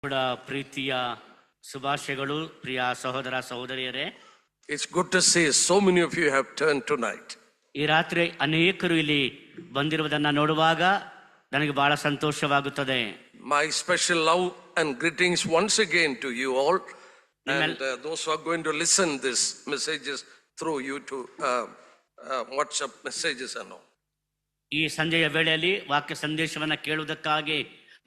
ಕೂಡ ಪ್ರೀತಿಯ ಶುಭಾಶಯಗಳು ಪ್ರಿಯ ಸಹೋದರ ಸಹೋದರಿಯರೇ. It's good to see so many of you have turned tonight. ಈ ರಾತ್ರಿ ಅನೇಕರು ಇಲ್ಲಿ ಬಂದಿರುವುದನ್ನು ನೋಡುವಾಗ ನನಗೆ ಬಹಳ ಸಂತೋಷವಾಗುತ್ತದೆ. My special love and greetings once again to you all and those who are going to listen this messages through YouTube WhatsApp messages and all. ಈ ಸಂಜೆಯ ವೇಳೆಯಲ್ಲಿ ವಾಕ್ಯ ಸಂದೇಶವನ್ನು ಕೇಳುವುದಕ್ಕಾಗಿ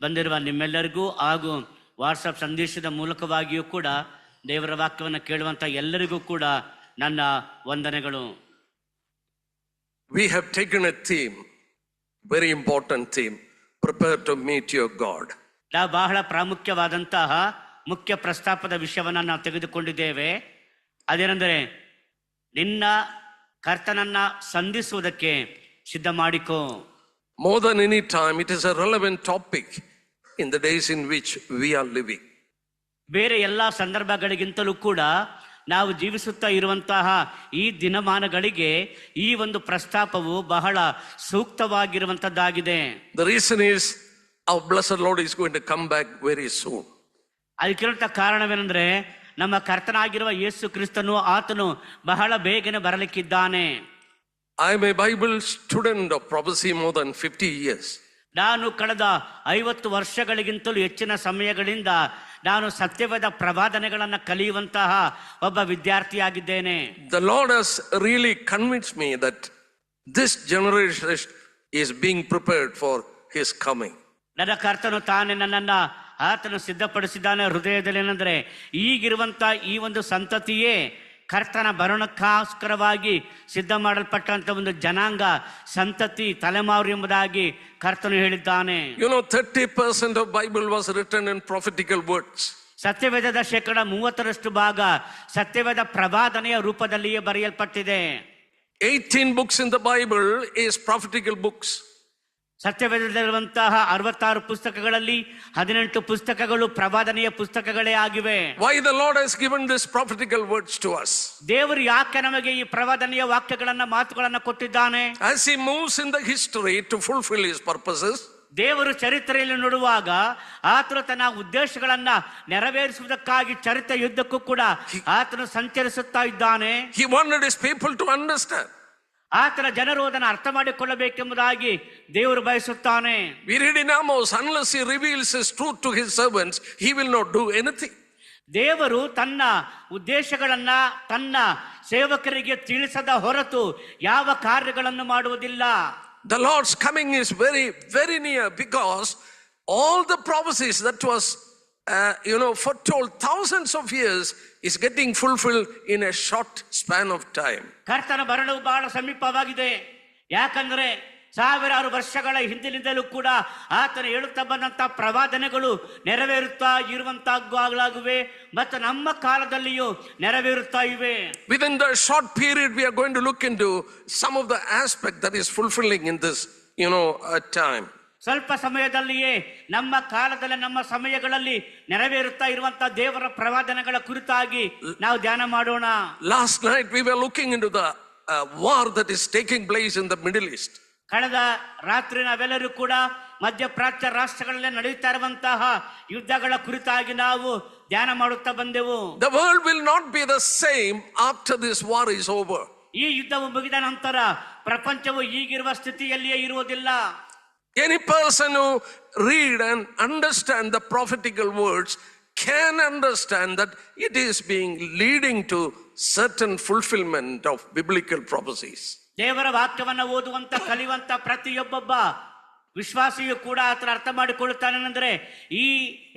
ಬಂದಿರುವ ನಿಮ್ಮೆಲ್ಲರಿಗೂ ಹಾಗೂ ವಾಟ್ಸಪ್ ಸಂದೇಶದ ಮೂಲಕವಾಗಿಯೂ ಕೂಡ ದೇವರ ವಾಕ್ಯವನ್ನು ಕೇಳುವಂತ ಎಲ್ಲರಿಗೂ ಕೂಡ ನನ್ನ ವಂದನೆಗಳು. We have taken a theme, very important theme, prepare to meet your God. ನಾವು ಬಹಳ ಪ್ರಾಮುಖ್ಯವಾದಂತಹ ಮುಖ್ಯ ಪ್ರಸ್ತಾಪದ ವಿಷಯವನ್ನು ನಾವು ತೆಗೆದುಕೊಂಡಿದ್ದೇವೆ. ಅದೇನೆಂದರೆ ನಿನ್ನ ಕರ್ತನನ್ನ ಸಂಧಿಸುವುದಕ್ಕೆ ಸಿದ್ಧ ಮಾಡಿಕೋ. More than any time, it is a relevant topic in the days in which we are living. ಬೇರೆ ಎಲ್ಲ ಸಂದರ್ಭಗಳಿಗಿಂತಲೂ ಕೂಡ ನಾವು ಜೀವಿಸುತ್ತಾ ಇರುವಂತಹ ಈ ದಿನಮಾನಗಳಿಗೆ ಈ ಒಂದು ಪ್ರಸ್ತಾಪವು ಬಹಳ ಸೂಕ್ತವಾಗಿರುವಂತದ್ದಾಗಿದೆ. The reason is our blessed Lord is going to come back very soon. ಅದಕ್ಕಿರುವಂತ ಕಾರಣವೇನೆಂದ್ರೆ ನಮ್ಮ ಕರ್ತನಾಗಿರುವ ಯೇಸು ಕ್ರಿಸ್ತನು ಆತನು ಬಹಳ ಬೇಗನೆ ಬರಲಿಕ್ಕಿದ್ದಾನೆ. I am a Bible student of prophecy more than 50 years. ನಾನು ಕಳೆದ 50 ವರ್ಷಗಳಿಗಿಂತಲೂ ಹೆಚ್ಚಿನ ಸಮಯಗಳಿಂದ ನಾನು ಸತ್ಯವೇದ ಪ್ರವಾದನೆಗಳನ್ನು ಕಲಿಯುವಂತಹ ಒಬ್ಬ ವಿದ್ಯಾರ್ಥಿಯಾಗಿದ್ದೇನೆ. The Lord has really convinced me that this generation is being prepared for His coming. ನನ್ನ ಕರ್ತನು ತಾನೇ ನನ್ನನ್ನ ಆತನು ಸಿದ್ಧಪಡಿಸಿದ್ದಾನೆ ಹೃದಯದಲ್ಲಿ. ಏನಂದ್ರೆ ಈಗಿರುವಂತ ಈ ಒಂದು ಸಂತತಿಯೇ ಕರ್ತನ ಬರೋಣಕ್ಕೋಸ್ಕರವಾಗಿ ಸಿದ್ಧ ಮಾಡಲ್ಪಟ್ಟಂತ ಒಂದು ಜನಾಂಗ ಸಂತತಿ ತಲೆಮಾರು ಎಂಬುದಾಗಿ ಕರ್ತನು ಹೇಳಿದ್ದಾನೆ. 30% of Bible was written in prophetical words. ಸತ್ಯವೇದದ 30% ಭಾಗ ಸತ್ಯವೇದ ಪ್ರವಾದನೆಯ ರೂಪದಲ್ಲಿಯೇ ಬರೆಯಲ್ಪಟ್ಟಿದೆ. 18 books in the Bible is prophetical books. ಸತ್ಯವೇದದಲ್ಲಿರುವಂತಹ 66 ಪುಸ್ತಕಗಳಲ್ಲಿ 18 ಪುಸ್ತಕಗಳು ಪ್ರವಾದನೆಯ ಪುಸ್ತಕಗಳೇ ಆಗಿವೆ. Why the Lord has given this prophetical words to us? ದೇವರು ಯಾಕೆ ನಮಗೆ ಈ ಪ್ರವಾದನೆಯ ವಾಕ್ಯಗಳನ್ನ ಮಾತುಗಳನ್ನ ಕೊಟ್ಟಿದ್ದಾನೆ? As He moves in the history to fulfill His purposes, ದೇವರು ಚರಿತ್ರೆಯಲ್ಲಿ ನೋಡುವಾಗ ಆತನು ತನ್ನ ಉದ್ದೇಶಗಳನ್ನ ನೆರವೇರಿಸುವುದಕ್ಕಾಗಿ ಚರಿತ್ರೆ ಯುದ್ಧಕ್ಕೂ ಕೂಡ ಆತನು ಸಂಚರಿಸುತ್ತಾ ಇದ್ದಾನೆ. He wanted His people to understand. ಆತನ ಜನರು ಅದನ್ನು ಅರ್ಥ ಮಾಡಿಕೊಳ್ಳಬೇಕೆಂಬುದಾಗಿ ದೇವರು ಬಯಸುತ್ತಾನೆ. We read in Amos, unless He reveals His truth to His servants, He will not do anything. ದೇವರು ತನ್ನ ಉದ್ದೇಶಗಳನ್ನ ತನ್ನ ಸೇವಕರಿಗೆ ತಿಳಿಸದ ಹೊರತು ಯಾವ ಕಾರ್ಯಗಳನ್ನು ಮಾಡುವುದಿಲ್ಲ. The Lord's coming is very, very near because all the prophecies that was foretold thousands of years is getting fulfilled in a short span of time. ಕರ್ತನ ಬರಣವು ಬಹಳ ಸಮೀಪವಾಗಿದೆ. ಯಾಕಂದ್ರೆ ಸಾವಿರಾರು ವರ್ಷಗಳ ಹಿಂದಿನಿಂದಲೂ ಕೂಡ ಆತನ ಹೇಳುತ್ತಾ ಬಂದಂತ ಪ್ರವಾದನೆಗಳು ನೆರವೇರುತ್ತಾ ಇರುವಂತಾಗುವೆ ಮತ್ತು ನಮ್ಮ ಕಾಲದಲ್ಲಿಯೂ ನೆರವೇರುತ್ತಾ ಇವೆ. Within the short period we are going to look into some of the aspect that is fulfilling in this time. ಸ್ವಲ್ಪ ಸಮಯದಲ್ಲಿಯೇ ನಮ್ಮ ಕಾಲದಲ್ಲಿ ನಮ್ಮ ಸಮಯಗಳಲ್ಲಿ ನೆರವೇರುತ್ತಾ ಇರುವಂತಹ ದೇವರ ಪ್ರವಾದನೆಗಳ ಕುರಿತಾಗಿ ನಾವು ಧ್ಯಾನ ಮಾಡೋಣ. Last night we were looking into the war that is taking place in the Middle East. ಕಳೆದ ರಾತ್ರಿ ನಾವೆಲ್ಲರೂ ಕೂಡ ಮಧ್ಯಪ್ರಾಚ್ಯ ರಾಷ್ಟ್ರಗಳಲ್ಲಿ ನಡೆಯುತ್ತಾ ಇರುವಂತಹ ಯುದ್ಧಗಳ ಕುರಿತಾಗಿ ನಾವು ಧ್ಯಾನ ಮಾಡುತ್ತಾ ಬಂದೆವು. The world will not be the same after this war is over. ಈ ಯುದ್ಧವು ಮುಗಿದ ನಂತರ ಪ್ರಪಂಚವು ಈಗಿರುವ ಸ್ಥಿತಿಯಲ್ಲಿಯೇ ಇರುವುದಿಲ್ಲ. Any person who read and understand the prophetical words can understand that it is being leading to certain fulfillment of biblical prophecies. ದೇವರ ವಾಕ್ಯವನ್ನು ಓದುವಂತ ಕಲಿಯುವಂತ ಪ್ರತಿಯೊಬ್ಬೊಬ್ಬ ವಿಶ್ವಾಸಿಯು ಕೂಡ ಆತರ ಅರ್ಥ ಮಾಡಿಕೊಳ್ಳುತ್ತಾನೆಂದ್ರೆ ಈ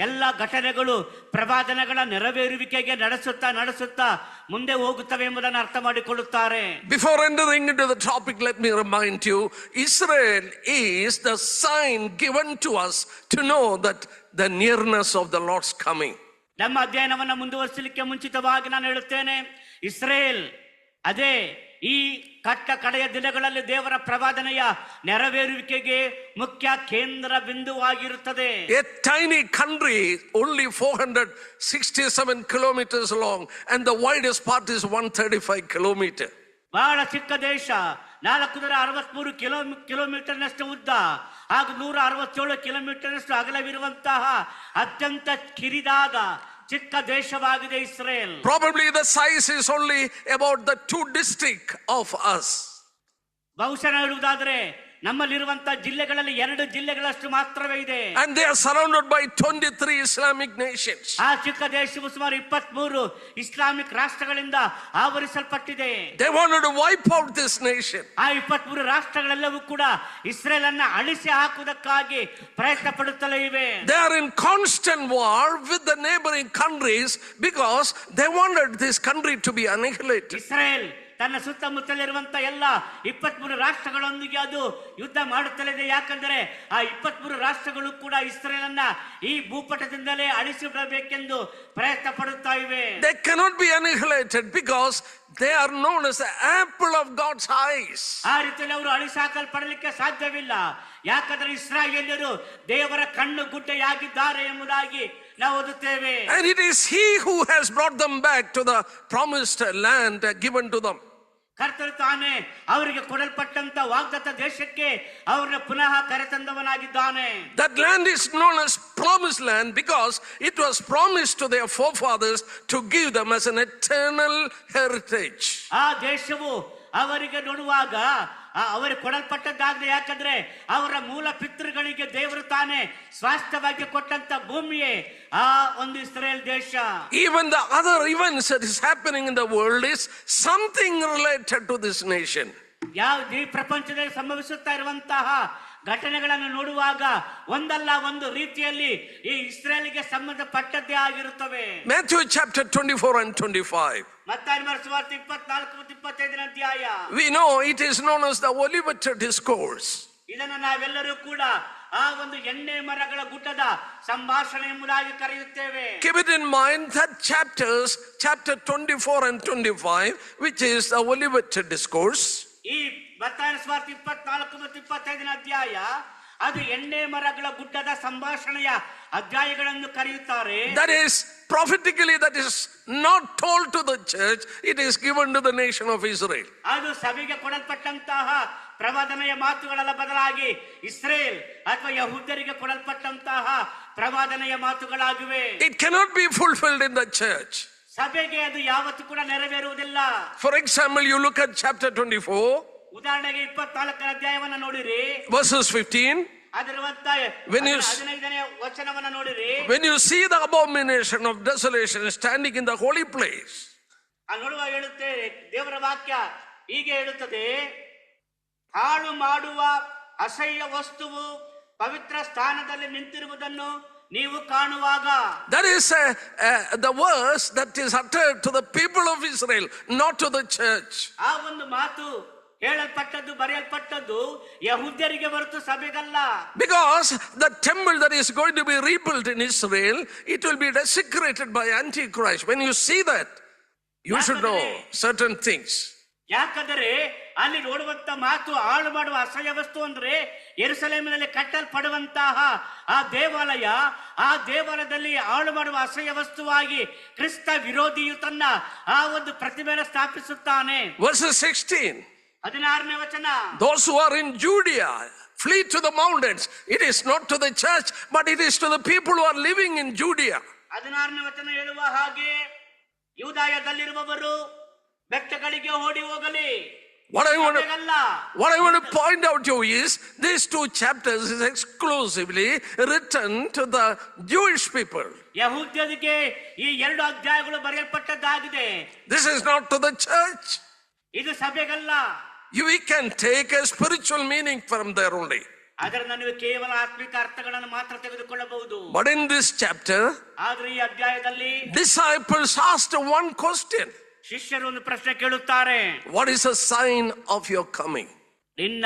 ಎಲ್ಲ ಘಟನೆಗಳು ಪ್ರವಾದನೆಗಳ ನೆರವೇರುವಿಕೆಗೆ ನಡೆಸುತ್ತಾ ಮುಂದೆ ಹೋಗುತ್ತವೆ ಎಂಬುದನ್ನು ಅರ್ಥ ಮಾಡಿಕೊಳ್ಳುತ್ತಾರೆ. Before entering into the topic, let me remind you, Israel is the sign given to us to know that the nearness of the Lord's coming. ನಮ್ಮ ಅಧ್ಯಯನವನ್ನು ಮುಂದುವರಿಸಲಿಕ್ಕೆ ಮುಂಚಿತವಾಗಿ ನಾನು ಹೇಳುತ್ತೇನೆ, ಇಸ್ರೇಲ್ ಅದೇ ಈ ಕಡೆಯ ದಿನಗಳಲ್ಲಿ ದೇವರ ಪ್ರವಾದನೆಯ ನೆರವೇರುವಿಕೆಗೆ ಮುಖ್ಯ ಕೇಂದ್ರ ಬಿಂದುವಾಗಿರುತ್ತದೆ. A tiny country, only 467 kilometers long, and the widest part is 135 kilometers. ಬಹಳ ಚಿಕ್ಕ ದೇಶ, 463 ಕಿಲೋಮೀಟರ್ನಷ್ಟು ಉದ್ದ, ಹಾಗೂ 167 ಕಿಲೋಮೀಟರ್ ಅಷ್ಟು ಅಗಲವಿರುವಂತಹ ಅತ್ಯಂತ ಕಿರಿದಾದ ಚಿಕ್ಕ ದೇಶವಾಗಿದೆ Israel. Probably the size is only about the 2 districts of us. ಬಹುಶಃ ಹೇಳುವುದಾದ್ರೆ ನಮ್ಮಲ್ಲಿರುವಂತಹ ಜಿಲ್ಲೆಗಳಲ್ಲಿ 2 ಜಿಲ್ಲೆಗಳಷ್ಟು ಮಾತ್ರವೇ ಇದೆ. And they are surrounded by 23 Islamic nations. ಆ ಚಿಕ್ಕ ದೇಶವು ಸುಮಾರು 23 Islamic ರಾಷ್ಟ್ರಗಳಿಂದ ಆವರಿಸಲ್ಪಟ್ಟಿದೆ. They wanted to wipe out this nation. ಆ 23 ರಾಷ್ಟ್ರಗಳೆಲ್ಲವೂ ಕೂಡ ಇಸ್ರೇಲ್ ಅನ್ನ ಅಳಿಸಿ ಹಾಕುವುದಕ್ಕಾಗಿ ಪ್ರಯತ್ನ ಪಡುತ್ತಲೇ ಇವೆ. They are in constant war with the neighboring countries because they wanted this country to be annihilated. Israel ತನ್ನ ಸುತ್ತಮುತ್ತಲಿರುವಂತ ಎಲ್ಲ 23 ರಾಷ್ಟ್ರಗಳೊಂದಿಗೆ ಅದು ಯುದ್ಧ ಮಾಡುತ್ತಲಿದೆ. ಯಾಕಂದ್ರೆ ಆ 23 ರಾಷ್ಟ್ರಗಳು ಕೂಡ ಇಸ್ರೇಲ್ ಅನ್ನ ಈ ಭೂಪಟದಿಂದಲೇ ಅಳಿಸಿ ಬಿಡಬೇಕೆಂದು ಪ್ರಯತ್ನ ಪಡುತ್ತಾ ಇವೆ. They cannot be annihilated because they are known as the apple of God's eyes. ಆ ರೀತಿಯಲ್ಲಿ ಅವರು ಅಳಿಸಾಕಲ್ಪಡಲಿಕ್ಕೆ ಸಾಧ್ಯವಿಲ್ಲ. ಯಾಕಂದ್ರೆ ಇಸ್ರಾಯೇಲ್ಯರು ದೇವರ ಕಣ್ಣು ಗುಡ್ಡೆಯಾಗಿದ್ದಾರೆ ಎಂಬುದಾಗಿ ನಾವು ಓದುತ್ತೇವೆ. And it is He who has brought them back to the promised land given to them. ಕರ್ತನು ತಾನೇ ಅವರಿಗೆ ಕೊಡಲ್ಪಟ್ಟಂತ ವಾಗ್ದತ್ತ ದೇಶಕ್ಕೆ ಅವರನ್ನ ಪುನಃ ಕರೆತಂದವನಾಗಿದ್ದಾನೆ. That land is known as promised land because it was promised to their forefathers to give them as an eternal heritage. ಆ ದೇಶವು ಅವರಿಗೆ ನೋಡುವಾಗ ಅವರಿಗೆ ಕೊಡಲ್ಪಟ್ಟದ್ದಾಗಿದೆ. ಯಾಕಂದ್ರೆ ಅವರ ಮೂಲ ಪಿತೃಗಳಿಗೆ ದೇವರು ತಾನೇ ಸ್ವಾಸ್ಥ್ಯವಾಗಿ ಕೊಟ್ಟಂತ ಭೂಮಿಯೇ ಆ ಒಂದು ಇಸ್ರೇಲ್ ದೇಶ. Even the other events that is happening in the world is something related to this nation. ಯಾವ ಈ ಪ್ರಪಂಚದಲ್ಲಿ ಸಂಭವಿಸುತ್ತಾ ಇರುವಂತಹ ಘಟನೆಗಳನ್ನು ನೋಡುವಾಗ ಒಂದಲ್ಲ ಒಂದು ರೀತಿಯಲ್ಲಿ ಈ ಇಸ್ರೇಲಿಗೆ ಸಂಬಂಧಪಟ್ಟದ್ದೇ ಆಗಿರುತ್ತವೆ. Matthew chapter 24 and 25. ಮತ್ತಾಯ ಸುವಾರ್ತೆ 24 ಮತ್ತು 25ನೇ ಅಧ್ಯಾಯ. We know it is known as the Olivet discourse. ಇದನ್ನು ನಾವೆಲ್ಲರೂ ಕೂಡ ಆ ಒಂದು ಎಣ್ಣೆ ಮರಗಳ ಗುಡ್ಡದ ಸಂಭಾಷಣೆ ಎಂಬುದಾಗಿ ಕರೆಯುತ್ತೇವೆ. Keep it in mind that chapter 24 and 25, which is the Olivet discourse. ಈ ಮತ್ತಾಯ ಸುವಾರ್ತೆ 24 ಮತ್ತು 25ನೇ ಅಧ್ಯಾಯ ಅದು ಎಣ್ಣೆ ಮರಗಳ ಗುಡ್ಡದ ಸಂಭಾಷಣೆಯ ಅಧ್ಯಾಯಗಳನ್ನು ಕರೆಯುತ್ತಾರೆ. That is prophetically, that is not told to the church, it is given to the nation of Israel. ಅದು ಸಭೆಗೆ ಕೊಡಲ್ಪಟ್ಟಂತಹ ಪ್ರವಾದನೆಯ ಮಾತುಗಳ ಬದಲಾಗಿ ಇಸ್ರೇಲ್ ಅಥವಾ ಯಹೂದ್ಯರಿಗೆ ಕೊಡಲ್ಪಟ್ಟಂತಹ ಪ್ರವಾದನೆಯ ಮಾತುಗಳಾಗಿವೆ. It cannot be fulfilled in the church. ಸಭೆಗೆ ಅದು ಯಾವತ್ತೂ ಕೂಡ ನೆರವೇರುವುದಿಲ್ಲ. For example, you look at chapter 24, ಉದಾಹರಣೆಗೆ 24ನೇ ಅಧ್ಯಾಯವನ್ನು ನೋಡಿರಿ, verses 15. ಅದರ When you 15ನೇ ವಚನವನ್ನು ನೋಡಿರಿ. When you see the abomination of desolation standing in the holy place, ನೋಡುವ ಹೇಳುತ್ತೆ ದೇವರ ವಾಕ್ಯ ಹೀಗೆ ಹೇಳುತ್ತದೆ, ಹಾಳು ಮಾಡುವ ಅಸಹ್ಯ ವಸ್ತುವು ಪವಿತ್ರ ಸ್ಥಾನದಲ್ಲಿ ನಿಂತಿರುವುದನ್ನು ನೀವು ಕಾಣುವಾಗ. that is the verse that is uttered to the people of Israel, not to the church. ಆ ಒಂದು ಮಾತು ಹೇಳಲ್ಪಟ್ಟದ್ದು ಬರೆಯಲ್ಪಟ್ಟದ್ದು ಯಹೂದ್ಯರಿಗೆ ಹೊರತು ಸಭೆಗಲ್ಲ. Because the temple that is going to be rebuilt in Israel, it will be desecrated by Antichrist. When you see that, you should know certain things. ಯಾಕಂದರೆ ಅಲ್ಲಿ ನೋಡುವಂತ ಮಾತು ಹಾಳು ಮಾಡುವ ಅಸಹ್ಯ ವಸ್ತು ಅಂದ್ರೆ ಯೆರೂಸಲೇಮಿನಲ್ಲಿ ಕಟ್ಟಲ್ಪಡುವಂತಹ ಆ ದೇವಾಲಯದಲ್ಲಿ ಹಾಳು ಮಾಡುವ ಅಸಹ್ಯ ವಸ್ತುವಾಗಿ ಕ್ರಿಸ್ತ ವಿರೋಧಿಯು ತನ್ನ ಆ ಒಂದು ಪ್ರತಿಮೆಯನ್ನು ಸ್ಥಾಪಿಸುತ್ತಾನೆ. Verses 16. 16ನೇ ವಚನ, those who are in Judea flee to the mountains. It is not to the church, but it is to the people who are living in Judea. 16ನೇ ವಚನ ಹೇಳುವ ಹಾಗೆ ಯೂದಾಯದಲ್ಲಿರುವವರು ಬೆಟ್ಟಗಳಿಗೆ ಓಡಿ ಹೋಗಲಿ. What I want to point out to you is these 2 chapters is exclusively written to the Jewish people. ಯಹೂದ್ಯರಿಗೆ ಈ 2 ಅಧ್ಯಾಯಗಳು ಬರೆಯಲ್ಪಟ್ಟದ್ದಾಗಿದೆ. This is not to the church. ಇದು ಸಭೆಗಲ್ಲ. We can take a spiritual meaning from there only. ಅದರಿಂದ ನೀವು ಕೇವಲ ಆತ್ಮಿಕ ಅರ್ಥಗಳನ್ನು ಮಾತ್ರ ತೆಗೆದುಕೊಳ್ಳಬಹುದು. But in this chapter, ಆದ್ರೆ ಈ ಅಧ್ಯಾಯದಲ್ಲಿ disciples asked one question. ಶಿಷ್ಯರು ಒಂದು ಪ್ರಶ್ನೆ ಕೇಳುತ್ತಾರೆ, what is a sign of your coming? ನಿನ್ನ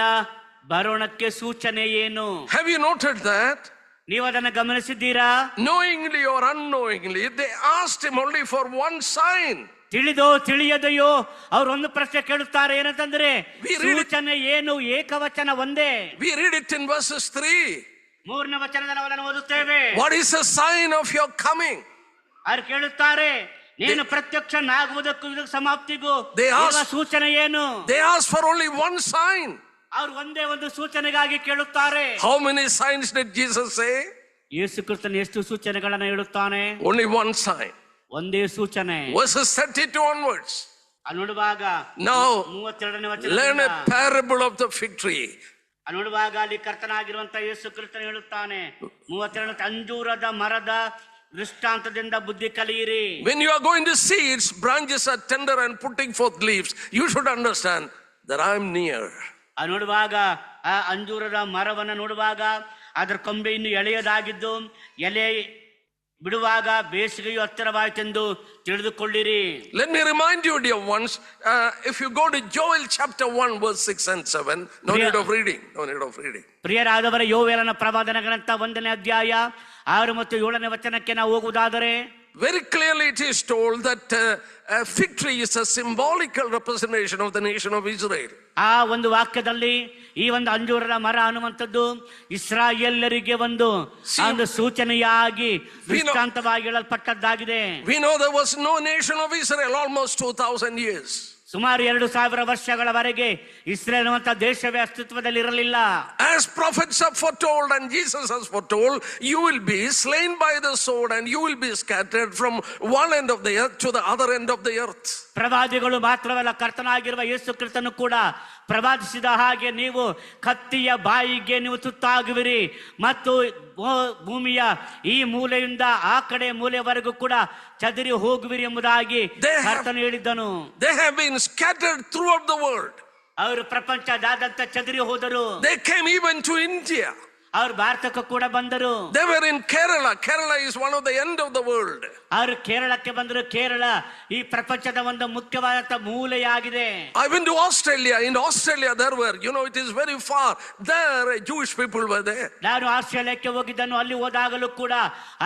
ಬರೋಣಕ್ಕೆ ಸೂಚನೆ ಏನು? Have you noted that? ನೀವು ಅದನ್ನು ಗಮನಿಸಿದ್ದೀರಾ? Knowingly or unknowingly, they asked him only for one sign. ತಿಳಿದೋ ತಿಳಿಯದೆಯೋ ಅವರು ಒಂದು ಪ್ರಶ್ನೆ ಕೇಳುತ್ತಾರೆ, ಏನಂತಂದ್ರೆ ಸೂಚನೆ ಏನು? ಏಕವಚನ ಒಂದೇ. We read it in verses 3. 3ನೇ ವಚನದಲ್ಲಿ ನಾವು ಓದುತ್ತೇವೆ, what is a sign of your coming? ಅವರು ಕೇಳುತ್ತಾರೆ, ನೀನು ಪ್ರತ್ಯಕ್ಷನಾಗುವುದಕ್ಕೂ ಇದಕ್ಕೆ ಸಮಾಪ್ತಿಗೂ ಸೂಚನೆ ಏನು? They asked for only one sign. ಅವ್ರು ಒಂದೇ ಒಂದು ಸೂಚನೆಗಾಗಿ ಕೇಳುತ್ತಾರೆ. How many signs did Jesus say? ಯೇಸು ಕ್ರಿಸ್ತನು ಎಷ್ಟು ಸೂಚನೆಗಳನ್ನ ಹೇಳುತ್ತಾನೆ? Only one sign. ಒಂದೇ ಸೂಚನೆ. Verses 32 onwards. ನೋಡುವಾಗ Now 32ನೇ learn a ವಚನ parable of the fig tree. ನೋಡುವಾಗ ಅಲ್ಲಿ ಕರ್ತನಾಗಿರುವಂತ ಯೇಸು ಕ್ರಿಸ್ತನು ಹೇಳುತ್ತಾನೆ 32 ಅಂಜೂರದ ಮರದ ದೃಷ್ಟಾಂತದಿಂದ ಬುದ್ಧಿ ಕಲಿಯಿರಿ. When you are going to see its branches are tender and putting forth leaves, you should understand that I am near. ನೋಡುವಾಗ ಆ ಅಂಜೂರದ ಮರವನ್ನು ನೋಡುವಾಗ ಅದರ ಕೊಂಬೆ ಇನ್ನು ಎಳೆಯದಾಗಿದ್ದು ಎಲೆ ಬಿಡುವಾಗ ಬೇಸಿಗೆಯು ಹತ್ತಿರವಾಯಿತೆಂದು ತಿಳಿದುಕೊಳ್ಳಿರಿ. Let me remind you, dear ones, if you go to Joel chapter 1 verse 6 and 7, no need of reading. ಪ್ರಿಯರಾದವರ ಯೋವೇಲನ ಪ್ರವಾದನ ಗ್ರಂಥ 1ನೇ ಅಧ್ಯಾಯ 6 ಮತ್ತು 7ನೇ ವಚನಕ್ಕೆ ನಾವು ಹೋಗುವುದಾದರೆ very clearly it is told that a fig tree is a symbolical representation of the nation of Israel. ಆ ಒಂದು ವಾಕ್ಯದಲ್ಲಿ ಈ ಒಂದು ಅಂಜೂರದ ಮರ ಅನ್ನುವಂಥದ್ದು ಇಸ್ರಾಯೇಲರಿಗೆ ಒಂದು ಸೂಚನೆಯಾಗಿ ದೃಷ್ಟಾಂತವಾಗಿ ಹೇಳಲ್ಪಟ್ಟದ್ದಾಗಿದೆ. We know there was no nation of Israel almost 2000 years. ಸುಮಾರು 2000 ವರ್ಷಗಳವರೆಗೆ ಇಸ್ರೇಲ್ ಅಂತ ದೇಶವೇ ಅಸ್ತಿತ್ವದಲ್ಲಿ ಇರಲಿಲ್ಲ. As prophets have foretold and Jesus has foretold, you will be slain by the sword and you will be scattered from one end of the earth to the other end of the earth. ಪ್ರವಾದಿಗಳು ಮಾತ್ರವಲ್ಲ, ಕರ್ತನಾಗಿರುವ ಯೇಸು ಕ್ರಿಸ್ತನು ಕೂಡ ಪ್ರವಾದಿಸಿದ ಹಾಗೆ ನೀವು ಕತ್ತಿಯ ಬಾಯಿಗೆ ನೀವು ತುತ್ತಾಗುವಿರಿ ಮತ್ತು ಭೂಮಿಯ ಈ ಮೂಲೆಯಿಂದ ಆ ಕಡೆ ಮೂಲೆಯವರೆಗೂ ಕೂಡ ಚದರಿ ಹೋಗುವಿರಿ ಎಂಬುದಾಗಿ ಕರ್ತನು ಹೇಳಿದ್ದನು. They have been scattered throughout the world. ಅವರು ಪ್ರಪಂಚದಾದ್ಯಂತ ಚದರಿ ಹೋದರು. They came even to India. ಅವರು ಭಾರತಕ್ಕೂ ಕೂಡ ಬಂದರು. They were in Kerala. Kerala is one of the end of the world. ಅವರು ಕೇರಳಕ್ಕೆ ಬಂದರು. ಕೇರಳ ಈ ಪ್ರಪಂಚದ ಒಂದು ಮುಖ್ಯವಾದ ಮೂಲೆಯಾಗಿದೆ. I went to Australia. In Australia there were, it is very far. There Jewish people were there. ನಾನು ಆಸ್ಟ್ರೇಲಿಯಾಕ್ಕೆ ಹೋಗಿದ್ದನು. ಅಲ್ಲಿ ಹೋದಾಗಲೂ ಕೂಡ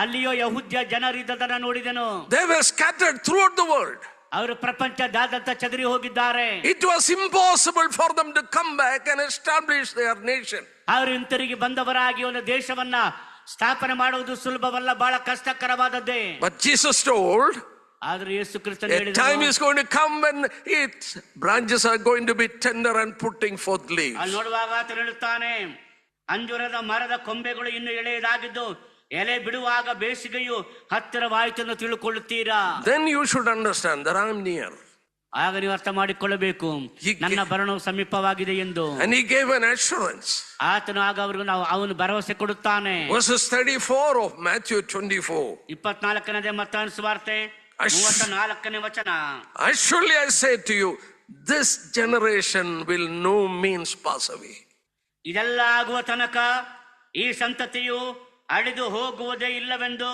ಅಲ್ಲಿಯೋ ಯಹೂದ್ಯ ಜನರಿದ್ದದನ್ನು ನೋಡಿದೆನು. They were scattered throughout the world. ಅವರು ಪ್ರಪಂಚದಾದ್ಯಂತ ಚದರಿ ಹೋಗಿದ್ದಾರೆ. It was impossible for them to come back and establish their nation. ಅವರು ಹಿಂತಿರುಗಿ ಬಂದವರಾಗಿ ಒಂದು ದೇಶವನ್ನ ಸ್ಥಾಪನೆ ಮಾಡುವುದು ಸುಲಭವಲ್ಲ, ಬಹಳ ಕಷ್ಟಕರವಾದದ್ದೇ. But Jesus told, ಆದ್ರೆ ಯೇಸು ಕ್ರಿಸ್ತನು a ಹೇಳಿದನು, time is going to come when its branches are going to be tender and putting forth leaves. ಅಲ್ಲಿ ನೋಡುವಾಗ ಆತನು ಹೇಳುತ್ತಾನೆ, ಅಂಜೂರದ ಮರದ ಕೊಂಬೆಗಳು ಇನ್ನು ಎಳೆಯದಾಗಿದ್ದು ಎಲೆ ಬಿಡುವಾಗ ಬೇಸಿಗೆಯು ಹತ್ತಿರವಾಯಿತು ಎಂದು ತಿಳುಕೊಳ್ಳುತ್ತೀರಾ. Then you should understand that I am near. ಆಗ ನೀವು ಅರ್ಥ ಮಾಡಿಕೊಳ್ಳಬೇಕು, ನನ್ನ ಬರಣವು ಸಮೀಪವಾಗಿದೆ ಎಂದು. And he gave an assurance. ಆತನು ಆಗ ಅವರಿಗೂ ಅವನು ಭರವಸೆ ಕೊಡುತ್ತಾನೆ. Verses 34 of Matthew 24. 24ನೇ ಮತ್ತಾಯನ ಸುವಾರ್ತೆ 34ನೇ ವಚನ. Surely I say to you, this generation will no means pass away. ಇದೆಲ್ಲ ಆಗುವ ತನಕ ಈ ಸಂತತಿಯು ಅಳಿದು ಹೋಗುವುದೇ ಇಲ್ಲವೆಂದು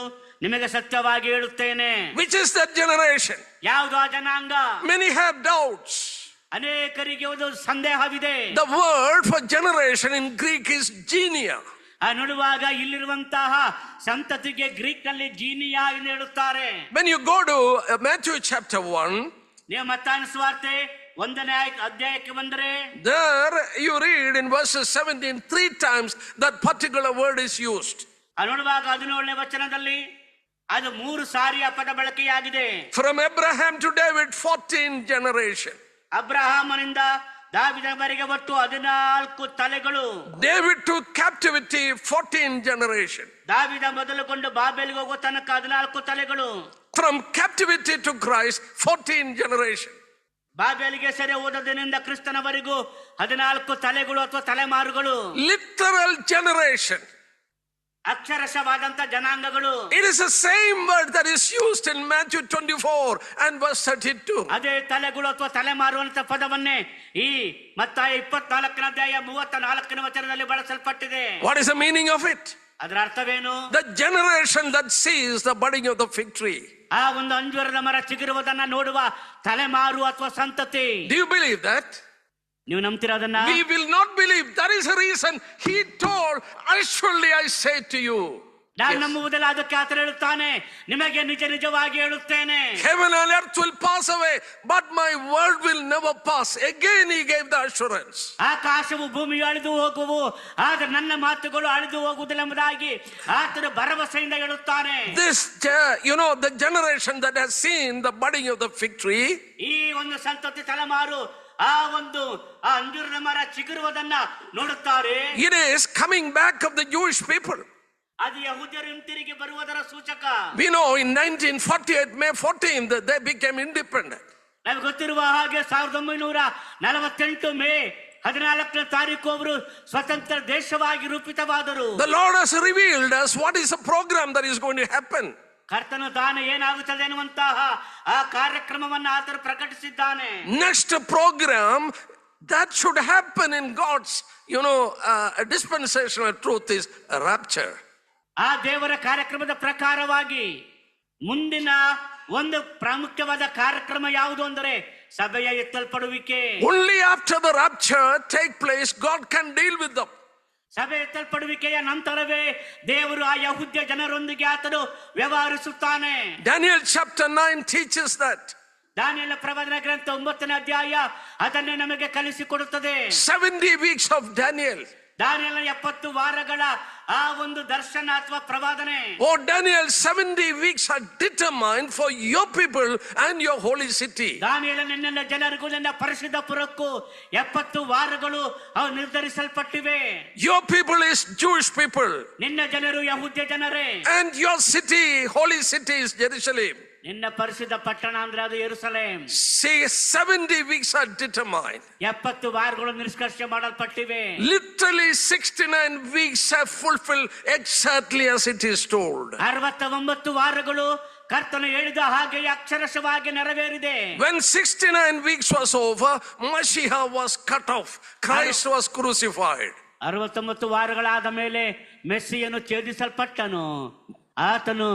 ನಿಮಗೆ ಸತ್ಯವಾಗಿ ಹೇಳುತ್ತೇನೆ. Which is that generation? ಯಾವುದು ಆ ಜನಾಂಗ? Many have doubts. ಅನೇಕರಿಗೆ ಒಂದು ಸಂದೇಹವಿದೆ. The word for generation in Greek is genia. ನೋಡುವಾಗ ಇಲ್ಲಿರುವಂತಹ ಸಂತತಿಗೆ ಗ್ರೀಕ್ ನಲ್ಲಿ ಜೀನಿಯಾ ಎಂದು ಹೇಳುತ್ತಾರೆ. When you go to Matthew chapter 1, ನೀವು ಮತ್ತಾಯನ ಸುವಾರ್ತೆ 1ನೇ ಅಧ್ಯಾಯಕ್ಕೆ ಬಂದರೆ there you read in verses 17 3 times that particular word is used. ನೋಡುವಾಗ 17ನೇ ವಚನದಲ್ಲಿ ಅದು 3 ಸಾರಿಯ ಪದ ಬಳಕೆಯಾಗಿದೆ. From Abraham to David 14 generation. ಅಬ್ರಹಾಮನಿಂದ ದಾವೀದವರೆಗೆ ಒಟ್ಟು 14 ತಲೆಗಳು. David to captivity 14 generation. ದಾವೀದ ಮೊದಲುಗೊಂಡು ಬಾಬೆಲಿಗೆ ಹೋಗುವ ತನಕ 14 ತಲೆಗಳು. From captivity to Christ 14 generation. ಬಾಬೆಲಿಗೆ ಸೆರೆ ಹೋದದಿನಿಂದ ಕ್ರಿಸ್ತನವರೆಗೂ 14 ತಲೆಗಳು ಅಥವಾ ತಲೆಮಾರುಗಳು. Literal generation. ಅಕ್ಷರಶವಾದಂತ ಜನಾಂಗಗಳು. It is the same word that is used in Matthew 24 and verse 32. ಅದೇ ತಲೆಗಳು ಅಥವಾ ತಲೆಮಾರು ಅಂತ ಪದವನ್ನೇ ಈ ಮತ್ತಾಯ 24ನೇ ಅಧ್ಯಾಯ 34ನೇ ವಚನದಲ್ಲಿ ಬಳಸಲ್ಪಟ್ಟಿದೆ. What is the meaning of it? ಅದರ ಅರ್ಥವೇನು? The generation that sees the budding of the fig tree. ಆ ಒಂದು ಅಂಜೂರದ ಮರ ಚಿಗುರುವುದನ್ನ ನೋಡುವ ತಲೆಮಾರು ಅಥವಾ ಸಂತತಿ. Do you believe that? ನೀವು ನಂಬ್ತೀರಾ ಅದನ್ನ? We will not believe. That is the reason he told, surely I say to you. ನಾನು ನಂಬುವುದಿಲ್ಲ, ಅದಕ್ಕೆ ಆತ ಹೇಳುತ್ತಾನೆ, ನಿಮಗೆ ನಿಜ ನಿಜವಾಗಿ ಹೇಳುತ್ತೇನೆ. Heaven and earth will pass away, but my word will never pass. Again he gave the assurance. ಆಕಾಶವು ಭೂಮಿಯು ಅಳಿದು ಹೋಗುವು, ಆದರೆ ನನ್ನ ಮಾತುಗಳು ಅಳಿದು ಹೋಗುವುದಿಲ್ಲ ಎಂಬುದಾಗಿ ಆತನು ಭರವಸೆಯಿಂದ ಹೇಳುತ್ತಾನೆ. This, the generation that has seen the budding of the fig tree, ಈ ಒಂದು ಸಂತತಿ ತಲೆಮಾರು ಆ ಒಂದು ಆ ಅಂಜೂರದ ಮರ ಚಿಗುರುವುದನ್ನ ನೋಡುತ್ತಾರೆ. It is coming back of the Jewish people. ಅದು ಯಹೂದ್ಯರು ಹಿಂತಿರುಗಿ ಬರುವುದರ ಸೂಚಕ. We know in 1948, May 14th, that they became independent. ನಮಗೆ ಗೊತ್ತಿರುವ ಹಾಗೆ 1948 ಮೇ 14ನೇ ತಾರೀಕು ಅವರು ಸ್ವತಂತ್ರ ದೇಶವಾಗಿ ರೂಪಿತವಾದರು. The Lord has revealed us what is the program that is going to happen. ಕರ್ತನು ತಾನು ಏನಾಗುತ್ತದೆ ಎನ್ನುವಂತಹ ಆ ಕಾರ್ಯಕ್ರಮವನ್ನ ಆತನು ಪ್ರಕಟಿಸಿದ್ದಾನೆ. Next program that should happen in God's, dispensational truth is a rapture. ಆ ದೇವರ ಕಾರ್ಯಕ್ರಮದ ಪ್ರಕಾರವಾಗಿ ಮುಂದಿನ ಒಂದು ಪ್ರಾಮುಖ್ಯವಾದ ಕಾರ್ಯಕ್ರಮ ಯಾವುದು ಅಂದರೆ ಸಭೆಯ ಎತ್ತಲ್ಪಡುವಿಕೆ. Only after the rapture take place, God can deal with them. ಸಭೆ ಎತ್ತಲ್ಪಡುವಿಕೆಯ ನಂತರವೇ ದೇವರು ಆ ಯಹೂದ್ಯ ಜನರೊಂದಿಗೆ ಆತನು ವ್ಯವಹರಿಸುತ್ತಾನೆ. Daniel chapter 9 teaches that. ದಾನಿಯೇಲ ಪ್ರವಾದನ ಗ್ರಂಥ 9ನೇ ಅಧ್ಯಾಯ ಅದನ್ನೇ ನಮಗೆ ಕಲಿಸಿಕೊಡುತ್ತದೆ. 70 weeks of Daniel. ದಾನಿಯೇಲನ 70 ವಾರಗಳ ಆ ಒಂದು ದರ್ಶನ ಅಥವಾ ಪ್ರವಾದನೆ. Oh Daniel, 70 weeks are determined for your people and your holy city. ದಾನಿಯೇಲ ನಿನ್ನ ಜನರಿಗೂ ನಿನ್ನ ಪರಿಶುದ್ಧ ಪುರಕ್ಕೂ 70 ವಾರಗಳು ಅವು ನಿರ್ಧರಿಸಲ್ಪಟ್ಟಿವೆ. Your people is Jewish people. ನಿನ್ನ ಜನರು ಯಹೂದ್ಯ ಜನರೇ. And your city, holy city is Jerusalem. ನಿನ್ನ ಪರಿಶುದ್ಧ ಪಟ್ಟಣ ಅಂದ್ರೆ ಅದು ಯೆರೂಸಲೇಮ್. See, 70 weeks are determined. 70 ವಾರಗಳು ನಿಷ್ಕರ್ಷೆ ಮಾಡಲ್ಪಟ್ಟಿವೆ. Literally 69 weeks have fulfilled exactly as it is told. 69 ವಾರಗಳು ಕರ್ತನು ಹೇಳಿದ ಹಾಗೆ ಅಕ್ಷರಶಃವಾಗಿ ನೆರವೇರಿದೆ. When 69 weeks was over, Mashiach was cut off. Christ was crucified. 69 ವಾರಗಳಾದ ಮೇಲೆ ಮೆಸ್ಸಿಯನು ಛೇದಿಸಲ್ಪಟ್ಟನು, ಆತನು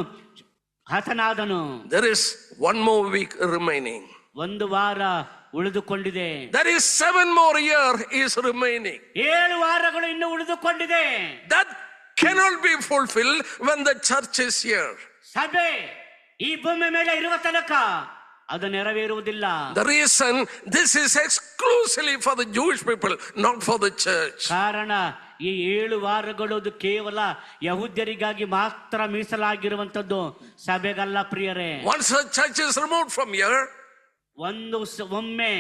ಹತನಾದನು. There is one more week remaining. ಒಂದು ವಾರ ಉಳಿದುಕೊಂಡಿದೆ. There is 7 more years is remaining. 7 ವಾರಗಳು ಇನ್ನು ಉಳಿದುಕೊಂಡಿದೆ. That cannot be fulfilled when the church is here. ಸಭೆ ಈ ಭೂಮಿ ಮೇಲೆ ಇರುವ ತನಕ ಅದು ನೆರವೇರುವುದಿಲ್ಲ. The reason this is exclusively for the Jewish people, not for the church. ಕಾರಣ ಈ 7 ವಾರಗಳು ಅದು ಕೇವಲ ಯಹೂದ್ಯರಿಗಾಗಿ ಮಾತ್ರ ಮೀಸಲಾಗಿರುವಂತದ್ದು, ಸಭೆಗಲ್ಲ ಪ್ರಿಯರೇ. Once the church is removed from here, ಒಮ್ಮೆ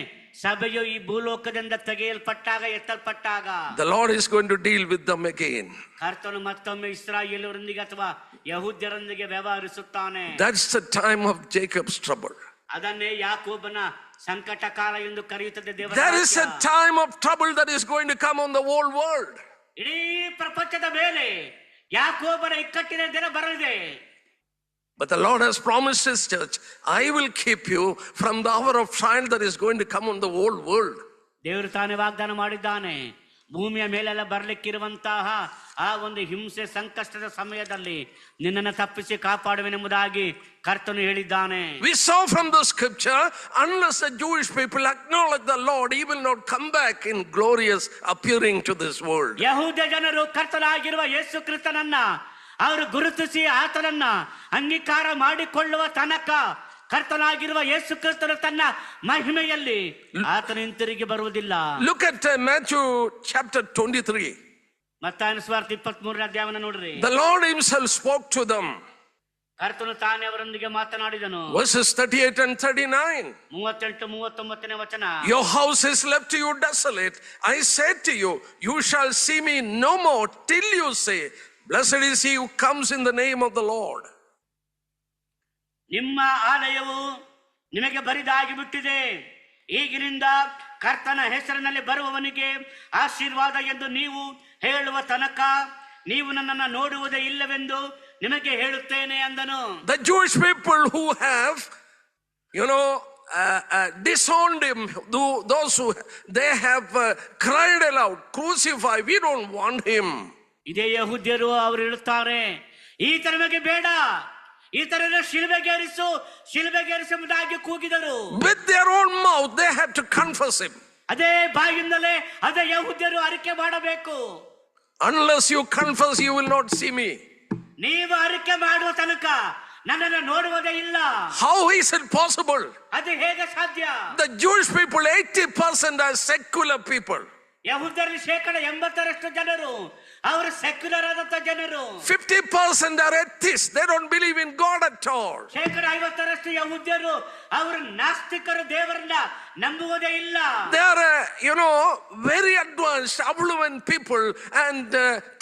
ಸಭೆಯು ಈ ಭೂಲೋಕದಿಂದ ತೆಗೆಯಲ್ಪಟ್ಟಾಗ ಎತ್ತಲ್ಪಟ್ಟಾಗ the Lord is going to deal with them again. ಕರ್ತನು ಮತ್ತೊಮ್ಮೆ ಇಸ್ರಾಯೇಲರೊಂದಿಗೆ ಅಥವಾ ಯಹೂದ್ಯರೊಂದಿಗೆ ವ್ಯವಹರಿಸುತ್ತಾನೆ. That's the time of Jacob's trouble. ಅದನ್ನೇ ಯಾಕೋಬನ ಸಂಕಟ ಕಾಲ ಎಂದು ಕರೆಯುತ್ತದೆ ದೇವರ. There is a time of trouble that is going to come on the whole world. ಇಡೀ ಪ್ರಪಂಚದ ಮೇಲೆ ಯಾಕೋಬನ ಇಕ್ಕಟ್ಟಿನ ದಿನ ಬರಲಿದೆ. But the Lord has promised His church, I will keep you from the hour of trial that is going to come on the whole world. ದೇವರು ತಾನೇ ವಾಗ್ದಾನ ಮಾಡಿದ್ದಾನೆ, ಭೂಮಿಯ ಮೇಲೆಲ್ಲ ಬರ್ಲಿಕ್ಕಿರುವಂತಹ ಆ ಒಂದು ಹಿಂಸೆ ಸಂಕಷ್ಟದ ಸಮಯದಲ್ಲಿ ನಿನ್ನನ್ನು ತಪ್ಪಿಸಿ ಕಾಪಾಡುವೆನೆಂಬುದಾಗಿ ಕರ್ತನು ಹೇಳಿದ್ದಾನೆ. We saw from the scripture, unless the Jewish people acknowledge the Lord, He will not come back in glorious appearing to this world. ಯಹೂದ್ಯ ಜನರು ಕರ್ತನಾಗಿರುವ ಯೇಸು ಕ್ರಿಸ್ತನನ್ನ ಅವರು ಗುರುತಿಸಿ ಆತನನ್ನ ಅಂಗೀಕಾರ ಮಾಡಿಕೊಳ್ಳುವ ತನಕ ಕರ್ತನಾಗಿರುವ ಯೇಸು ಕ್ರಿಸ್ತನು ತನ್ನ ಮಹಿಮೆಯಲ್ಲಿ ಆತನ ಹಿಂತಿರುಗಿ ಬರುವುದಿಲ್ಲ. Look at Matthew chapter 23. ಮತ್ತಾಯನ ಸುವಾರ್ತೆ 23ನೇ ಅಧ್ಯಾಯವನ್ನು ನೋಡ್ರಿ. The Lord Himself spoke to them. ಕರ್ತನು ತಾನೇ ಅವರೊಂದಿಗೆ ಮಾತನಾಡಿದನು. Verses 38 and 39. 38-39ನೇ ವಚನ. Your house is left to you desolate. I said to you, you shall see me no more till you say, blessed is he who comes in the name of the Lord. ನಿಮ್ಮ ಆಲಯವು ನಿಮಗೆ ಬರಿದಾಗಿ ಬಿಟ್ಟಿದೆ. ಈಗಿನಿಂದ ಕರ್ತನ ಹೆಸರಿನಲ್ಲಿ ಬರುವವನಿಗೆ ಆಶೀರ್ವಾದ ಎಂದು ನೀವು ಹೇಳುವ ತನಕ ನೀವು ನನ್ನನ್ನು ನೋಡುವುದೇ ಇಲ್ಲವೆಂದು ನಿಮಗೆ ಹೇಳುತ್ತೇನೆ ಅಂದನು. The Jewish people who have, disowned him, those who they have cried aloud, crucify, we don't want him. ಇದೇ ಯಹೂದ್ಯರು ಅವರು ಹೇಳುತ್ತಾರೆ, ಈತ ನಮಗೆ ಬೇಡ, ಈತರನ್ನು ಶಿಲುಬೆಗೇರಿಸುವುದಾಗಿ ಕೂಗಿದರು. With their own mouth they had to confess him. ಅದೇ ಬಾಯಿಂದಲೇ ಅದೇ ಯಹೂದ್ಯರು ಅರಿಕೆ ಮಾಡಬೇಕು. Unless you confess, you will not see me. ನೀವು ಅರಿಕೆ ಮಾಡುವ ತನಕ ನನ್ನನ್ನು ನೋಡುವುದೇ ಇಲ್ಲ. How is it possible? ಅದು ಹೇಗೆ ಸಾಧ್ಯ? The Jewish people, 80% are secular people. ಯಹೂದ್ಯರಲ್ಲಿ 80% ಜನರು ಅವರು ಸೆಕ್ಯುಲರ್ ಆದಂತ ಜನರು. 50% are atheists. They don't believe in God at all. 50% ಯಹೂದ್ಯರು ಅವರು ನಾಸ್ತಿಕರು, ದೇವರನ್ನ ನಂಬುವುದೇ ಇಲ್ಲ. They are, very advanced, affluent people. And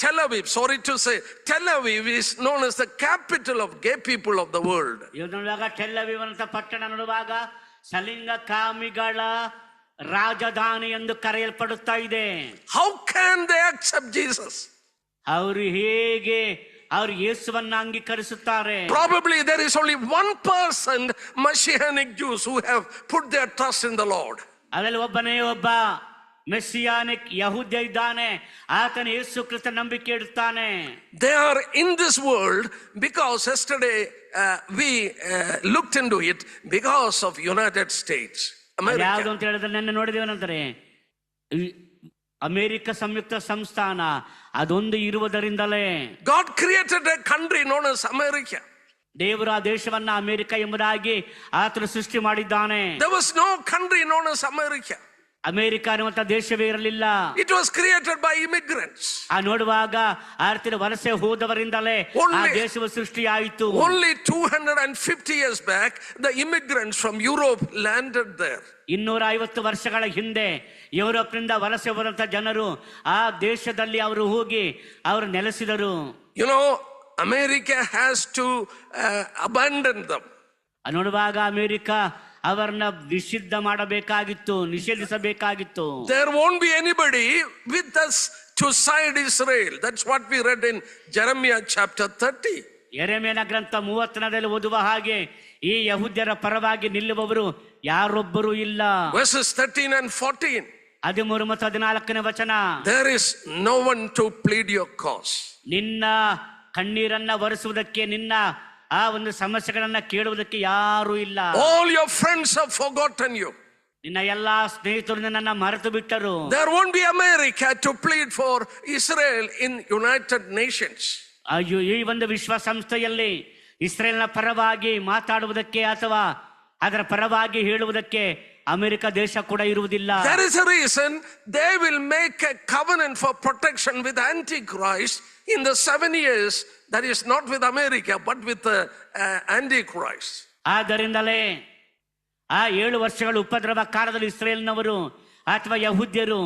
Tel Aviv, sorry to say, Tel Aviv is known as the capital of gay people of the world. ನೋಡುವಾಗ tell Aviv ಅಂತ ಪಟ್ಟಣ ನೋಡುವಾಗ ಸಲಿಂಗ ಕಾಮಿಗಳ ರಾಜಧಾನಿ ಎಂದು ಕರೆಯಲ್ಪಡುತ್ತಾ ಇದೆ. How can they accept Jesus? ಅವರು ಹೇಗೆ ಅವರು ಯೇಸುವನ್ನ ಅಂಗೀಕರಿಸುತ್ತಾರೆ? Probably there is only 1% Messianic Jews who have put their trust in the Lord. ಅದರಲ್ಲಿ ಒಬ್ಬನೇ ಒಬ್ಬ ಮೆಸ್ಸಿಯಾನಿಕ್ ಯಹೂದ್ಯ ಇದ್ದಾನೆ, ಆತನ ಯೇಸು ಕ್ರಿಸ್ತ ನಂಬಿಕೆ ಇಡುತ್ತಾನೆ. They are in this world because yesterday we looked into it because of United States. ಯಾವುದು ಅಂತ ಹೇಳಿದ್ರೆ ನೆನ್ನೆ ನೋಡಿದೇವನಂತಾರೆ ಅಮೆರಿಕ ಸಂಯುಕ್ತ ಸಂಸ್ಥಾನ ಅದೊಂದು ಇರುವುದರಿಂದಲೇ God created a country known as America. ದೇವರು ಆ ದೇಶವನ್ನ ಅಮೆರಿಕ ಎಂಬುದಾಗಿ ಆತನು ಸೃಷ್ಟಿ ಮಾಡಿದ್ದಾನೆ. There was no country known as America. America ಅನ್ನುವಂತ ದೇಶವೇ ಇರಲಿಲ್ಲ. It was created by immigrants. ಆ ನೋಡುವಾಗ ಆರ್ತಿನ ವಲಸೆ ಹೋದವರಿಂದಲೇ ಆ ದೇಶವು ಸೃಷ್ಟಿಯಾಯಿತು. Only 250 years back the immigrants from Europe landed there. 250 ವರ್ಷಗಳ ಹಿಂದೆ ಯುರೋಪ್ನಿಂದ ವಲಸೆ ಹೋದಂತ ಜನರು ಆ ದೇಶದಲ್ಲಿ ಅವರು ಹೋಗಿ ಅವರು ನೆಲೆಸಿದರು. America has to abandon them. ನೋಡುವಾಗ ಅಮೆರಿಕ ಅವರನ್ನ ನಿಷಿದ್ಧ ಮಾಡಬೇಕಾಗಿತ್ತು, ನಿಷೇಧಿಸಬೇಕಾಗಿತ್ತು. There won't be anybody with us to side Israel. That's what we read in Jeremiah chapter 30. ಯೆರೆಮೀಯನ ಗ್ರಂಥ 30ರಲ್ಲಿ ಓದುವ ಹಾಗೆ ಈ ಯಹೂದ್ಯರ ಪರವಾಗಿ ನಿಲ್ಲುವವರು ಯಾರೊಬ್ಬರು ಇಲ್ಲ. Verses 13 and 14. 13 ಮತ್ತು 14ನೇ ವಚನ. There is no one to plead your cause. ನಿನ್ನ ಕಣ್ಣೀರನ್ನ ಒರೆಸುವುದಕ್ಕೆ, ನಿನ್ನ ಆ ಒಂದು ಸಮಸ್ಯೆಗಳನ್ನ ಕೇಳುವುದಕ್ಕೆ ಯಾರು ಇಲ್ಲ. All your friends have forgotten you. ನಿನ್ನ ಎಲ್ಲಾ ಸ್ನೇಹಿತರು ನಿನ್ನನ್ನ ಮರೆತು ಬಿಟ್ಟರು. There won't be America to plead for Israel in United Nations. ಅಯ್ಯೋ, ಈ ಒಂದು ವಿಶ್ವಸಂಸ್ಥೆಯಲ್ಲಿ ಇಸ್ರೇಲ್ನ ಪರವಾಗಿ ಮಾತಾಡುವುದಕ್ಕೆ ಅಥವಾ ಅದರ ಪರವಾಗಿ ಹೇಳುವುದಕ್ಕೆ ಅಮೆರಿಕ ದೇಶ ಕೂಡ ಇರುವುದಿಲ್ಲ. There is a reason they will make a covenant for protection with Antichrist in the 7 years. That is not with America but with the Antichrist. ಆದ್ದರಿಂದಲೇ ಆ 7 ವರ್ಷಗಳ ಉಪದ್ರವ ಕಾಲದಲ್ಲಿ ಇಸ್ರೇಲ್ನವರು ಅಥವಾ ಯಹೂದ್ಯರು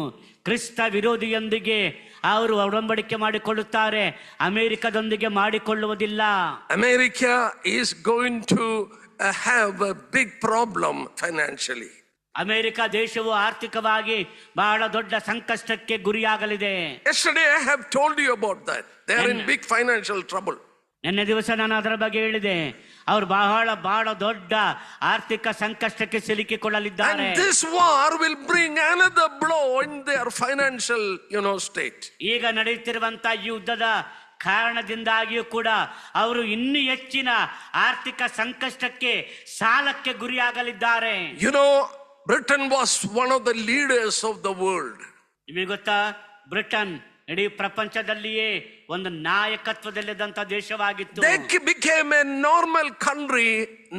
ಕ್ರಿಸ್ತ ವಿರೋಧಿಯೊಂದಿಗೆ ಅವರು ಒಡಂಬಡಿಕೆ ಮಾಡಿಕೊಳ್ಳುತ್ತಾರೆ, ಅಮೆರಿಕದೊಂದಿಗೆ ಮಾಡಿಕೊಳ್ಳುವುದಿಲ್ಲ. America is going to have a big problem financially. America ದೇಶವು ಆರ್ಥಿಕವಾಗಿ ಬಹಳ ದೊಡ್ಡ ಸಂಕಷ್ಟಕ್ಕೆ ಗುರಿಯಾಗಲಿದೆ. Yesterday I have told you about that. They are in big financial trouble. ನಿನ್ನೆ ದಿವಸ ನಾನು ಅದರ ಬಗ್ಗೆ ಹೇಳಿದೆ, ಅವರು ಬಹಳ ದೊಡ್ಡ ಆರ್ಥಿಕ ಸಂಕಷ್ಟಕ್ಕೆ ಸಿಲುಕಿಕೊಳ್ಳಲಿದ್ದಾರೆ. And this war will bring another blow in their financial, state. ಈಗ ನಡೆಯುತ್ತಿರುವಂತ ಯುದ್ಧದ ಕಾರಣದಿಂದಾಗಿಯೂ ಕೂಡ ಅವರು ಇನ್ನೂ ಹೆಚ್ಚಿನ ಆರ್ಥಿಕ ಸಂಕಷ್ಟಕ್ಕೆ, ಸಾಲಕ್ಕೆ ಗುರಿಯಾಗಲಿದ್ದಾರೆ. Britain was one of the leaders of the world. ನಿಮಗೆ ಗೊತ್ತಾ, ಬ್ರಿಟನ್ ಇಡೀ ಪ್ರಪಂಚದಲ್ಲಿಯೇ ಒಂದು ನಾಯಕತ್ವದಲ್ಲಿದ್ದಂತ ದೇಶವಾಗಿತ್ತು. They became a normal country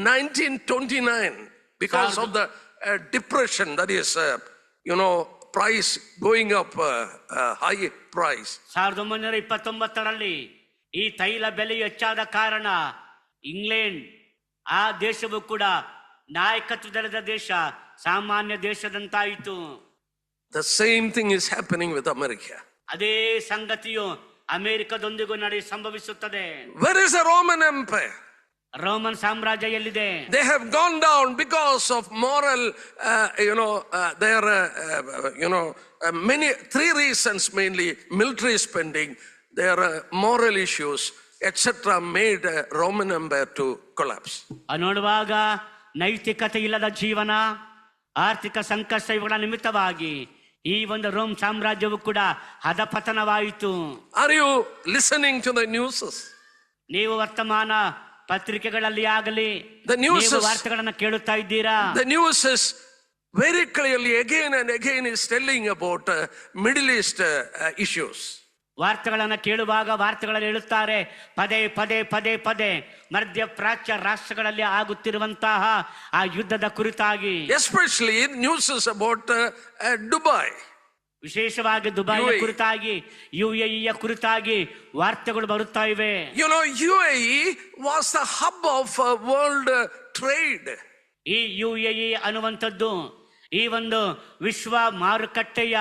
1929 because of the depression, that is price going up, high price. 1929ರಲ್ಲಿ ಈ ತೈಲ ಬೆಲೆ ಹೆಚ್ಚಾದ ಕಾರಣ ಇಂಗ್ಲೆಂಡ್ ಆ ದೇಶವು ಕೂಡ ನಾಯಕತ್ವದಲ್ಲಿದ್ದ ದೇಶ ಸಾಮಾನ್ಯ ದೇಶದಂತಾಯಿತು. The same thing is happening with America. ಅದೇ ಸಂಗತಿಯು ಅಮೆರಿಕದೊಂದಿಗೂ ಸಂಭವಿಸುತ್ತದೆ. Where is the Roman Empire? Roman ಸಾಮ್ರಾಜ್ಯ ಎಲ್ಲಿದೆ? They have gone down because of moral, there are many, 3 reasons mainly: military spending, there are moral issues, etc. made Roman Empire to collapse. ನೋಡುವಾಗ ನೈತಿಕತೆ ಇಲ್ಲದ ಜೀವನ, ಆರ್ಥಿಕ ಸಂಕಷ್ಟ ಇವುಗಳ ನಿಮಿತ್ತವಾಗಿ ಈ ಒಂದು ರೋಮ್ ಸಾಮ್ರಾಜ್ಯವು ಕೂಡ ಹದಪತನವಾಯಿತು. Are you listening to the news? ನೀವು ವರ್ತಮಾನ ಪತ್ರಿಕೆಗಳಲ್ಲಿ ಆಗಲಿ ವಾರ್ತೆಗಳನ್ನು ಕೇಳುತ್ತಾ ಇದ್ದೀರಾ? The news is very clearly again and again is telling about Middle East issues. ವಾರ್ತೆಗಳನ್ನು ಕೇಳುವಾಗ ವಾರ್ತೆಗಳಲ್ಲಿ ಹೇಳುತ್ತಾರೆ ಪದೇ ಮಧ್ಯಪ್ರಾಚ್ಯ ರಾಷ್ಟ್ರಗಳಲ್ಲಿ ಆಗುತ್ತಿರುವಂತಹ ಆ ಯುದ್ಧದ ಕುರಿತಾಗಿ. Especially news is about Dubai. ವಿಶೇಷವಾಗಿ ದುಬೈ UAE. ಕುರಿತಾಗಿ UAE ಕುರಿತಾಗಿ ವಾರ್ತೆಗಳು ಬರುತ್ತಾ ಇವೆ. You know, UAE was the hub of world trade. ಈ UAE ಅನ್ನುವಂಥದ್ದು ಈ ಒಂದು ವಿಶ್ವ ಮಾರುಕಟ್ಟೆಯ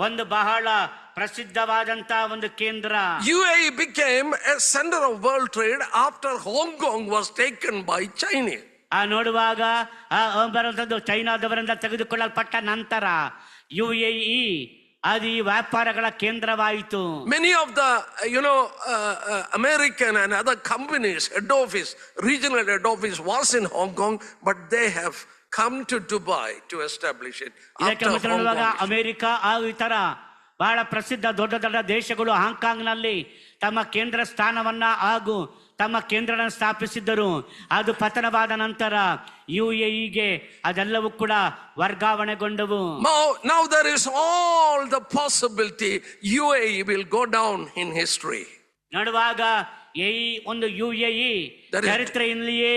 ಒಂದು ಬಹಳ ಪ್ರಸಿದ್ಧವಾದಂತ ಒಂದು ಕೇಂದ್ರ. UAE became a center of world trade after Hong Kong was taken by China. ನೋಡುವಾಗ ಬರುವಂಥದ್ದು ಚೈನಾದವರಿಂದ ತೆಗೆದುಕೊಳ್ಳಲ್ಪಟ್ಟ ನಂತರ UAE ಅದು ಈ ವ್ಯಾಪಾರಗಳ ಕೇಂದ್ರವಾಯಿತು. Many of the American and other companies head office, regional head office was in Hong Kong, but they have come to Dubai to establish it after Hong Kong. America ಹಾಗೂ ಇತರ ಬಹಳ ಪ್ರಸಿದ್ಧ ದೊಡ್ಡ ದೊಡ್ಡ ದೇಶಗಳು ಹಾಂಗ್ಕಾಂಗ್ನಲ್ಲಿ ತಮ್ಮ ಕೇಂದ್ರ ಸ್ಥಾನವನ್ನ ಹಾಗೂ ತಮ್ಮ ಕೇಂದ್ರನ ಸ್ಥಾಪಿಸಿದ್ದರು. ಅದು ಪತನವಾದ ನಂತರ UAEಗೆ ಅದೆಲ್ಲವೂ ಕೂಡ ವರ್ಗಾವಣೆಗೊಂಡವು. Now there is all the possibility UAE will go down in history. ನೋಡುವಾಗ ಈ ಒಂದು UAE ಚರಿತ್ರೆಯಲ್ಲಿಯೇ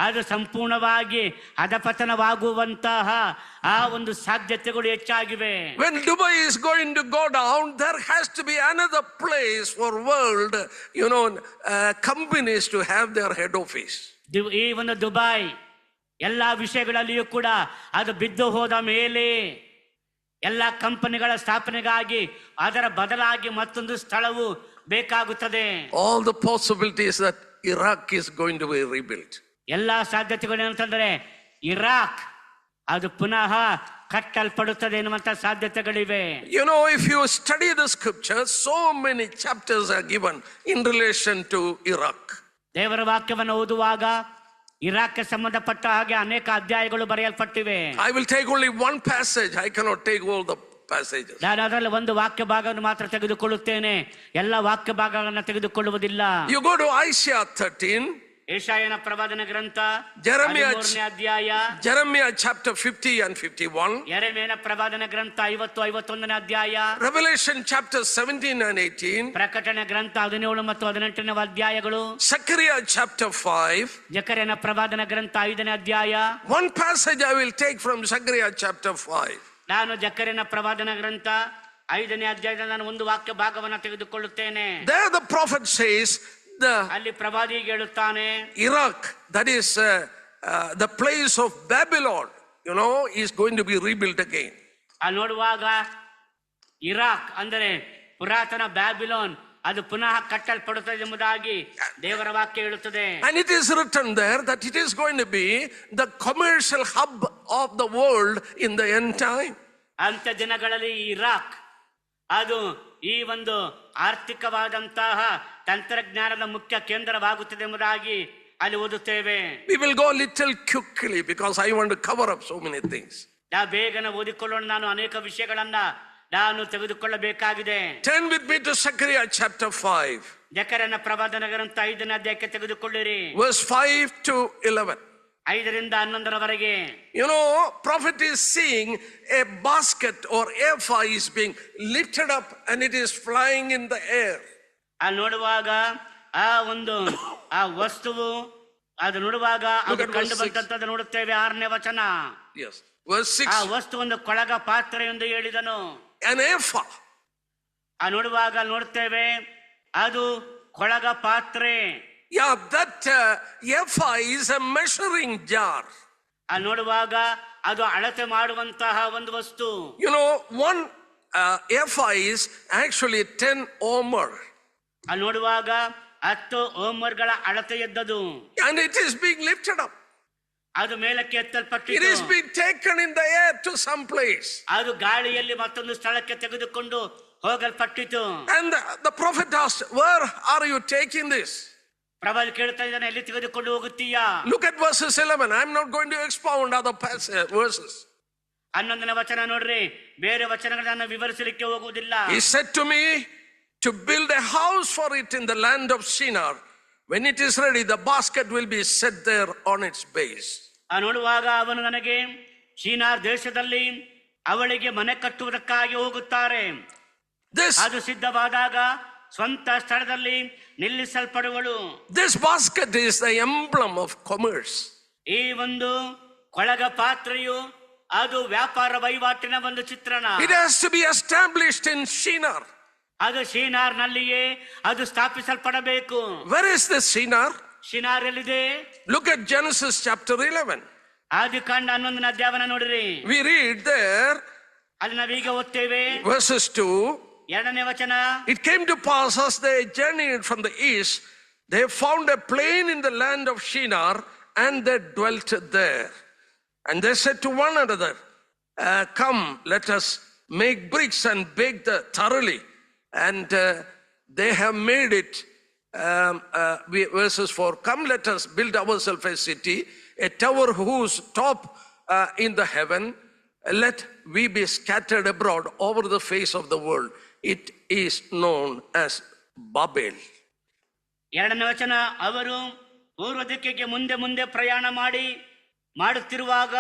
ಅದು ಸಂಪೂರ್ಣವಾಗಿ ಅಧಪತನವಾಗುವಂತಹ ಆ ಒಂದು ಸಾಧ್ಯತೆಗಳು ಹೆಚ್ಚಾಗಿವೆ. When Dubai is going to go down, there has to be another place for world companies to have their head office. ಈ ಒಂದು ದುಬೈ ಎಲ್ಲಾ ವಿಷಯಗಳಲ್ಲಿಯೂ ಕೂಡ ಅದು ಬಿದ್ದು ಹೋದ ಮೇಲೆ ಎಲ್ಲ ಕಂಪನಿಗಳ ಸ್ಥಾಪನೆಗಾಗಿ ಅದರ ಬದಲಾಗಿ ಮತ್ತೊಂದು ಸ್ಥಳವು ಬೇಕಾಗುತ್ತದೆ. All the possibilities that Iraq is going to be rebuilt. ಎಲ್ಲಾ ಸಾಧ್ಯತೆಗಳು ಏನಂತಂದ್ರೆ ಇರಾಕ್ ಅದು ಪುನಃ ಕಟ್ಟಲ್ಪಡುತ್ತದೆ ಎನ್ನುವಂತ ಸಾಧ್ಯತೆಗಳಿವೆ. You know, if you study the scriptures, so many chapters are given in relation to Iraq. ದೇವರ ವಾಕ್ಯವನ್ನು ಓದುವಾಗ ಇರಾಕ್ಗೆ ಸಂಬಂಧಪಟ್ಟ ಹಾಗೆ ಅನೇಕ ಅಧ್ಯಾಯಗಳು ಬರೆಯಲ್ಪಟ್ಟಿವೆ. I will take only one passage. I cannot take all the passages. ನಾನು ಅದರಲ್ಲಿ ಒಂದು ವಾಕ್ಯ ಭಾಗವನ್ನು ಮಾತ್ರ ತೆಗೆದುಕೊಳ್ಳುತ್ತೇನೆ, ಎಲ್ಲ ವಾಕ್ಯ ಭಾಗಗಳನ್ನು ತೆಗೆದುಕೊಳ್ಳುವುದಿಲ್ಲ. You go to Isaiah 13. ಯೆಶಾಯನ ಪ್ರವಾದನ ಗ್ರಂಥ Jeremiah 13ನೇ ಅಧ್ಯಾಯ, Jeremiah chapter 50 and 51. ಯೆರೆಮೀಯನ ಪ್ರವಾದನ ಗ್ರಂಥ 50 51ನೇ ಅಧ್ಯಾಯ, Revelation chapter 17 and 18. ಪ್ರಕಟಣೆ ಗ್ರಂಥ 17 ಮತ್ತು 18ನೇ ಅಧ್ಯಾಯಗಳು, Zechariah chapter 5. ಜಕರ್ಯನ ಪ್ರವಾದನ ಗ್ರಂಥ 5ನೇ ಅಧ್ಯಾಯ. One passage I will take from Zechariah chapter 5. ನಾನು ಜಕರ್ಯನ ಪ್ರವಾದನ ಗ್ರಂಥ 5ನೇ ಅಧ್ಯಾಯದ ನಾನು ಒಂದು ವಾಕ್ಯ ಭಾಗವನ್ನು ತೆಗೆದುಕೊಳ್ಳುತ್ತೇನೆ. There the prophet says ಅಲ್ಲಿ ಪ್ರವಾದಿ ಹೇಳುತ್ತಾನೆ, Iraq, that is the place of Babylon, is going to be rebuilt again. ನೋಡುವಾಗ ಇರಾಕ್ ಅಂದರೆ ಪುರಾತನ ಬ್ಯಾಬಿಲೋನ್ ಅದು ಪುನಃ ಕಟ್ಟಲ್ಪಡುತ್ತದೆ ಎಂಬುದಾಗಿ ದೇವರ ವಾಕ್ಯ ಹೇಳುತ್ತದೆ. And it is written there that it is going to be the commercial hub of the world in the end time. ಅಂಥ ದಿನಗಳಲ್ಲಿ ಇರಾಕ್ ಅದು ಈ ಒಂದು ಆರ್ಥಿಕವಾದಂತಹ ತಂತ್ರಜ್ಞಾನದ ಮುಖ್ಯ ಕೇಂದ್ರವಾಗುತ್ತದೆ ಎಂಬುದಾಗಿ ಅಲ್ಲಿ ಓದುತ್ತೇವೆ. We will go little quickly because I want to cover up so many things. ಬೇಗನೆ ಓದಿಕೊಳ್ಳೋಣ, ನಾನು ಅನೇಕ ವಿಷಯಗಳನ್ನ ನಾನು ತೆಗೆದುಕೊಳ್ಳಬೇಕಾಗಿದೆ. Turn with me to Zechariah chapter 5. ಜಕರ್ಯನ ಪ್ರವಾದನ ಗ್ರಂಥ 5ನೇ ಅಧ್ಯಾಯಕ್ಕೆ ತೆಗೆದುಕೊಳ್ಳಿರಿ. Verse 5 to 11. 5ರಿಂದ 11ರವರೆಗೆ. Prophet is seeing a basket or ephah is being lifted up and it is flying in the air. ಅಲ್ಲಿ ನೋಡುವಾಗ ಆ ವಸ್ತುವು ಅದು ನೋಡುವಾಗ ಅದು ಕಂಡು ಬಂದಂತದ್ದು ನೋಡುತ್ತೇವೆ. 6ನೇ ವಚನ. Yes. Verse 6. ಆ ವಸ್ತು ಒಂದು ಕೊಳಗ ಪಾತ್ರೆ ಎಂದು ಹೇಳಿದನು. An ephah. ನೋಡುವಾಗ ನೋಡುತ್ತೇವೆ ಅದು ಕೊಳಗ ಪಾತ್ರೆ. Yeah, that ephah is a measuring jar. ನೋಡುವಾಗ ಅದು ಅಳತೆ ಮಾಡುವಂತಹ ಒಂದು ವಸ್ತು. One ephah is actually 10 omer. ನೋಡುವಾಗ 10 ಓಮರ್ಗಳ ಅಳತೆ ಎದ್ದದು. And it is being lifted up. ಅದು ಮೇಲಕ್ಕೆ ಎತ್ತಲ್ಪಟ್ಟಿತು. It is being taken in the air to some place. ಅದು ಗಾಳಿಯಲ್ಲಿ ಮತ್ತೊಂದು ಸ್ಥಳಕ್ಕೆ ತೆಗೆದುಕೊಂಡು ಹೋಗಲ್ಪಟ್ಟಿತು. And the prophet asked, where are you taking this? ಪ್ರವಾದಿ ಕೇಳ್ತಾ ಇದ್ದಾನೆ, ಎಲ್ಲಿ ತೆಗೆದುಕೊಂಡು ಹೋಗುತ್ತೀಯಾ? Look at verses 11. I'm not going to expound other verses. 11ನೇ ವಚನ ನೋಡ್ರಿ, ಬೇರೆ ವಚನಗಳನ್ನ ವಿವರಿಸಲಿಕ್ಕೆ ಹೋಗುವುದಿಲ್ಲ. He said to me to build a house for it in the land of Shinar. When it is ready, the basket will be set there on its base. ನೋಡುವಾಗ ಅವನು ನನಗೆ Shinar ದೇಶದಲ್ಲಿ ಅವಳಿಗೆ ಮನೆ ಕಟ್ಟುವುದಕ್ಕಾಗಿ ಹೋಗುತ್ತಾರೆ, ಅದು ಸಿದ್ಧವಾದಾಗ ಸ್ವಂತ ಸ್ಥಳದಲ್ಲಿ ನಿಲ್ಲಿಸಲ್ಪಡುವಳು. This basket is the emblem of commerce. ಈ ಒಂದು ಕೊಳಗ ಪಾತ್ರೆಯು ಅದು ವ್ಯಾಪಾರ ವಹಿವಾಟಿನ ಒಂದು ಚಿತ್ರಣ. It has to be established in Shinar. ಅದು ಶಿನಾರ್ ನಲ್ಲಿಯೇ ಅದು ಸ್ಥಾಪಿಸಲ್ಪಡಬೇಕು. Where is this Shinar? Shinar ಎಲ್ಲಿದೆ? Look at Genesis chapter 11. ಆದಿಕಾಂಡ 11ನೇ ಅಧ್ಯಾಯವನ್ನು ನೋಡಿರಿ. We read there, ಅಲ್ಲಿ ನಾವೀಗ ಓದ್ತೇವೆ verses 2. 2ನೇ ವಚನ. It came to pass as they journeyed from the east, they found a plain in the land of Shinar, and they dwelt there. And they said to one another, come, let us make bricks and bake thoroughly. And they have made it, verses 4, come, let us build ourselves a city, a tower whose top in the heaven, let we be scattered abroad over the face of the world. It is known as Babel. 2ನೇ ವಚನ. ಅವರು ಪೂರ್ವ ದಿಕ್ಕಿಗೆ ಮುಂದೆ ಮುಂದೆ ಪ್ರಯಾಣ ಮಾಡುತ್ತಿರುವಾಗ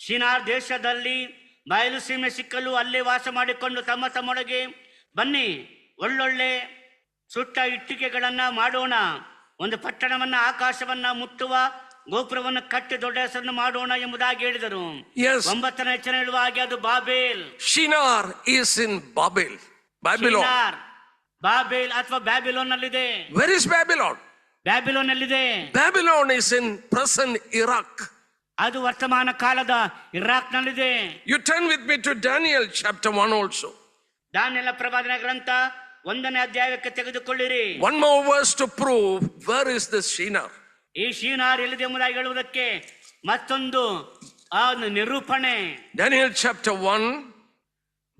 Shinar ದೇಶದಲ್ಲಿ ಬಯಲು ಸೀಮೆ ಸಿಕ್ಕಲು ಅಲ್ಲೇ ವಾಸ ಮಾಡಿಕೊಂಡು ತಮ್ಮ ತಮ್ಮೊಳಗೆ, ಬನ್ನಿ ಒಳ್ಳೊಳ್ಳೆ ಸುಟ್ಟ ಇಟ್ಟಿಗೆಗಳನ್ನ ಮಾಡೋಣ, ಒಂದು ಪಟ್ಟಣವನ್ನ ಆಕಾಶವನ್ನ ಮುಟ್ಟುವ ಗೋಪುರವನ್ನು ಕಟ್ಟಿ ದೊಡ್ಡ ಹೆಸರನ್ನು ಮಾಡೋಣ ಎಂಬುದಾಗಿ ಹೇಳಿದರು. 9ನೇ ವಚನ ಹೇಳುವ ಹಾಗೆ ಅದು Babel. Shinar is in Babel, Babylon. Babel ಅಥವಾ ಬ್ಯಾಬಿಲೋನ್ ನಲ್ಲಿದೆ. Where is Babylon? ಬ್ಯಾಬಿಲೋನ್ ನಲ್ಲಿದೆ. Babylon is in present Iraq. ಅದು ವರ್ತಮಾನ ಕಾಲದ ಇರಾಕ್ ನಲ್ಲಿದೆ. You turn with me to Daniel chapter 1 also. ದಾನಿಯೇಲನ ಪ್ರವಾದನ ಗ್ರಂಥ 1ನೇ ಅಧ್ಯಾಯಕ್ಕೆ ತೆಗೆದುಕೊಳ್ಳಿರಿ. One more verse to prove where is this Shinar. ಈ ಶಿನಾರ್ ಎಲ್ಲಿದೆ ಎಂಬುದಾಗಿ ಹೇಳುವುದಕ್ಕೆ ಮತ್ತೊಂದು ನಿರೂಪಣೆ. Daniel chapter 1.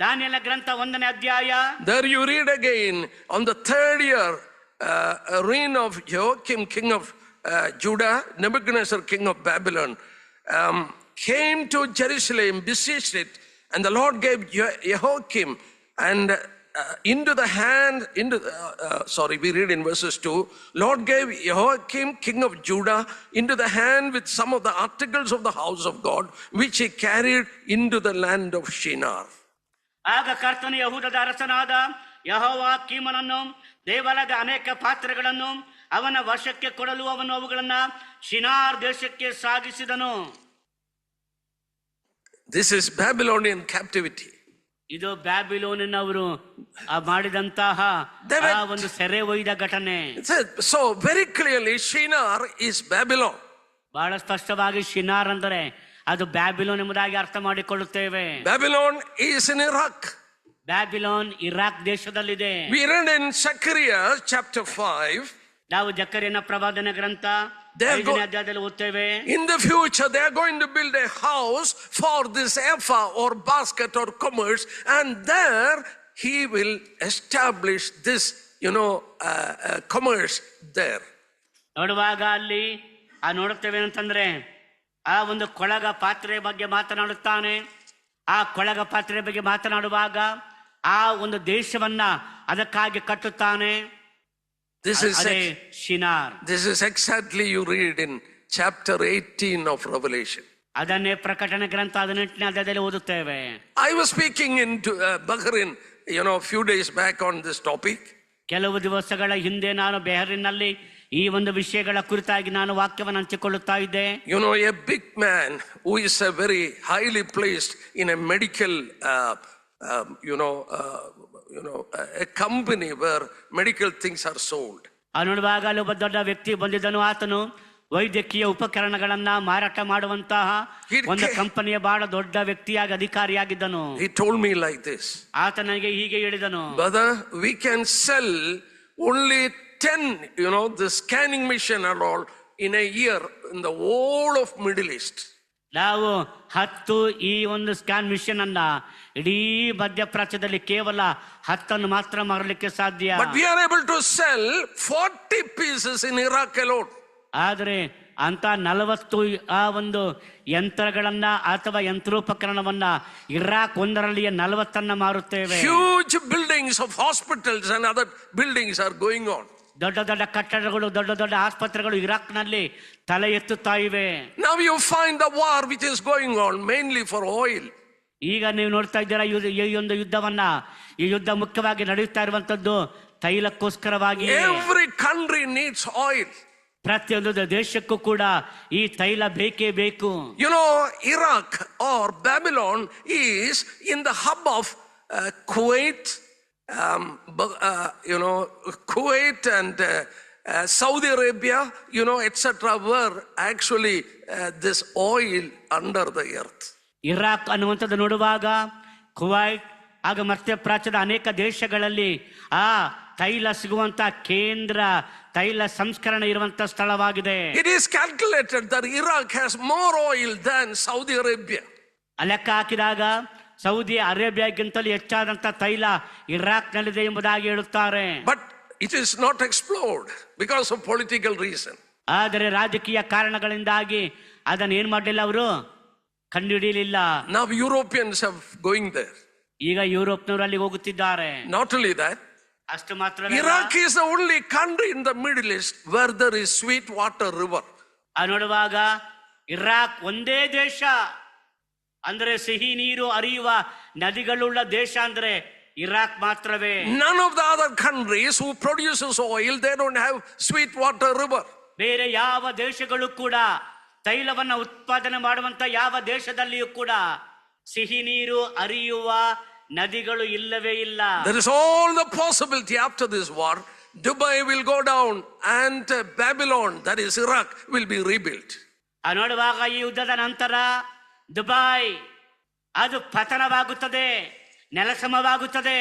ದಾನಿಯೇಲನ ಗ್ರಂಥ 1ನೇ ಅಧ್ಯಾಯ. There you read again, on the 3rd year reign of Jehoiakim king of Judah, Nebuchadnezzar king of Babylon came to Jerusalem, besieged it, and the Lord gave Jehoiakim and we read in verses 2, Lord gave Jehoiakim king of Judah into the hand with some of the articles of the house of God, which he carried into the land of Shinar. ಆಗ ಕರ್ತನು ಯೆಹೂದದ ಅರಸನಾದ ಯೆಹೋಯಾಕೀಮನನ್ನು ದೇವಾಲಯದ ಅನೇಕ ಪಾತ್ರೆಗಳನ್ನು ಅವನ ವಶಕ್ಕೆ ಕೊಡಲು ಅವನು ಅವುಗಳನ್ನ ಶಿನಾರ್ ದೇಶಕ್ಕೆ ಸಾಗಿಸಿದನು. This is Babylonian captivity. ಇದು ಬ್ಯಾಬಿಲೋನಿನವರು ಮಾಡಿದಂತಹ ಒಂದು ಸೆರೆ ಒಯ್ದ ಘಟನೆ. So very clearly Shinar is Babylon. ಬಹಳ ಸ್ಪಷ್ಟವಾಗಿ ಶಿನಾರ್ ಅಂದರೆ ಅದು ಬ್ಯಾಬಿಲೋನ್ ಎಂಬುದಾಗಿ ಅರ್ಥ ಮಾಡಿಕೊಳ್ಳುತ್ತೇವೆ. Babylon is in Iraq. Babylon Iraq ದೇಶದಲ್ಲಿದೆ. We read in Zechariah chapter 5. ನಾವು ಜಕರೀಯನ ಪ್ರವಾದನ ಗ್ರಂಥ 5ನೇ ಅಧ್ಯಾಯದಲ್ಲಿ ಓದ್ತೇವೆ. In the future they are going to build a house for this ephah or basket or commerce, and there he will establish this commerce there. ನೋಡುವಾಗ ಅಲ್ಲಿ ನೋಡುತ್ತೇವೆ ಅಂತಂದ್ರೆ ಆ ಒಂದು ಕೊಳಗ ಪಾತ್ರೆ ಬಗ್ಗೆ ಮಾತನಾಡುತ್ತಾನೆ. ಆ ಕೊಳಗ ಪಾತ್ರೆ ಬಗ್ಗೆ ಮಾತನಾಡುವಾಗ ಆ ಒಂದು ದೇಶವನ್ನ ಅದಕ್ಕಾಗಿ ಕಟ್ಟುತ್ತಾನೆ. This is exactly you read in chapter 18 of Revelation. ಅದನ್ನೇ ಪ್ರಕಟಣೆ ಗ್ರಂಥ 18ನೇ ಅಧ್ಯಾಯದಲ್ಲಿ ಓದುತ್ತೇವೆ. I was speaking in Bahrain, a few days back on this topic. ಕೆಲವು ದಿವಸಗಳ ಹಿಂದೆ ನಾನು ಬೆಹರಿನ್ನಲ್ಲಿ ಈ ಒಂದು ವಿಷಯಗಳ ಕುರಿತಾಗಿ ನಾನು ವಾಕ್ಯವನ್ನು ಹಂಚಿಕೊಳ್ಳುತ್ತಾ ಇದ್ದೆ. A big man who is a very highly placed in a medical a company where medical things are sold. ನೋಡುವಾಗ ಅಲ್ಲಿ ಒಬ್ಬ ದೊಡ್ಡ ವ್ಯಕ್ತಿ ಬಂದಿದ್ದನು. ಆತನು ವೈದ್ಯಕೀಯ ಉಪಕರಣಗಳನ್ನ ಮಾರಾಟ ಮಾಡುವಂತಹ ಒಂದು ಕಂಪನಿಯ ಬಹಳ ದೊಡ್ಡ ವ್ಯಕ್ತಿಯಾಗಿ ಅಧಿಕಾರಿಯಾಗಿದ್ದನು. He told me like this. ಆತ ನನಗೆ ಹೀಗೆ ಹೇಳಿದನು, brother, we can sell only 10 the scanning machine and all in a year in the whole of Middle East. ನಾವು 10 ಈ ಒಂದು ಸ್ಕ್ಯಾನ್ ಮಿಷನ್ ಅನ್ನ ಇಡೀ ಮಧ್ಯಪ್ರಾಚ್ಯದಲ್ಲಿ ಕೇವಲ 10 ಮಾತ್ರ ಮಾರಲಿಕ್ಕೆ ಸಾಧ್ಯ. But we are able to sell 40 pieces in Iraq alone. ಆದರೆ ಅಂತ 40 ಆ ಒಂದು ಯಂತ್ರಗಳನ್ನ ಅಥವಾ ಯಂತ್ರೋಪಕರಣವನ್ನ ಇರಾಕ್ ಒಂದರಲ್ಲಿ 40 ಮಾರುತ್ತೇವೆ. Huge buildings of hospitals and other buildings are going on. ದೊಡ್ಡ ದೊಡ್ಡ ಕಟ್ಟಡಗಳು, ದೊಡ್ಡ ದೊಡ್ಡ ಆಸ್ಪತ್ರೆಗಳು ಇರಾಕ್ ನಲ್ಲಿ ತಲೆ ಎತ್ತುತ್ತಾ ಇವೆ. Now you find the war which is going on mainly for oil. ಈಗ ನೀವು ನೋಡ್ತಾ ಇದ್ದೀರಾ ಈ ಒಂದು ಯುದ್ಧವನ್ನ, ಈ ಯುದ್ಧ ಮುಖ್ಯವಾಗಿ ನಡೆಯುತ್ತಾ ಇರುವಂತದ್ದು ತೈಲಕ್ಕೋಸ್ಕರವಾಗಿ. Every country needs oil. ಪ್ರತಿಯೊಂದು ದೇಶಕ್ಕೂ ಕೂಡ ಈ ತೈಲ ಬೇಕೇ ಬೇಕು. You know, Iraq or Babylon is in the hub of Kuwait, Kuwait and Saudi Arabia, etc., were actually this oil under the earth. Iraq ಅನ್ನುವಂಥದ್ದು ನೋಡುವಾಗ ಕುವೈಟ್ ಆಗ ಮಧ್ಯ ಪ್ರಾಚ್ಯದ ಅನೇಕ ದೇಶಗಳಲ್ಲಿ ಆ ತೈಲ ಸಿಗುವಂತ ಕೇಂದ್ರ ತೈಲ ಸಂಸ್ಕರಣೆ ಇರುವಂತ ಸ್ಥಳವಾಗಿದೆ. It is calculated that Iraq has more oil than Saudi Arabia. ಲೆಕ್ಕ ಹಾಕಿದಾಗ ಸೌದಿ ಅರೇಬಿಯಾಗಿಂತಲೂ ಹೆಚ್ಚಾದಂತ ತೈಲ ಇರಾಕ್ ನಲ್ಲಿದೆ ಎಂಬುದಾಗಿ ಹೇಳುತ್ತಾರೆ. But it is not explored because of political reason. ಆದರೆ ರಾಜಕೀಯ ಕಾರಣಗಳಿಂದಾಗಿ ಅದನ್ನ ಏನ್ ಮಾಡಲಿಲ್ಲ, ಅವರು ಕಂಡುಹಿಡಿಯಲಿಲ್ಲ. Now Europeans are going there. ಈಗ ಯುರೋಪ್ನವರು ಅಲ್ಲಿ ಹೋಗುತ್ತಿದ್ದಾರೆ. Not only that, ಅಷ್ಟು ಮಾತ್ರ Iraq is the only country in the Middle East where there is sweet water river. ನೋಡುವಾಗ ಇರಾಕ್ ಒಂದೇ ದೇಶ ಅಂದ್ರೆ ಸಿಹಿ ನೀರು ಹರಿಯುವ ನದಿಗಳುಳ್ಳ ದೇಶ ಅಂದ್ರೆ ಇರಾಕ್ ಮಾತ್ರವೇ. None of the other countries who produces oil, they don't have sweet water river. ಬೇರೆ ಯಾವ ದೇಶಗಳು ಕೂಡ ತೈಲವನ್ನ ಉತ್ಪಾದನೆ ಮಾಡುವಂತ ಯಾವ ದೇಶದಲ್ಲಿಯೂ ಕೂಡ ಸಿಹಿ ನೀರು ಹರಿಯುವ ನದಿಗಳು ಇಲ್ಲವೇ ಇಲ್ಲ. There is all the possibility after this war, Dubai will go down and Babylon, that is Iraq, will be rebuilt. ನೋಡುವಾಗ ಈ ಯುದ್ಧದ ನಂತರ ದುಬೈ ಅದು ಪತನವಾಗುತ್ತದೆ, ನೆಲಸಮವಾಗುತ್ತದೆ.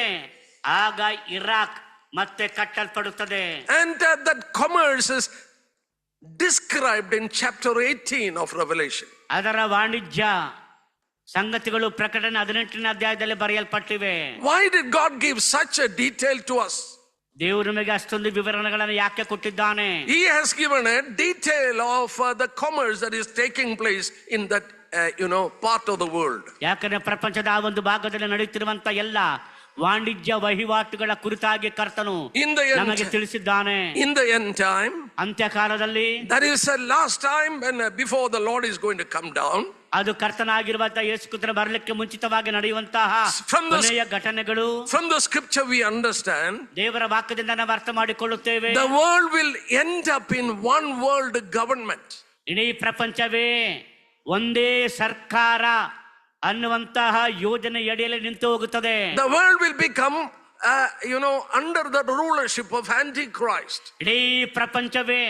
ಆಗ ಇರಾಕ್ ಮತ್ತೆ ಕಟ್ಟಲ್ಪಡುತ್ತದೆ. And that commerce is described in chapter 18 of Revelation. ಅದರ ವಾಣಿಜ್ಯ ಸಂಗತಿಗಳು ಪ್ರಕಟಣೆ 18ನೇ ಅಧ್ಯಾಯದಲ್ಲಿ ಬರೆಯಲ್ಪಟ್ಟಿವೆ. Why did God give such a detail to us? ದೇವರು ನಮಗೆ ಅಷ್ಟೊಂದು ವಿವರಣೆಗಳನ್ನು ಯಾಕೆ ಕೊಟ್ಟಿದ್ದಾನೆ? He has given a detail of the commerce that is taking place in that part of the world. ಯಾಕಂದ್ರೆ ಪ್ರಪಂಚದ ಆ ಒಂದು ಭಾಗದಲ್ಲಿ ನಡೆಯುತ್ತಿರುವಂತ ಎಲ್ಲ ವಾಣಿಜ್ಯ ವಹಿವಾಟುಗಳ ಕುರಿತಾಗಿ ಕರ್ತನು ನಮಗೆ ತಿಳಿಸಿದ್ದಾನೆ. In the end time, ಅಂತ್ಯಕಾಲದಲ್ಲಿ, that is the last time when before the Lord is going to come down, ಅದು ಕರ್ತನಾಗಿರುವಂತಹ ಯೇಸು ಕ್ರಿಸ್ತನ ಬರಲಿಕ್ಕೆ ಮುಂಚಿತವಾಗಿ ನಡೆಯುವಂತಹ ಕೊನೆಯ ಘಟನೆಗಳು. From the scripture we understand, ದೇವರ ವಾಕ್ಯದಿಂದ ನಾವು ಅರ್ಥ ಮಾಡಿಕೊಳ್ಳುತ್ತೇವೆ, the world will end up in one world government. ಇಡೀ ಪ್ರಪಂಚವೇ ಒಂದೇ ಸರ್ಕಾರ ಅನ್ನುವಂತಹ ಯೋಜನೆ ಅಡಿಯಲ್ಲಿ ನಿಂತು ಹೋಗುತ್ತದೆ. The world will become under the rulership of Antichrist. ಇಡೀ ಪ್ರಪಂಚವೇ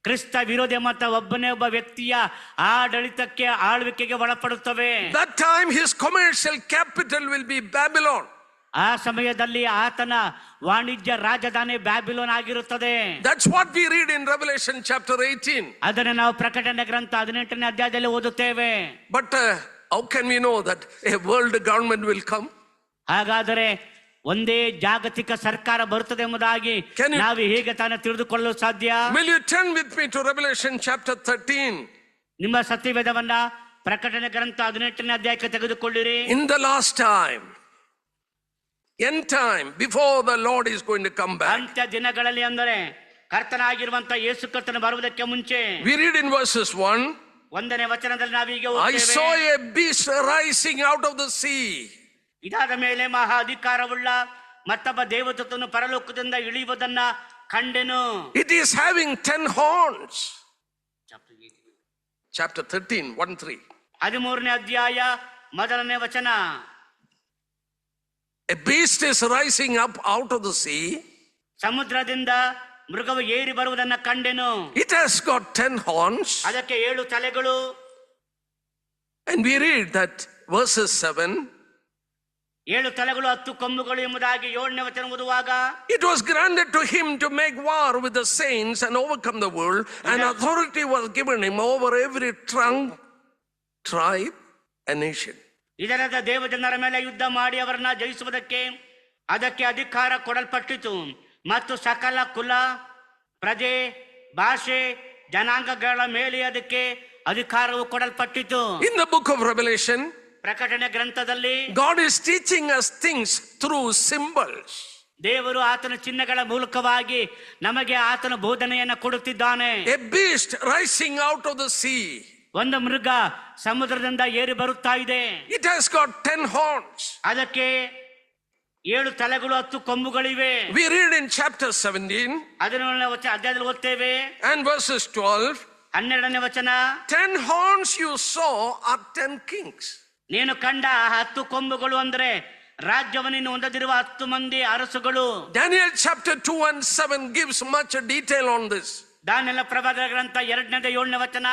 ಕ್ರಿಸ್ತ ವಿರೋಧಿ ಮತ್ತು ಒಬ್ಬನೇ ಒಬ್ಬ ವ್ಯಕ್ತಿಯ ಆಡಳಿತಕ್ಕೆ ಆಳ್ವಿಕೆಗೆ ಒಳಪಡುತ್ತವೆ. That time his commercial capital will be Babylon. ಆ ಸಮಯದಲ್ಲಿ ಆತನ ವಾಣಿಜ್ಯ ರಾಜಧಾನಿ ಬ್ಯಾಬಿಲೋನ್ ಆಗಿರುತ್ತದೆ. That's what we read in Revelation chapter 18. ಅದನ್ನು ನಾವು ಪ್ರಕಟಣೆ ಗ್ರಂಥ 18ನೇ ಅಧ್ಯಾಯದಲ್ಲಿ ಓದುತ್ತೇವೆ. But how can we know that a world government will come? ಹಾಗಾದರೆ ಒಂದೇ ಜಾಗತಿಕ ಸರ್ಕಾರ ಬರುತ್ತದೆ ಎಂಬುದಾಗಿ ನಾವು ಹೇಗೆ ತಾನೇ ತಿಳಿದುಕೊಳ್ಳಲು ಸಾಧ್ಯ? Will you turn with me to Revelation chapter 13? ನಿಮ್ಮ ಸತ್ಯವೇದವನ್ನ ಪ್ರಕಟಣೆ ಗ್ರಂಥ 18ನೇ ಅಧ್ಯಾಯಕ್ಕೆ ತೆಗೆದುಕೊಳ್ಳಿರಿ. In the last time, end time, before the Lord is going to come back. ಅಂತ್ಯ ದಿನಗಳಲ್ಲಿ ಅಂದರೆ ಕರ್ತನಾಗಿರುವಂತ ಯೇಸು ಕ್ರಿಸ್ತನು ಬರುವುದಕ್ಕೆ ಮುಂಚೆ, we read in verses 1, 1ನೇ ವಚನದಲ್ಲಿ ನಾವೀಗ I saw a beast rising out of the sea. ಇದಾದ ಮೇಲೆ ಮಹಾ ಅಧಿಕಾರವುಳ್ಳ ಮತ್ತೊಬ್ಬ ದೇವದೂತನು ಪರಲೋಕದಿಂದ ಇಳಿಯುವುದನ್ನ ಕಂಡೆನು. It is having 10 horns. Chapter 13, 1-3. 13ನೇ ಅಧ್ಯಾಯ 1ನೇ ವಚನ. A beast is rising up out of the sea. ಸಮುದ್ರದಿಂದ ಮೃಗವು ಏರಿ ಬರುವುದನ್ನ ಕಂಡೆನು. It has got 10 horns. ಅದಕ್ಕೆ 7 ತಲೆಗಳು. And we read that verses 7. 7 ತಲೆಗಳು 10 ಕೊಂಬುಗಳು ಎಂಬುದಾಗಿ 7ನೇ ವಚನ ಓದುವಾಗ, it was granted to him to make war with the saints and overcome the world, and authority was given him over every tongue, tribe and nation. ಇದರದ ದೇವಜನರ ಮೇಲೆ ಯುದ್ಧ ಮಾಡಿ ಅವರನ್ನ ಜಯಿಸುವುದಕ್ಕೆ ಅದಕ್ಕೆ ಅಧಿಕಾರ ಕೊಡಲ್ಪಟ್ಟಿತು ಮತ್ತು ಸಕಲ ಕುಲ, ಪ್ರಜೆ, ಭಾಷೆ, ಜನಾಂಗಗಳ ಮೇಲೆ ಅದಕ್ಕೆ ಅಧಿಕಾರವು ಕೊಡಲ್ಪಟ್ಟಿತು. In the book of Revelation, ಪ್ರಕಟಣೆ ಗ್ರಂಥದಲ್ಲಿ God is teaching us things through symbols. ದೇವರು ಆತನ ಚಿಹ್ನೆಗಳ ಮೂಲಕವಾಗಿ ನಮಗೆ ಆತನ ಬೋಧನೆಯನ್ನು ಕೊಡುತ್ತಿದ್ದಾನೆ. A beast rising out of the sea. ಒಂದು ಮೃಗ ಸಮುದ್ರದಿಂದ ಏರಿ ಬರುತ್ತಾ ಇದೆ. It has got 10 horns. ಅದಕ್ಕೆ 7 ತಲೆಗಳು 10 ಕೊಂಬುಗಳಿವೆ. We read in chapter 17 17ನೇ ಅಧ್ಯಾಯದಲ್ಲಿ ಓದ್ತೇವೆ and verses 12. 12ನೇ ವಚನ. 10 horns you saw are 10 kings. ನೀನು ಕಂಡ 10 ಕೊಂಬುಗಳು ಅಂದ್ರೆ ರಾಜ್ಯವನ್ನು ಹೊಂದದಿರುವ 10 ಮಂದಿ ಅರಸುಗಳು. Daniel chapter 2 and 7 gives much detail on this. ದಾನಿಯೇಲ ಪ್ರವಾದನ ಗ್ರಂಥ 2ನೇ 7ನೇ ವಚನ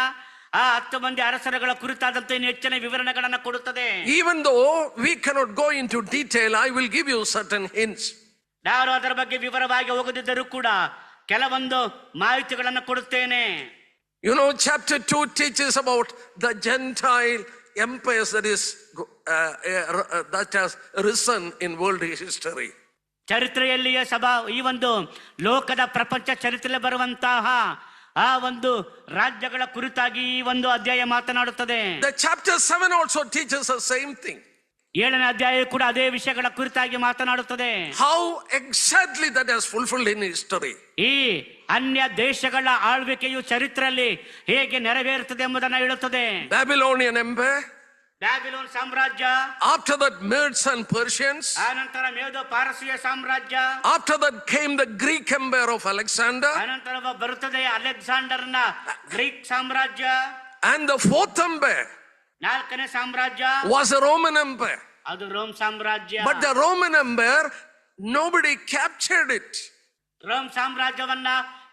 ಆ 10 ಮಂದಿ ಅರಸರುಗಳ ಕುರಿತಾದಂತೆ ಹೆಚ್ಚಿನ ವಿವರಣೆಗಳನ್ನ ಕೊಡುತ್ತದೆ. Even though we cannot go into detail, I will give you certain hints. ನಾನು ಅದರ ಬಗ್ಗೆ ವಿವರವಾಗಿ ಹೋಗದಿದ್ದರೂ ಕೂಡ ಕೆಲವೊಂದು ಮಾಹಿತಿಗಳನ್ನು ಕೊಡುತ್ತೇನೆ. You know, chapter 2 teaches about the Gentile empires that has risen in world history. ಚರಿತ್ರೆಯಲ್ಲಿಯೇ ಈ ಒಂದು ಲೋಕದ ಪ್ರಪಂಚ ಚರಿತ್ರೆಯಲ್ಲಿ ಬರುವಂತಹ ಆ ಒಂದು ರಾಜ್ಯಗಳ ಕುರಿತಾಗಿ ಈ ಒಂದು ಅಧ್ಯಾಯ ಮಾತನಾಡುತ್ತದೆ. The chapter 7 also teaches the same thing. 7ನೇ ಅಧ್ಯಾಯ ಕೂಡ ಅದೇ ವಿಷಯಗಳ ಕುರಿತಾಗಿ ಮಾತನಾಡುತ್ತದೆ. How exactly that has fulfilled in history. ಈ ಅನ್ಯ ದೇಶಗಳ ಆಳ್ವಿಕೆಯು ಚರಿತ್ರೆಯಲ್ಲಿ ಹೇಗೆ ನೆರವೇರುತ್ತದೆ ಎಂಬುದನ್ನು ಹೇಳುತ್ತದೆ. Babylonian empire, ಬ್ಯಾಬಿಲೋನ್ ಸಾಮ್ರಾಜ್ಯ, after that Medes and Persians, ಆನಂತರ ಮೇದೋ ಪಾರಸಿಯ ಸಾಮ್ರಾಜ್ಯ, after that came the Greek empire of Alexander, ಆನಂತರ ಬರುತ್ತದೆ ಅಲೆಕ್ಸಾಂಡರ್ನ ಗ್ರೀಕ್ ಸಾಮ್ರಾಜ್ಯ, and the fourth empire 4ನೇ ಸಾಮ್ರಾಜ್ಯ was a Roman empire. ಅದು ರೋಮ್ ಸಾಮ್ರಾಜ್ಯ. But the Roman empire, nobody captured it. Rome ಸಾಮ್ರಾಜ್ಯವನ್ನ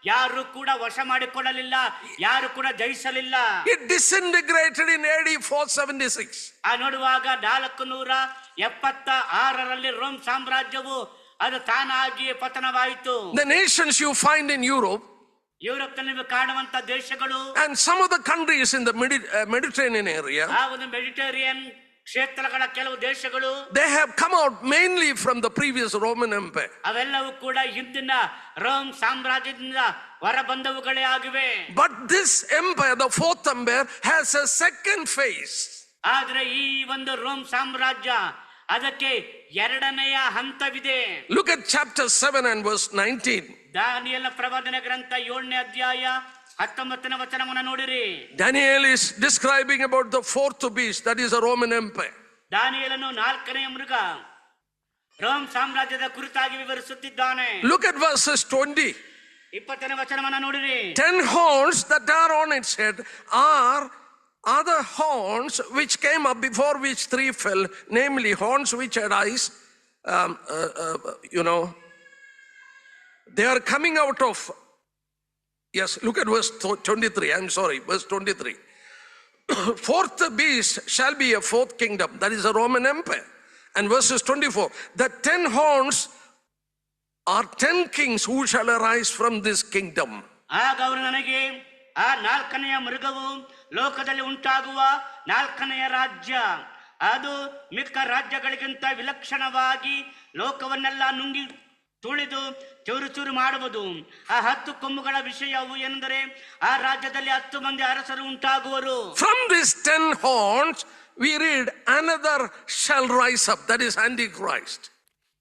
ಯಾರು ಕೂಡ ವಶ ಮಾಡಿಕೊಳ್ಳಲಿಲ್ಲ, ಯಾರು ಕೂಡ ಜಯಿಸಲಿಲ್ಲ. It disintegrated in AD 476. ಆ ನೋಡುವಾಗ 476ರಲ್ಲಿ ರೋಮ್ ಸಾಮ್ರಾಜ್ಯವು ಅದು ತಾನಾಗಿಯೇ ಪತನವಾಯಿತು. The nations you find in Europe ಯುರೋಪ್ನಲ್ಲಿ ಕಾಣುವಂತ ದೇಶಗಳು and some of the countries in the Mediterranean area, ಆ ಒಂದು ಮೆಡಿಟೇರಿಯನ್ ಕ್ಷೇತ್ರಗಳ ಕೆಲವು ದೇಶಗಳು, they have come out mainly from the previous Roman empire. ಅವೆಲ್ಲವೂ ಕೂಡ ಹಿಂದಿನ ರೋಮ್ ಸಾಮ್ರಾಜ್ಯದಿಂದ ಹೊರಬಂದವುಗಳೇ ಆಗಿವೆ. But this empire, the fourth empire, has a second phase. ಆದ್ರೆ ಈ ಒಂದು ರೋಮ್ ಸಾಮ್ರಾಜ್ಯ ಅದಕ್ಕೆ ಎರಡನೆಯ ಹಂತವಿದೆ. Look at chapter 7 and verse 19. ದಾನಿಯೇಲ ಪ್ರವಾದನೆ ಗ್ರಂಥ 7ನೇ ಅಧ್ಯಾಯ 19ನೇ ವಚನವನ್ನು ನೋಡಿರಿ. Daniel is describing about the fourth beast, that is a Roman empire. ದಾನಿಯೇಲನು 4ನೇ ಮೃಗ ರೋಮ್ ಸಾಮ್ರಾಜ್ಯದ ಕುರಿತಾಗಿ ವಿವರಿಸುತ್ತಿದ್ದಾನೆ. Look at verses 20. 20ನೇ ವಚನವನ್ನು ನೋಡಿರಿ. 10 horns that are on its head are other horns which came up, before which 3 fell, namely horns which had eyes. They are coming out of, yes, look at verse 23. I'm sorry, verse 23. Fourth beast shall be a fourth kingdom, that is a Roman empire. And verses 24, the 10 horns are 10 kings who shall arise from this kingdom. ಆಗ ಅವರು ನನಗೆ ಆ 4ನೆಯ ಮೃಗವು ಲೋಕದಲ್ಲಿ ಉಂಟಾಗುವ 4ನೆಯ ರಾಜ್ಯ, ಅದು ಮಿಕ್ಕ ರಾಜ್ಯಗಳಿಗಿಂತ ವಿಲಕ್ಷಣವಾಗಿ ಲೋಕವನ್ನೆಲ್ಲ ನುಂಗಿ ತುಳಿದು ಚೂರು ಚೂರು ಮಾಡುವುದು. ಆ 10 ಕೊಂಬುಗಳ ವಿಷಯವು ಏನೆಂದರೆ ಆ ರಾಜ್ಯದಲ್ಲಿ 10 ಮಂದಿ ಅರಸರು ಉಂಟಾಗುವರು. From these 10 horns we read another shall rise up, that is Antichrist.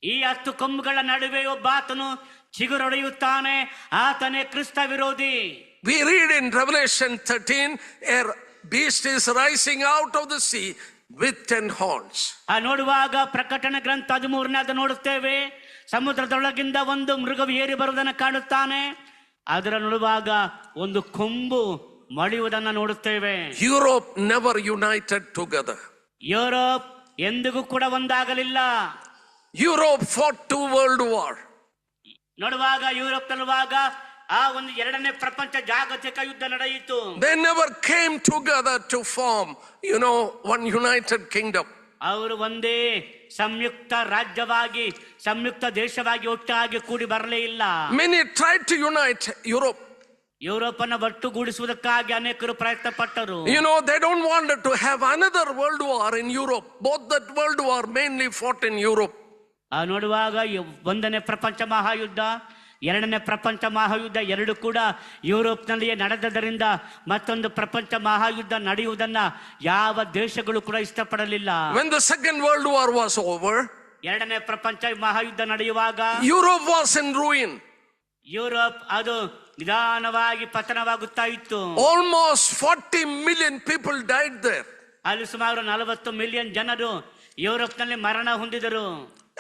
ಈ 10 ಕೊಂಬುಗಳ ನಡುವೆ ಒಬ್ಬಾತನು ಚಿಗುರೊಡೆಯುತ್ತಾನೆ, ಆತನೇ ಕ್ರಿಸ್ತ ವಿರೋಧಿ. We read in Revelation 13, a beast is rising out of the sea with 10 horns. ಆ ನೋಡುವಾಗ ಪ್ರಕಟಣೆ ಗ್ರಂಥ 13ನೇ ನೋಡುತ್ತೇವೆ, ಸಮುದ್ರದೊಳಗಿಂದ ಒಂದು ಮೃಗವು ಏರಿ ಬರುವುದನ್ನು ಕಾಣುತ್ತಾನೆ, ಅದರ ನೋಡುವಾಗ ಒಂದು ಕೊಂಬು ಮಳೆಯುವುದನ್ನು ನೋಡುತ್ತೇವೆ. Europe never united together. Europe ಎಂದಿಗೂ ಕೂಡ ಒಂದಾಗಲಿಲ್ಲ. Europe fought 2 world war. ನೋಡುವಾಗ ಯುರೋಪ್ ತಲುವಾಗ ಆ ಒಂದು 2ನೇ ಪ್ರಪಂಚ ಜಾಗತಿಕ ಯುದ್ಧ ನಡೆಯಿತು. They never came together to form, one united kingdom. ಅವರು ಒಂದೇ ಸಂಯುಕ್ತ ರಾಜ್ಯವಾಗಿ ಸಂಯುಕ್ತ ದೇಶವಾಗಿ ಒಟ್ಟಾಗಿ ಕೂಡಿ ಬರಲೇ ಇಲ್ಲ. Many tried to unite Europe. ಯುರೋಪನ್ನು ಒಟ್ಟುಗೂಡಿಸುವುದಕ್ಕಾಗಿ ಅನೇಕರು ಪ್ರಯತ್ನ ಪಟ್ಟರು. They don't want to have another world war in Europe. Both that world war mainly fought in Europe. ಆ ನೋಡುವಾಗ 1ನೇ ಪ್ರಪಂಚ ಮಹಾಯುದ್ಧ 2ನೇ ಪ್ರಪಂಚ ಮಹಾಯುದ್ಧ ಎರಡು ಕೂಡ ಯುರೋಪ್ನಲ್ಲಿಯೇ ನಡೆದದರಿಂದ ಮತ್ತೊಂದು ಪ್ರಪಂಚ ಮಹಾಯುದ್ಧ ನಡೆಯುವುದನ್ನ ಯಾವ ದೇಶಗಳು ಕೂಡ ಇಷ್ಟಪಡಲಿಲ್ಲ. When the second world war was over, 2ನೇ ಪ್ರಪಂಚ ಮಹಾಯುದ್ಧ ನಡೆಯುವಾಗ Europe was in ruin. Europe ಅದು ನಿಧಾನವಾಗಿ ಪತನವಾಗುತ್ತಾ ಇತ್ತು. Almost 40 million people died there. ಅಲ್ಲಿ ಸುಮಾರು 40 ಮಿಲಿಯನ್ ಜನರು ಯುರೋಪ್ನಲ್ಲಿ ಮರಣ ಹೊಂದಿದರು.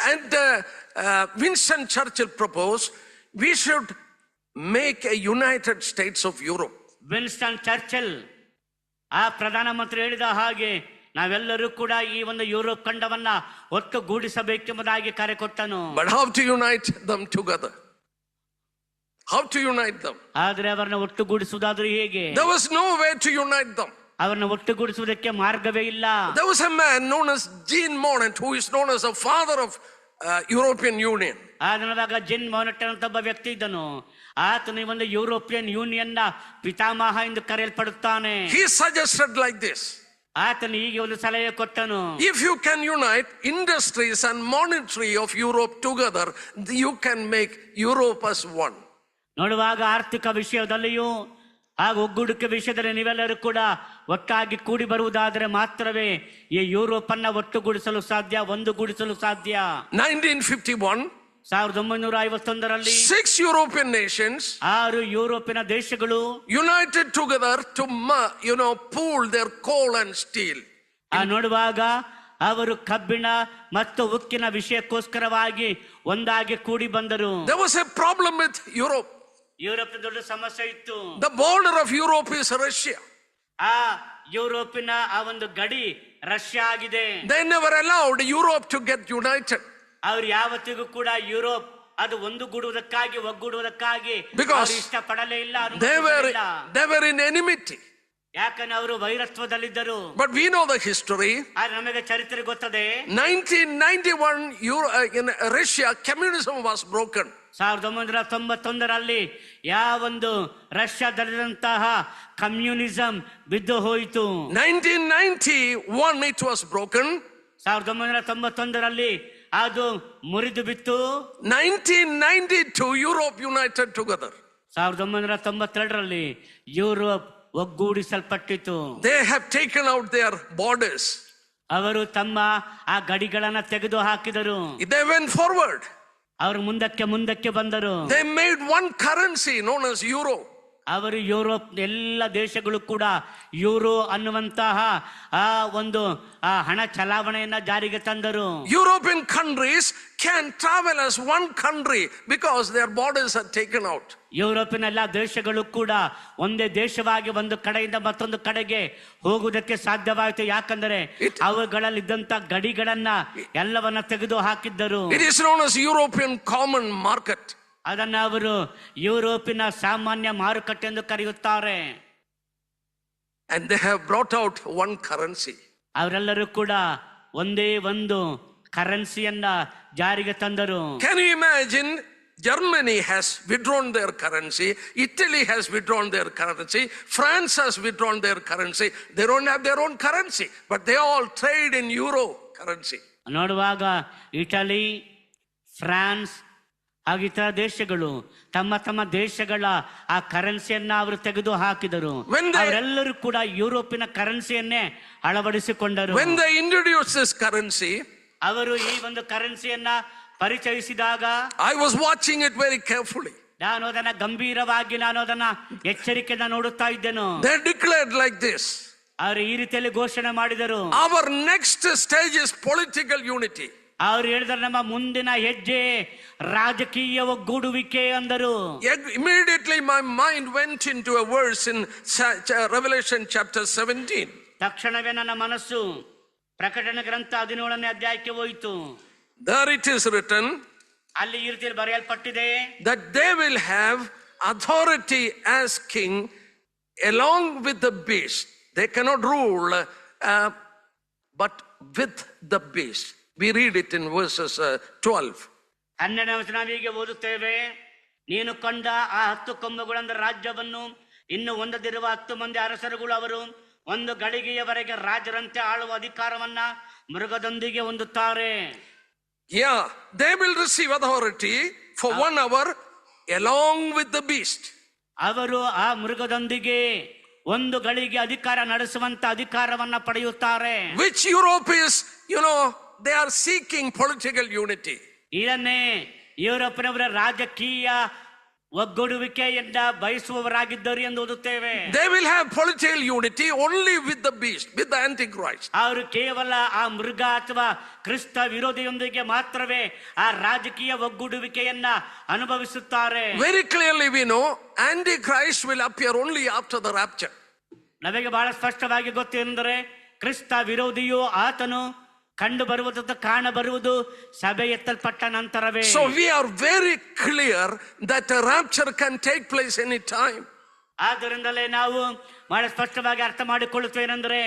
And Winston Churchill proposed we should make a United States of Europe. Winston Churchill ಆ ಪ್ರಧಾನಮಂತ್ರಿ ಹೇಳಿದ ಹಾಗೆ ನಾವೆಲ್ಲರೂ ಕೂಡ ಈ ಒಂದು ಯುರೋಪ್ ಖಂಡವನ್ನ ಒಟ್ಟುಗೂಡಿಸಬೇಕೆಂಬುದಾಗಿ ಕರೆ ಕೊಟ್ಟನು. But how to unite them together? How to unite them? ಆದ್ರೆ ಅವರನ್ನ ಒಟ್ಟುಗೂಡಿಸುವುದಾದ್ರೂ ಹೇಗೆ? There was no way to unite them. ಅವರನ್ನ ಒಟ್ಟುಗೂಡಿಸುವುದಕ್ಕೆ ಮಾರ್ಗವೇ ಇಲ್ಲ. There was a man known as Jean Monnet, who is known as the father of European Union. ಆಗ ಜಿನ್ ಮೊನೆಟ್ ಅಂತ ಒಬ್ಬ ವ್ಯಕ್ತಿ ಇದ್ದನು. ಆತನು ಈ ಒಂದು ಯುರೋಪಿಯನ್ ಯೂನಿಯನ್ ನ ಪಿತಾಮಹ ಎಂದು ಕರೆಯಲ್ಪಡುತ್ತಾನೆ. He suggested like this. ಆತನು ಹೀಗೆ ಒಂದು ಸಲಹೆ ಕೊಟ್ಟನು. If you can unite industries and monetary of Europe together, you can make Europe as one. ನೋಡುವಾಗ ಆರ್ಥಿಕ ವಿಷಯದಲ್ಲಿಯೂ ಹಾಗೂ ಒಗ್ಗೂಡಿಕೆ ವಿಷಯದಲ್ಲಿ ನೀವೆಲ್ಲರೂ ಕೂಡ ಒಟ್ಟಾಗಿ ಕೂಡಿ ಬರುವುದಾದರೆ ಮಾತ್ರವೇ ಈ ಯುರೋಪ್ ಅನ್ನ ಒಟ್ಟುಗೂಡಿಸಲು ಸಾಧ್ಯ, ಒಂದುಗೂಡಿಸಲು ಸಾಧ್ಯ. 1951 1951ರಲ್ಲಿ 6 European nations 6 ಯುರೋಪಿನ ದೇಶಗಳು united together to pool their coal and steel. ನೋಡುವಾಗ ಅವರು ಕಬ್ಬಿಣ ಮತ್ತು ಉಕ್ಕಿನ ವಿಷಯಕ್ಕೋಸ್ಕರವಾಗಿ ಒಂದಾಗಿ ಕೂಡಿ ಬಂದರು. There was a problem with Europe. Europe ದೊಡ್ಡ ಸಮಸ್ಯೆ ಇತ್ತು. The border of Europe is Russia. ಆ ಯುರೋಪಿನ ಆ ಒಂದು ಗಡಿ ರಷ್ಯಾ ಆಗಿದೆ. They never allowed Europe to get united. ಅವ್ರು ಯಾವತ್ತಿಗೂ ಕೂಡ ಯುರೋಪ್ ಅದು ಒಂದುಗೂಡುವುದಕ್ಕಾಗಿ ಒಗ್ಗೂಡುವುದಕ್ಕಾಗಿ ಇಷ್ಟಪಡಲೇ ಇಲ್ಲ. They were in enmity. ಯಾಕಂದ್ರೆ ಅವರು ವೈರತ್ವದಲ್ಲಿದ್ದರು. But we know the history. ನಮಗೆ ಚರಿತ್ರೆ ಗೊತ್ತದೆ. 1991 in Russia communism was broken. 1991ರಲ್ಲಿ ಯಾವೊಂದು ರಷ್ಯಾದಲ್ಲಿದ್ದಂತಹ ಕಮ್ಯುನಿಸಂ ಬಿದ್ದು ಹೋಯಿತು. 1991 it was broken. 1991ರಲ್ಲಿ ಅದು ಮುರಿದು ಬಿತ್ತು. 1992 Europe united together. 1992ರಲ್ಲಿ ಯುರೋಪ್ ಒಗ್ಗೂಡಿಸಲ್ಪಟ್ಟಿತು. They have taken out their borders. ಅವರು ತಮ್ಮ ಆ ಗಡಿಗಳನ್ನ ತೆಗೆದು ಹಾಕಿದರು. They went forward. ಅವರು ಮುಂದಕ್ಕೆ ಬಂದರು. They made one currency known as euro. ಅವರು ಯುರೋಪ್ ಎಲ್ಲ ದೇಶಗಳು ಕೂಡ ಯೂರೋ ಅನ್ನುವಂತಹ ಆ ಒಂದು ಹಣ ಚಲಾವಣೆಯನ್ನ ಜಾರಿಗೆ ತಂದರು. European countries can travel as one country because their borders are taken out. ಯುರೋಪಿನ ಎಲ್ಲ ದೇಶಗಳು ಕೂಡ ಒಂದೇ ದೇಶವಾಗಿ ಒಂದು ಕಡೆಯಿಂದ ಮತ್ತೊಂದು ಕಡೆಗೆ ಹೋಗುವುದಕ್ಕೆ ಸಾಧ್ಯವಾಯಿತು. ಯಾಕಂದರೆ ಅವುಗಳಲ್ಲಿದ್ದಂತ ಗಡಿಗಳನ್ನ ಎಲ್ಲವನ್ನ ತೆಗೆದು ಹಾಕಿದ್ದರು. It is known as European common market. ಅದನ್ನ ಅವರು ಯುರೋಪಿನ ಸಾಮಾನ್ಯ ಮಾರುಕಟ್ಟೆ ಎಂದು ಕರೆಯುತ್ತಾರೆ. And they have brought out one currency. ಅವರೆಲ್ಲರೂ ಕೂಡ ಒಂದೇ ಒಂದು ಕರೆನ್ಸಿಯನ್ನ ಜಾರಿಗೆ ತಂದರು. Can you imagine? Germany has withdrawn their currency. Italy has withdrawn their currency. France has withdrawn their currency. They don't have their own currency, but they all trade in euro currency. ನೋಡುವಾಗ Italy, France ಹಾಗೂ ಇತರ ದೇಶಗಳು ತಮ್ಮ ದೇಶಗಳ ಆ ಕರೆನ್ಸಿಯನ್ನ ಅವರು ತೆಗೆದು ಹಾಕಿದರು. ಅವರೆಲ್ಲರೂ ಕೂಡ ಯುರೋಪಿನ ಕರೆನ್ಸಿಯನ್ನೇ ಅಳವಡಿಸಿಕೊಂಡರು. When they introduced this currency, ಅವರು ಈ ಒಂದು ಕರೆನ್ಸಿಯನ್ನ ಪರಿಚಯಿಸಿದಾಗ I was watching it very carefully. ನಾನು ಅದನ್ನ ಗಂಭೀರವಾಗಿ ಎಚ್ಚರಿಕೆಯಿಂದ ನೋಡುತ್ತಾ ಇದ್ದೆನು. They declared like this. ಅವರು ಈ ರೀತಿಯಲ್ಲಿ ಘೋಷಣೆ ಮಾಡಿದರು. Our next stage is political unity. ಅವರು ಹೇಳಿದ್ರೆ ನಮ್ಮ ಮುಂದಿನ ಹೆಜ್ಜೆ ರಾಜಕೀಯ ಒಗ್ಗೂಡುವಿಕೆ ಅಂದರು. Immediately my mind went into a verse in Revelation chapter 17. ತಕ್ಷಣವೇ ನನ್ನ ಮನಸ್ಸು ಪ್ರಕಟಣೆ ಗ್ರಂಥ 17ನೇ ಅಧ್ಯಾಯಕ್ಕೆ ಹೋಯಿತು. There it is written, ಅಲ್ಲಿ ಈ ರೀತಿಯಲ್ಲಿ ಬರೆಯಲ್ಪಟ್ಟಿದೆ, that they will have authority as king along with the beast. They cannot rule but with the beast. We read it in verses 12. 12ನೇ ವಚನ ಹೀಗೆ ಓದುತ್ತೇವೆ, ನೀನು ಕಂಡ ಆ 10 ಕೊಂಬುಗಳಂದ ರಾಜ್ಯವನ್ನು ಇನ್ನು ಹೊಂದದಿರುವ 10 ಮಂದಿ ಅರಸರುಗಳು ಅವರು ಒಂದು ಗಳಿಗೆಯವರೆಗೆ ರಾಜರಂತೆ ಆಳುವ ಅಧಿಕಾರವನ್ನ ಮೃಗದೊಂದಿಗೆ ಹೊಂದುತ್ತಾರೆ. Yeah, they will receive authority for 1 hour along with the beast. ಅವರು ಆ ಮೃಗದೊಂದಿಗೆ ಒಂದು ಗಳಿಗೆ ಅಧಿಕಾರ ನಡೆಸುವಂತ ಅಧಿಕಾರವನ್ನ ಪಡೆಯುತ್ತಾರೆ. Which Europe is, they are seeking political unity. ಇದನ್ನೇ ಯುರೋಪಿನವರ ರಾಜಕೀಯ ಒಗ್ಗೂಡುವಿಕೆಯನ್ನ ಬಯಸುವವರಾಗಿದ್ದರು ಎಂದು ಓದುತ್ತೇವೆ. They will have political unity only with the beast, with the Antichrist. ಅವರು ಕೇವಲ ಆ ಮೃಗ ಅಥವಾ ಕ್ರಿಸ್ತ ವಿರೋಧಿಯೊಂದಿಗೆ ಮಾತ್ರವೇ ಆ ರಾಜಕೀಯ ಒಗ್ಗೂಡುವಿಕೆಯನ್ನ ಅನುಭವಿಸುತ್ತಾರೆ. Very clearly we know Antichrist will appear only after the rapture. ನಮಗೆ ಬಹಳ ಸ್ಪಷ್ಟವಾಗಿ ಗೊತ್ತೆಂದರೆ ಕ್ರಿಸ್ತ ವಿರೋಧಿಯು ಆತನು ಕಂಡು ಬರುವುದು ಕಾಣ ಬರುವುದು ಸಭೆ ಎತ್ತಲ್ಪಟ್ಟ ನಂತರವೇ. So we are very clear that a rapture can take place any time. ಆದ್ದರಿಂದಲೇ ನಾವು ಬಹಳ ಸ್ಪಷ್ಟವಾಗಿ ಅರ್ಥ ಮಾಡಿಕೊಳ್ಳುತ್ತೇನೆಂದರೆ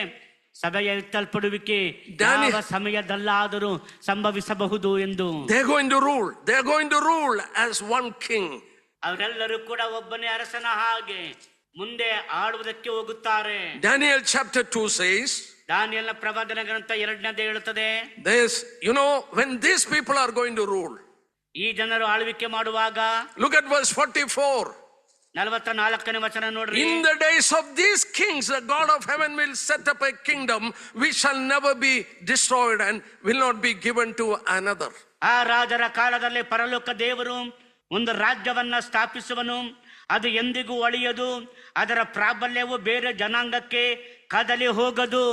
ಸಭೆಯ ಎತ್ತಲ್ಪಡುವಿಕೆ ಯಾವ ಸಮಯದಲ್ಲಾದರೂ ಸಂಭವಿಸಬಹುದು ಎಂದು. They are going to rule. They are going to rule as one king. ಅವರೆಲ್ಲರೂ ಕೂಡ ಒಬ್ಬನೇ ಅರಸನ ಹಾಗೆ ಮುಂದೆ ಆಳುವುದಕ್ಕೆ ಹೋಗುತ್ತಾರೆ. Daniel chapter 2 says, ದಾನಿಯೇಲನ ಪ್ರವಾದನ ಗ್ರಂಥ 2ನೇ ಹೇಳುತ್ತದೆ, this, you know, when these people are going to rule. ಈ ಜನರು ಆಳ್ವಿಕೆ ಮಾಡುವಾಗ, look at verse 44. 44ನೇ ವಚನ ನೋಡ್ರಿ. In the days of these kings, the God of heaven will set up a kingdom which shall never be destroyed and will not be given to another. ಆ ರಾಜರ ಕಾಲದಲ್ಲಿ ಪರಲೋಕ ದೇವರು ಒಂದು ರಾಜ್ಯವನ್ನ ಸ್ಥಾಪಿಸುವನು, ಅದು ಎಂದಿಗೂ ಅಳಿಯದು, ಅದರ ಪ್ರಾಬಲ್ಯವು ಬೇರೆ ಜನಾಂಗಕ್ಕೆ ಕದಲಿ ಹೋಗದು.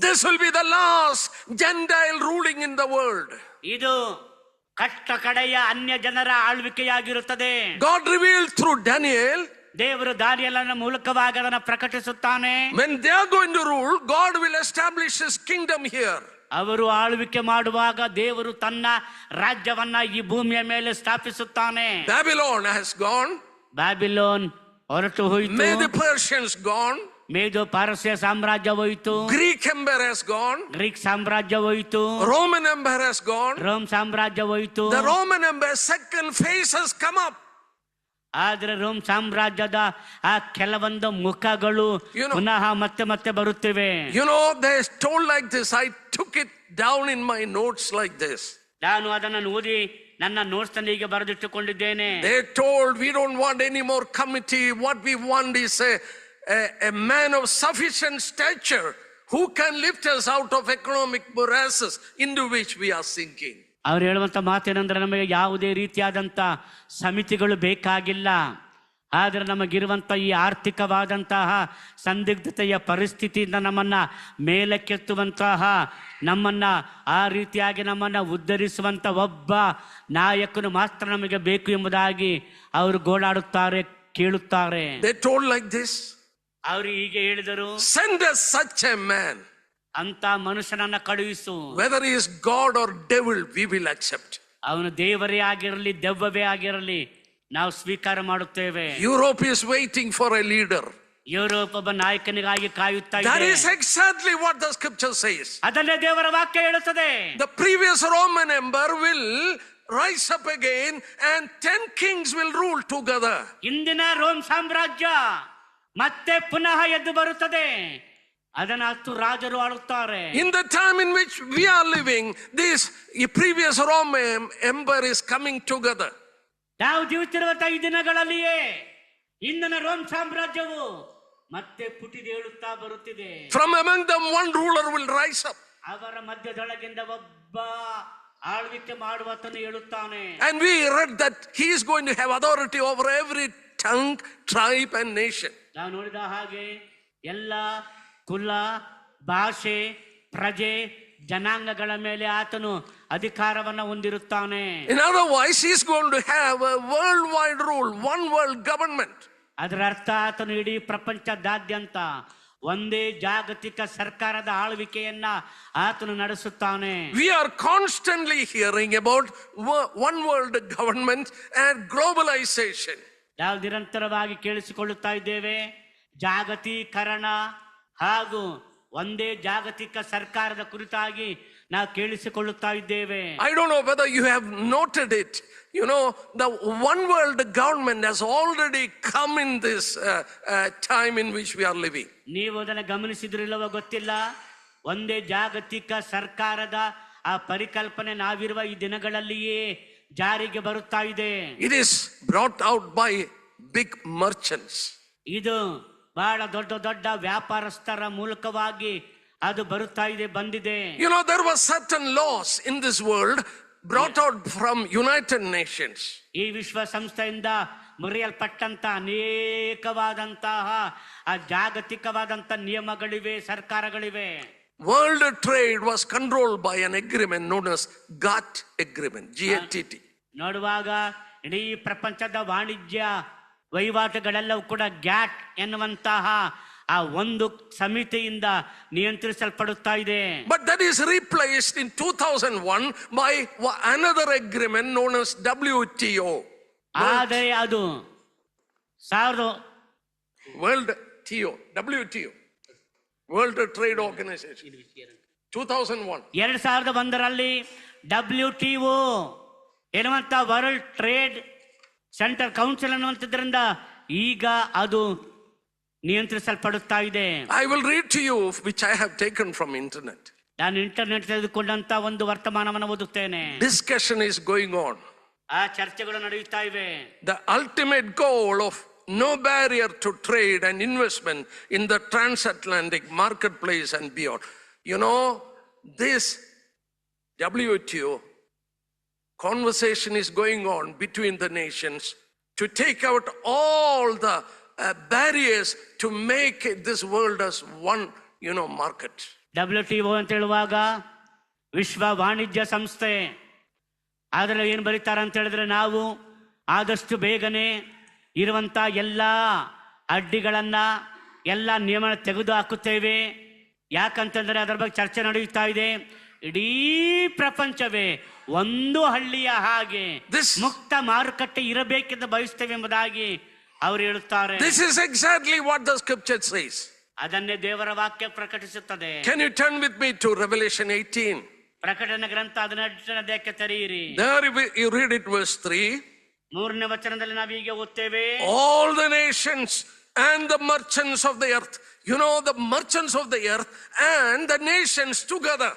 This will be the last Gentile ruling in the world. ಇದು ಕಟ್ಟ ಕಡೆಯ ಅನ್ಯ ಜನರ ಆಳ್ವಿಕೆಯಾಗಿರುತ್ತದೆ. God revealed through Daniel. ದೇವರು ದಾನಿಯೇಲನ ಮೂಲಕವಾಗಿ ಅದನ್ನು ಪ್ರಕಟಿಸುತ್ತಾನೆ. When they are going to rule, God will establish his kingdom here. ಅವರು ಆಳ್ವಿಕೆ ಮಾಡುವಾಗ ದೇವರು ತನ್ನ ರಾಜ್ಯವನ್ನ ಈ ಭೂಮಿಯ ಮೇಲೆ ಸ್ಥಾಪಿಸುತ್ತಾನೆ. Babylon has gone. ಬ್ಯಾಬಿಲೋನ್ ಹೊರಟು ಹೋಯಿತು. Medo Persians gone. ಮೇದೋ ಪಾರಸ್ಯ ಸಾಮ್ರಾಜ್ಯ ಹೋಯಿತು. Greek empire has gone. Greek ಸಾಮ್ರಾಜ್ಯ ಹೋಯಿತು. Roman empire has gone. Rome ಸಾಮ್ರಾಜ್ಯ ಹೋಯಿತು. The Roman empire second phase has come up. ಆದ್ರೆ ರೋಮ್ ಸಾಮ್ರಾಜ್ಯದ ಆ ಕೆಲವೊಂದು ಮುಖಗಳು ಪುನಃ ಮತ್ತೆ ಮತ್ತೆ ಬರುತ್ತಿವೆ. You know, they told like this. I took it down in my notes like this. ನಾನು ಅದನ್ನು ಓದಿ ನನ್ನ ನೋಟ್ಸ್ ನಲ್ಲಿ ಈಗ ಬರೆದಿಟ್ಟುಕೊಂಡಿದ್ದೇನೆ. They told, we don't want any more committee. What we want is a man of sufficient stature who can lift us out of economic morasses into which we are sinking. ಅವ್ರು ಹೇಳುವಂತ ಮಾತೇನೆಂದ್ರೆ ನಮಗೆ ಯಾವುದೇ ರೀತಿಯಾದಂತ ಸಮಿತಿಗಳು ಬೇಕಾಗಿಲ್ಲ, ಆದರೆ ನಮಗಿರುವಂತ ಈ ಆರ್ಥಿಕವಾದಂತಹ ಸಂದಿಗ್ಧತೆಯ ಪರಿಸ್ಥಿತಿಯಿಂದ ನಮ್ಮನ್ನ ಮೇಲಕ್ಕೆತ್ತುವಂತಹ, ನಮ್ಮನ್ನ ಆ ರೀತಿಯಾಗಿ ನಮ್ಮನ್ನ ಉದ್ಧರಿಸುವಂತ ಒಬ್ಬ ನಾಯಕನು ಮಾತ್ರ ನಮಗೆ ಬೇಕು ಎಂಬುದಾಗಿ ಅವರು ಗೋಳಾಡುತ್ತಾರೆ, ಕೇಳುತ್ತಾರೆ. They told like this. ಅವರು ಹೀಗೆ ಹೇಳಿದರು, send us such a man. ಅಂತ ಮನುಷ್ಯನನ್ನ ಕಳುಹಿಸು. Whether he is God or devil, we will accept. ಅವನು ದೇವರೇ ಆಗಿರಲಿ ದೆವ್ವವೇ ಆಗಿರಲಿ ನಾವು ಸ್ವೀಕಾರ ಮಾಡುತ್ತೇವೆ. Europe is waiting for a leader. Europe ಒಬ್ಬ ನಾಯಕನಿಗಾಗಿ ಕಾಯುತ್ತಾ ಇದೆ. That is exactly what the scripture says. ಅದನ್ನೇ ದೇವರ ವಾಕ್ಯ ಹೇಳುತ್ತದೆ. The previous Roman empire will rise up again and 10 kings will rule together. ಇಂದಿನ ರೋಮ್ ಸಾಮ್ರಾಜ್ಯ ಮತ್ತೆ ಪುನಃ ಎದ್ದು ಬರುತ್ತದೆ, ಅದನ್ನ 10 ರಾಜರು ಆಳುತ್ತಾರೆ. In the time in which we are living, this previous Roman empire is coming together. ನಾವು ಜೀವಿಸುತ್ತಿರುವಂತಹ ಈ ದಿನಗಳಲ್ಲಿಯೇ ಇಂದಿನ ರೋಮ್ ಸಾಮ್ರಾಜ್ಯವು ಮತ್ತೆ ಪುಟಿದೇಳುತ್ತಾ ಬರುತ್ತಿದೆ. From among them one ruler will rise up. ಅವರ ಮಧ್ಯದೊಳಗಿಂದ ಒಬ್ಬ ಆಳ್ವಿಕೆ ಮಾಡುವತನು ಹೇಳುತ್ತಾನೆ. And we read that he is going to have authority over every tongue, tribe and nation. ನಾವು ನೋಡಿದ ಹಾಗೆ ಎಲ್ಲ ಕುಲ, ಭಾಷೆ, ಪ್ರಜೆ, ಜನಾಂಗಗಳ ಮೇಲೆ ಆತನು ಅಧಿಕಾರವನ್ನು ಹೊಂದಿರುತ್ತಾನೆ. In other words, he is going to have a worldwide rule, one world government. ಅದರ ಅರ್ಥ ಆತನು ಇಡೀ ಪ್ರಪಂಚದಾದ್ಯಂತ ಒಂದೇ ಜಾಗತಿಕ ಸರ್ಕಾರದ ಆಳ್ವಿಕೆಯನ್ನ ಆತನು ನಡೆಸುತ್ತಾನೆ. We are constantly hearing about one world government and globalization. ನಾವು ನಿರಂತರವಾಗಿ ಕೇಳಿಸಿಕೊಳ್ಳುತ್ತಾ ಇದ್ದೇವೆ, ಜಾಗತೀಕರಣ ಹಾಗೂ ಒಂದೇ ಜಾಗತಿಕ ಸರ್ಕಾರದ ಕುರಿತಾಗಿ ನಾವು ಕೇಳಿಸಿಕೊಳ್ಳುತ್ತಾ ಇದ್ದೇವೆ. I don't know whether you have noted it. You know, the one world government has already come in this time in which we are living. ನೀವು ಅದನ್ನು ಗಮನಿಸಿದ್ರಿಲ್ಲವೋ ಗೊತ್ತಿಲ್ಲ, ಒಂದೇ ಜಾಗತಿಕ ಸರ್ಕಾರದ ಆ ಪರಿಕಲ್ಪನೆ ನಾವಿರುವ ಈ ದಿನಗಳಲ್ಲಿಯೇ ಜಾರಿಗೆ ಬರುತ್ತಾ ಇದೆ. It is brought out by big merchants. ಇದು ಬಹಳ ದೊಡ್ಡ ದೊಡ್ಡ ವ್ಯಾಪಾರಸ್ಥರ ಮೂಲಕವಾಗಿ ಅದು ಬರುತ್ತಾ ಇದೆ, ಬಂದಿದೆ. You know, there were certain laws in this world brought out from United Nations. ಈ ವಿಶ್ವ ಸಂಸ್ಥೆಯಿಂದ ಮುರಿಯಲ್ಪಟ್ಟಂತ ಅನೇಕವಾದಂತಹ ಆ ಜಾಗತಿಕವಾದಂತ ನಿಯಮಗಳಿವೆ, ಸರ್ಕಾರಗಳಿವೆ. World trade was controlled by an agreement known as GATT agreement, GATT. ನೋಡುವಾಗ ಇಡೀ ಪ್ರಪಂಚದ ವಾಣಿಜ್ಯ ವಹಿವಾಟುಗಳೆಲ್ಲವೂ ಕೂಡ ಗ್ಯಾಟ್ ಎನ್ನುವಂತಹ ಆ ಒಂದು ಸಮಿತಿಯಿಂದ ನಿಯಂತ್ರಿಸಲ್ಪಡುತ್ತಾ ಇದೆ. But that is replaced in 2001 by another agreement known as WTO. ಆದರೆ ಅದು WTO, World Trade Organization, 2001. 2001ರಲ್ಲಿ WTO ಎನ್ನುವಂತ ವರ್ಲ್ಡ್ ಟ್ರೇಡ್ ಸೆಂಟರ್ ಕೌನ್ಸಿಲ್ ಅನ್ನುವಂಥದ್ರಿಂದ ಈಗ ಅದು ನಿಯಂತ್ರಿಸಲ್ಪಡುತ್ತಾ ಇದೆ. I will read to you which I have taken from internet. ನಾನು internet ತೆಗೆದುಕೊಂಡಂತ ಒಂದು ವರ್ತಮಾನವನ್ನು ಓದುತ್ತೇನೆ. Discussion is going on. ಆ ಚರ್ಚೆಗಳು ನಡೆಯುತ್ತಾ ಇವೆ. The ultimate goal of no barrier to trade and investment in the transatlantic marketplace and beyond. You know, this WTO conversation is going on between the nations to take out all the barriers to make this world as one, market. WTO ಅಂತ ಹೇಳುವಾಗ ವಿಶ್ವ ವಾಣಿಜ್ಯ ಸಂಸ್ಥೆ. ಅದರಲ್ಲಿ ಏನು ಬರೀತಾರೆ ಅಂತ ಹೇಳಿದ್ರೆ, ನಾವು ಆದಷ್ಟು ಬೇಗನೆ ಇರುವಂತ ಎಲ್ಲ ಅಡ್ಡಿಗಳನ್ನ ಎಲ್ಲ ನಿಯಮ ತೆಗೆದು ಹಾಕುತ್ತೇವೆ. ಯಾಕಂತಂದ್ರೆ ಅದರ ಬಗ್ಗೆ ಚರ್ಚೆ ನಡೆಯುತ್ತಾ ಇದೆ. ಇಡೀ ಪ್ರಪಂಚವೇ ಒಂದು ಹಳ್ಳಿಯ ಹಾಗೆ ಮುಕ್ತ ಮಾರುಕಟ್ಟೆ ಇರಬೇಕೆಂದು ಬಯಸ್ತೇವೆ ಎಂಬುದಾಗಿ ಅವರು ಹೇಳುತ್ತಾರೆ. This is exactly what the scripture says. ಅದನ್ನೇ ದೇವರ ವಾಕ್ಯ ಪ್ರಕಟಿಸುತ್ತದೆ. Can you turn with me to Revelation 18? ಪ್ರಕಟಣೆ ಗ್ರಂಥ 18ನೇ ಅಧ್ಯಾಯಕ್ಕೆ ತೆರೆಯಿರಿ. There you read it, verse 3. 3ನೇ ವಚನದಲ್ಲಿ ನಾವು ಹೀಗೆ ಓದ್ತೇವೆ, all the nations and the merchants of the earth. The merchants of the earth and the nations together.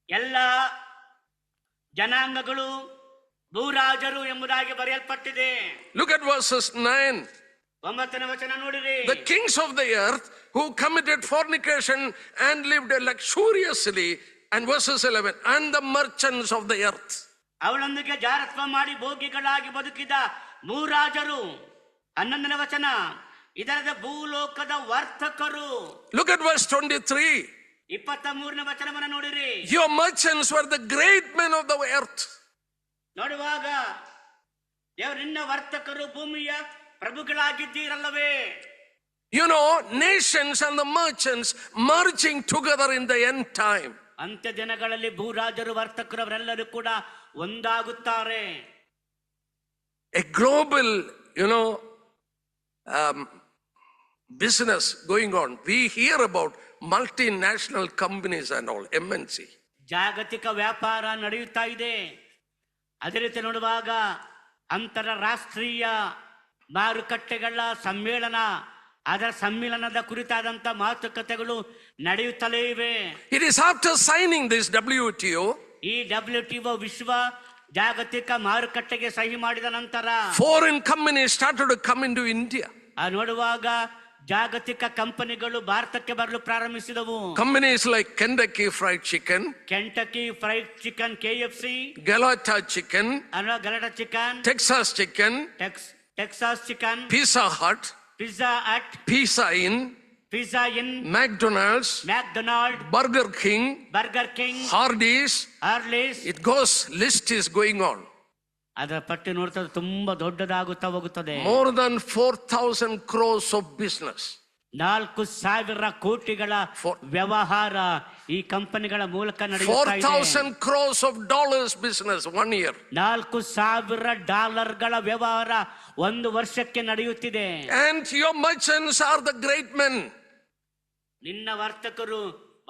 ಎಲ್ಲ ಜನಾಂಗಗಳು ಭೂರಾಜರು ಎಂಬುದಾಗಿ ಬರೆಯಲ್ಪಟ್ಟಿದೆ. Look at verses 9. 9ನೇ ವಚನ ನೋಡಿರಿ. The kings of the earth who committed fornication and lived luxuriously, and verses 11, and the merchants of the earth. ಅವಳೊಂದಿಗೆ ಜಾರತ್ವ ಮಾಡಿ ಭೋಗಿಗಳಾಗಿ ಬದುಕಿದ ಭೂರಾಜರು. 11ನೇ ವಚನ, ಇದರದ ಭೂಲೋಕದ ವರ್ತಕರು. Look at verse 23. 23ನೇ ವಚನವನ್ನು ನೋಡಿರಿ. Your merchants were the great men of the earth. ನೋಡುವಾಗ ದೇವರು, ನಿನ್ನ ವರ್ತಕರು ಭೂಮಿಯ ಪ್ರಭುಗಳಾಗಿದ್ದೀರಲ್ಲವೇ. Nations and the merchants merging together in the end time. ಅಂತ್ಯ ದಿನಗಳಲ್ಲಿ ಭೂರಾಜರು ವರ್ತಕರು ಅವರೆಲ್ಲರೂ ಕೂಡ ಒಂದಾಗುತ್ತಾರೆ. A global, business going on. We hear about multinational companies and all, MNC. ಜಾಗತಿಕ ವ್ಯಾಪಾರ ನಡೆಯುತ್ತಾ ಇದೆ. ಅದೇ ರೀತಿ ನೋಡುವಾಗ ಅಂತಾರಾಷ್ಟ್ರೀಯ ಮಾರುಕಟ್ಟೆಗಳ ಸಮ್ಮೇಳನ, ಅದರ ಸಮ್ಮೇಳನದ ಕುರಿತಾದಂತ ಮಾತುಕತೆಗಳು ನಡೆಯುತ್ತಲೇ ಇವೆ. It is after signing this WTO, ಈ WTO ವಿಶ್ವ ಜಾಗತಿಕ ಮಾರುಕಟ್ಟೆಗೆ ಸಹಿ ಮಾಡಿದ ನಂತರ foreign companies started to come into India. ನೋಡುವಾಗ ಜಾಗತಿಕ ಕಂಪನಿಗಳು ಭಾರತಕ್ಕೆ ಬರಲು ಪ್ರಾರಂಭಿಸಿದವು. Companies like Kentucky Fried Chicken, Kentucky Fried Chicken, KFC, Galata Chicken, Galata Chicken, Texas Chicken, Texas Chicken, Pizza Hut, Pizza Hut, Pizza Inn, McDonald's, Burger King, Hardee's. It goes, list is going on. ಅದರ ಪಟ್ಟಿ ನೋಡ್ತಾ ತುಂಬಾ ದೊಡ್ಡದಾಗುತ್ತಾ ಹೋಗುತ್ತದೆ. More than 4,000 crores of business. 4,000 ಕೋಟಿಗಳ ವ್ಯವಹಾರ ಈ ಕಂಪನಿಗಳ ಮೂಲಕ ನಡೆಯುತ್ತಾ ಇದೆ. 4,000 crores of dollars business 1 year. $4,000 ವ್ಯವಹಾರ ಒಂದು ವರ್ಷಕ್ಕೆ ನಡೆಯುತ್ತಿದೆ. And your merchants are the great men. ನಿನ್ನ ವರ್ತಕರು